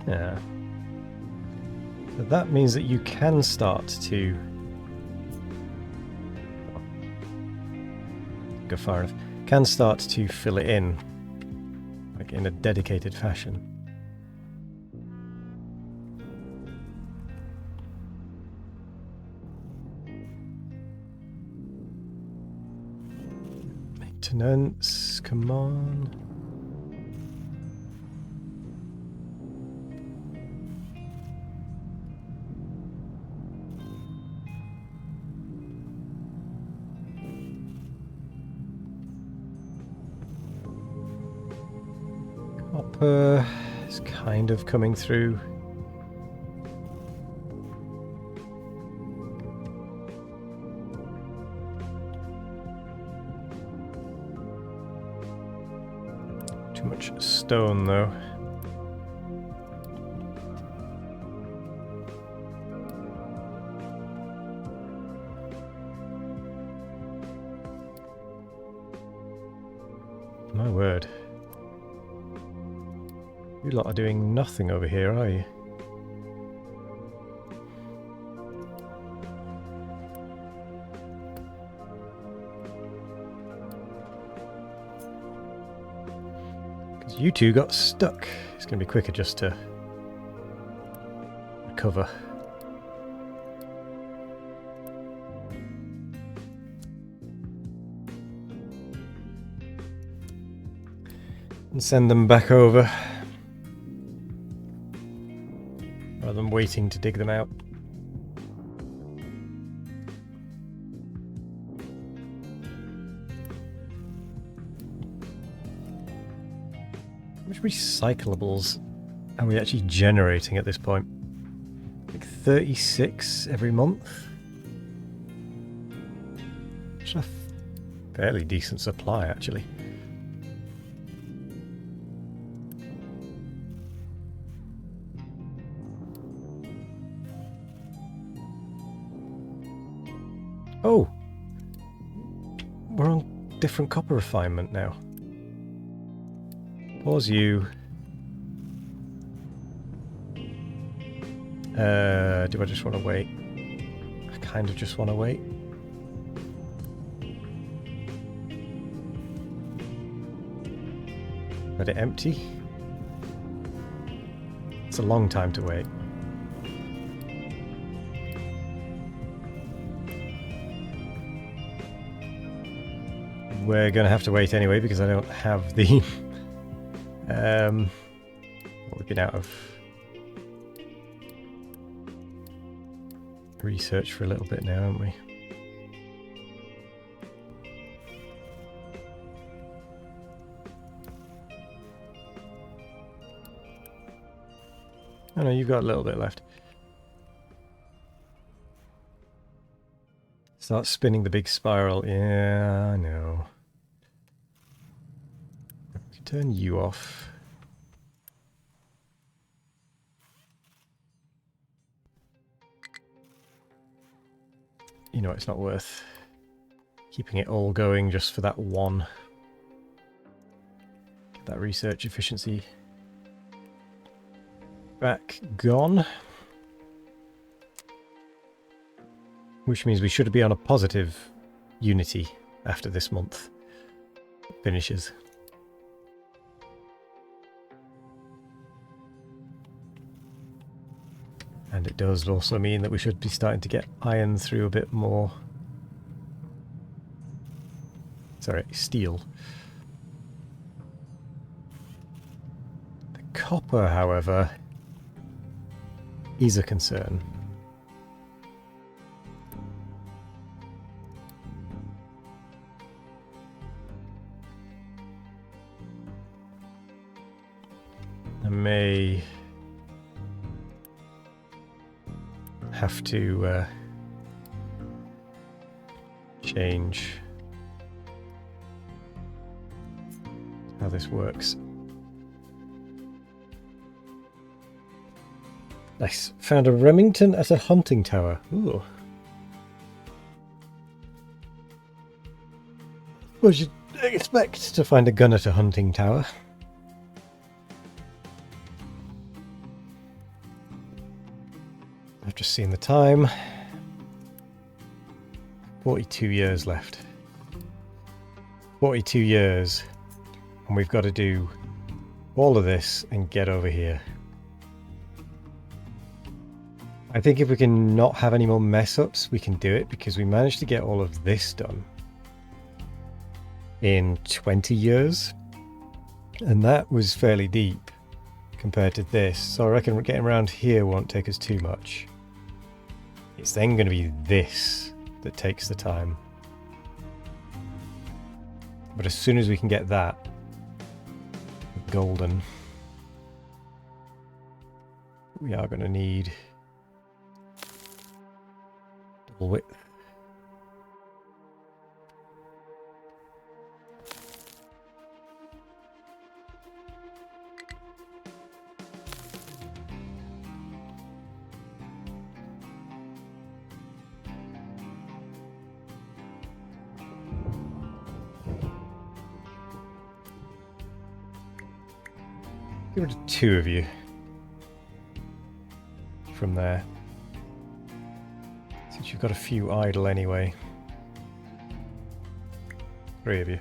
Speaker 1: Yeah. So that means that you can start to go far enough. Can start to fill it in, like in a dedicated fashion. Maintenance, come on. Copper is kind of coming through. Too much stone though. My word. You lot are doing nothing over here, are you? Because you two got stuck. It's going to be quicker just to recover. And send them back over. Rather than waiting to dig them out. How much recyclables are we actually generating at this point? Like 36 every month? Which is a fairly decent supply actually. Oh! We're on different copper refinement now. Pause you. Do I just want to wait? I kind of just want to wait. Let it empty. It's a long time to wait. We're going to have to wait anyway because I don't have the... we've been out of research for a little bit now, haven't we? Oh no, you've got a little bit left. Start spinning the big spiral. Yeah, I know. Turn you off. You know, it's not worth keeping it all going just for that one. Get that research efficiency back gone. Which means we should be on a positive unity after this month finishes. And it does also mean that we should be starting to get iron through a bit more. Sorry, steel. The copper, however, is a concern. I may have to change how this works. Nice. Found a Remington at a hunting tower. Ooh. Well, you'd expect to find a gun at a hunting tower. I've just seen the time. 42 years left. 42 years. And we've got to do all of this and get over here. I think if we can not have any more mess ups, we can do it because we managed to get all of this done in 20 years. And that was fairly deep compared to this. So I reckon getting around here won't take us too much. It's then going to be this that takes the time. But as soon as we can get that golden, we are going to need double width. Get rid of 2 of you from there, since you've got a few idle anyway. 3 of you.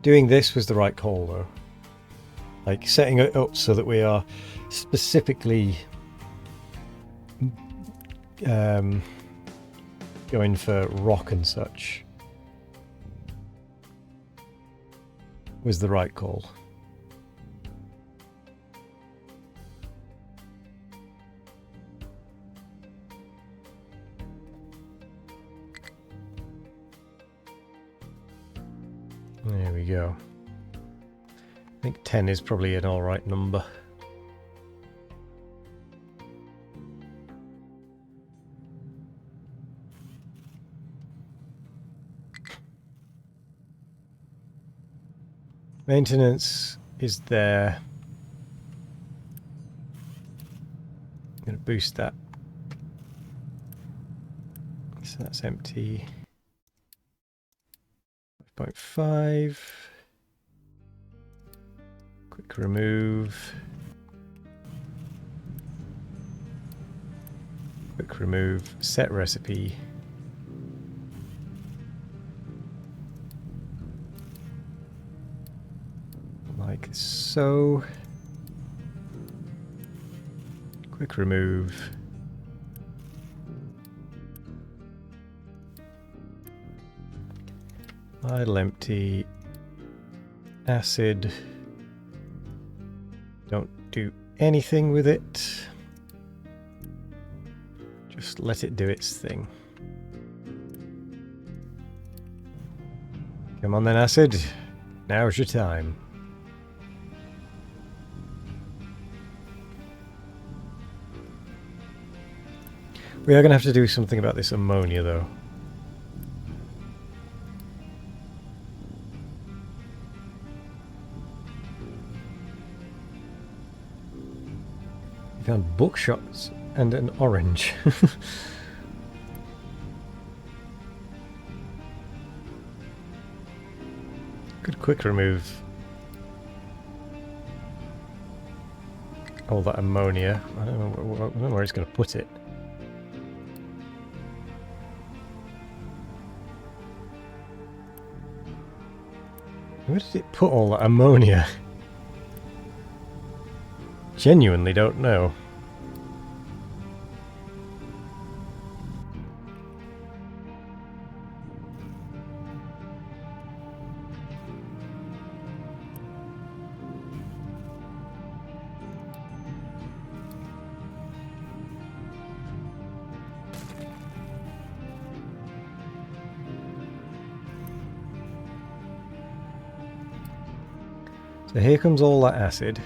Speaker 1: Doing this was the right call though. Like setting it up so that we are specifically going for rock and such was the right call. There we go. I think 10 is probably an alright number. Maintenance is there. going to boost that. So that's empty. 5.5. Quick remove. Quick remove. Set recipe. Like so. Quick remove. Idle empty. Acid. Don't do anything with it. Just let it do its thing. Come on then, acid. Now's your time. We are going to have to do something about this ammonia, though. We found bookshots and an orange. Good quick remove all that ammonia. I don't know where it's going to put it. Where did it put all that ammonia? Genuinely don't know. So here comes all that acid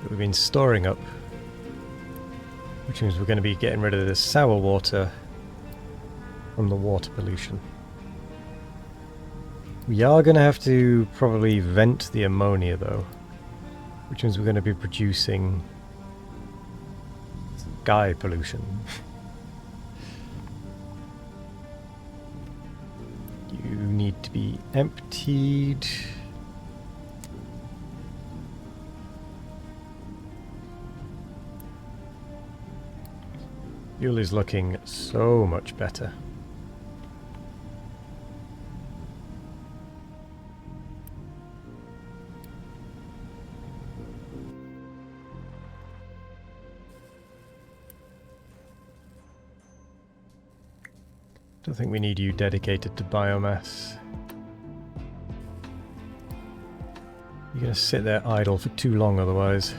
Speaker 1: that we've been storing up, which means we're going to be getting rid of the sour water from the water pollution. We are going to have to probably vent the ammonia though, which means we're going to be producing sky pollution. You need to be emptied. Fuel is looking so much better. Don't think we need you dedicated to biomass. You're going to sit there idle for too long otherwise.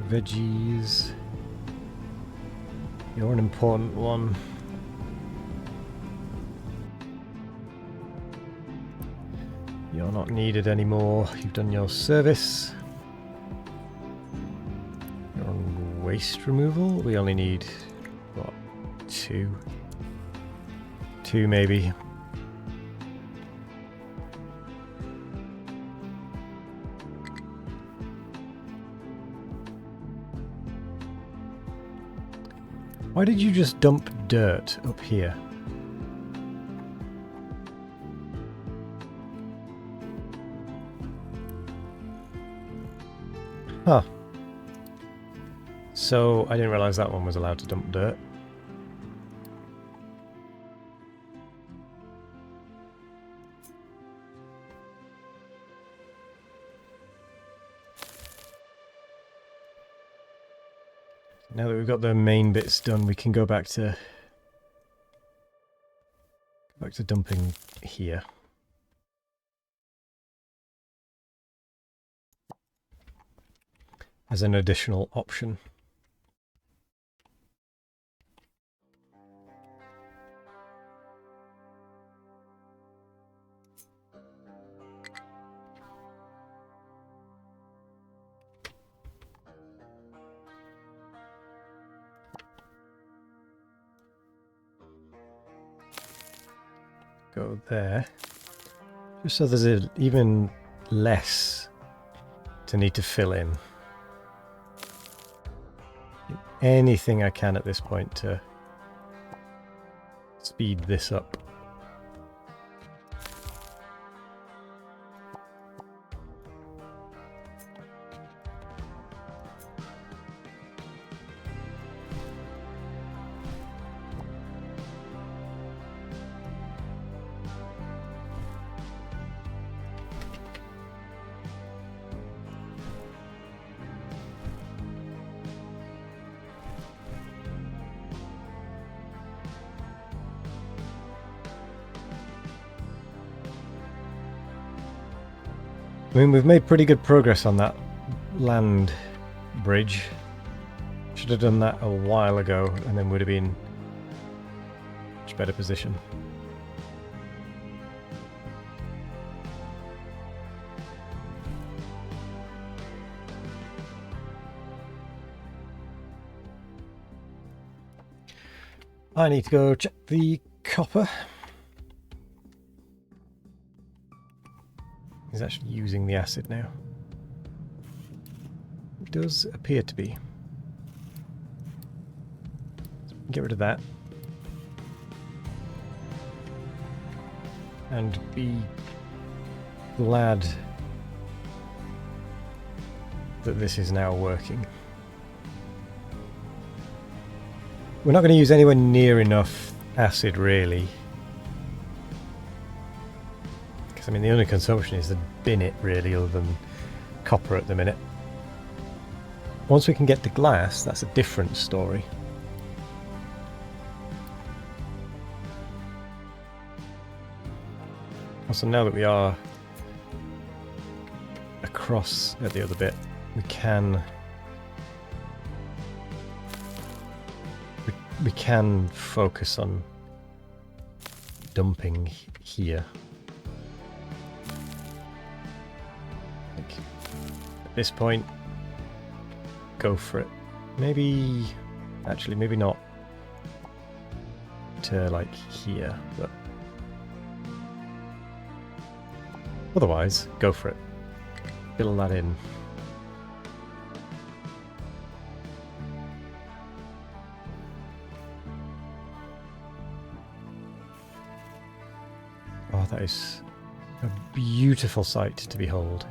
Speaker 1: Veggies. You're an important one. You're not needed anymore. You've done your service. You're on waste removal. We only need, what, two? Two maybe. Why did you just dump dirt up here? Huh. So, I didn't realise that one was allowed to dump dirt. Now that we've got the main bits done, we can go back to dumping here. As an additional option. go there. Just so there's even less to need to fill in. Anything I can at this point to speed this up. I mean, we've made pretty good progress on that land bridge. Should have done that a while ago, and then would have been in a much better position. I need to go check the copper. He's actually using the acid now. It does appear to be. Get rid of that. And be glad that this is now working. We're not going to use anywhere near enough acid, really. Because, I mean, the only consumption is the bin it, really, other than copper at the minute. Once we can get to glass, that's a different story. Also, now that we are across at the other bit, we can focus on dumping here. Like, at this point, go for it. Maybe, actually, maybe not to like here, but otherwise, go for it. Fill that in. Oh, that is a beautiful sight to behold.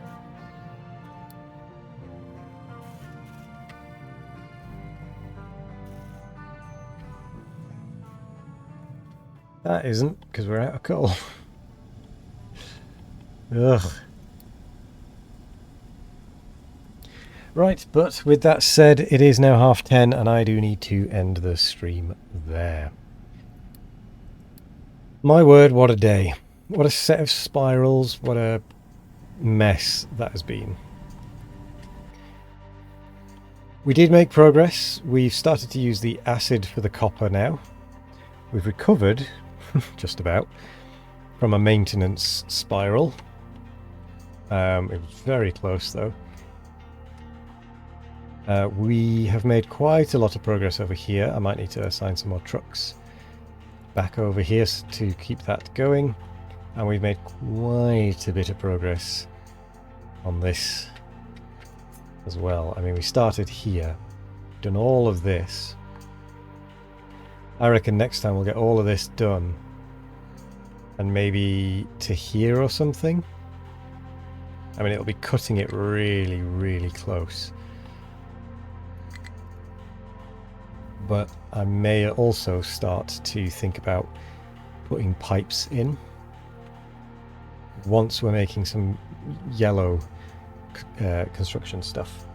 Speaker 1: That isn't, because we're out of coal. Ugh. Right, but with that said, it is now 10:30 and I do need to end the stream there. My word, what a day. What a set of spirals, what a mess that has been. We did make progress. We've started to use the acid for the copper now. We've recovered, just about, from a maintenance spiral. It was very close though. We have made quite a lot of progress over here. I might need to assign some more trucks back over here to keep that going. And we've made quite a bit of progress on this as well. I mean, we started here, done all of this. I reckon next time we'll get all of this done. And maybe to here or something. I mean, it'll be cutting it really, really close. But I may also start to think about putting pipes in. Once we're making some yellow construction stuff,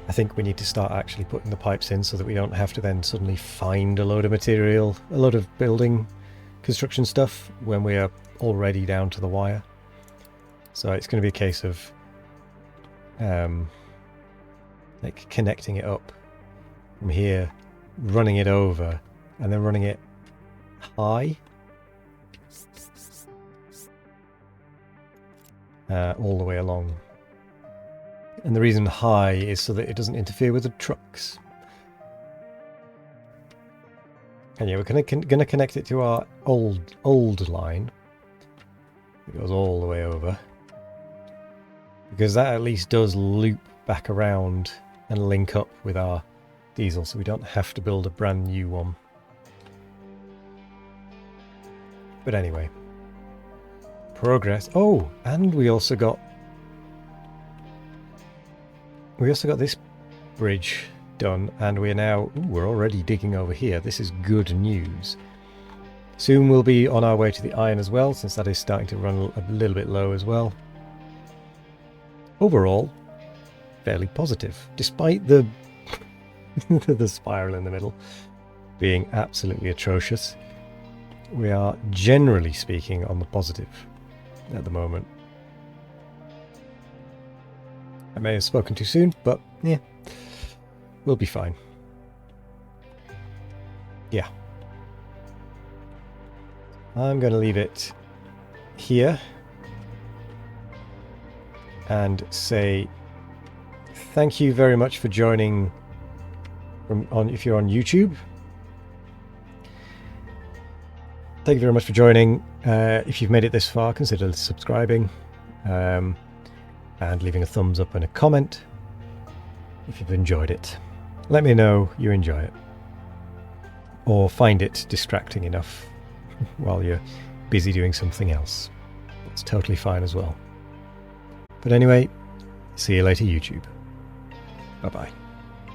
Speaker 1: I think we need to start actually putting the pipes in so that we don't have to then suddenly find a load of material, a load of building construction stuff when we are already down to the wire. So it's going to be a case of like connecting it up from here, running it over, and then running it high. All the way along. And the reason high is so that it doesn't interfere with the trucks. And yeah, we're going to connect it to our old line, It goes all the way over. Because that at least does loop back around and link up with our diesel, so we don't have to build a brand new one. But anyway. Progress. Oh, and we also got this bridge done, and we're now... Ooh, we're already digging over here. This is good news. Soon we'll be on our way to the iron as well, since that is starting to run a little bit low as well. Overall, fairly positive, despite the the spiral in the middle being absolutely atrocious. We are, generally speaking, on the positive at the moment. I may have spoken too soon, but yeah, we'll be fine. Yeah. I'm going to leave it here and say thank you very much for joining if you're on YouTube. Thank you very much for joining. If you've made it this far, consider subscribing and leaving a thumbs up and a comment if you've enjoyed it. Let me know you enjoy it, or find it distracting enough while you're busy doing something else. That's totally fine as well. But anyway, see you later, YouTube. Bye-bye.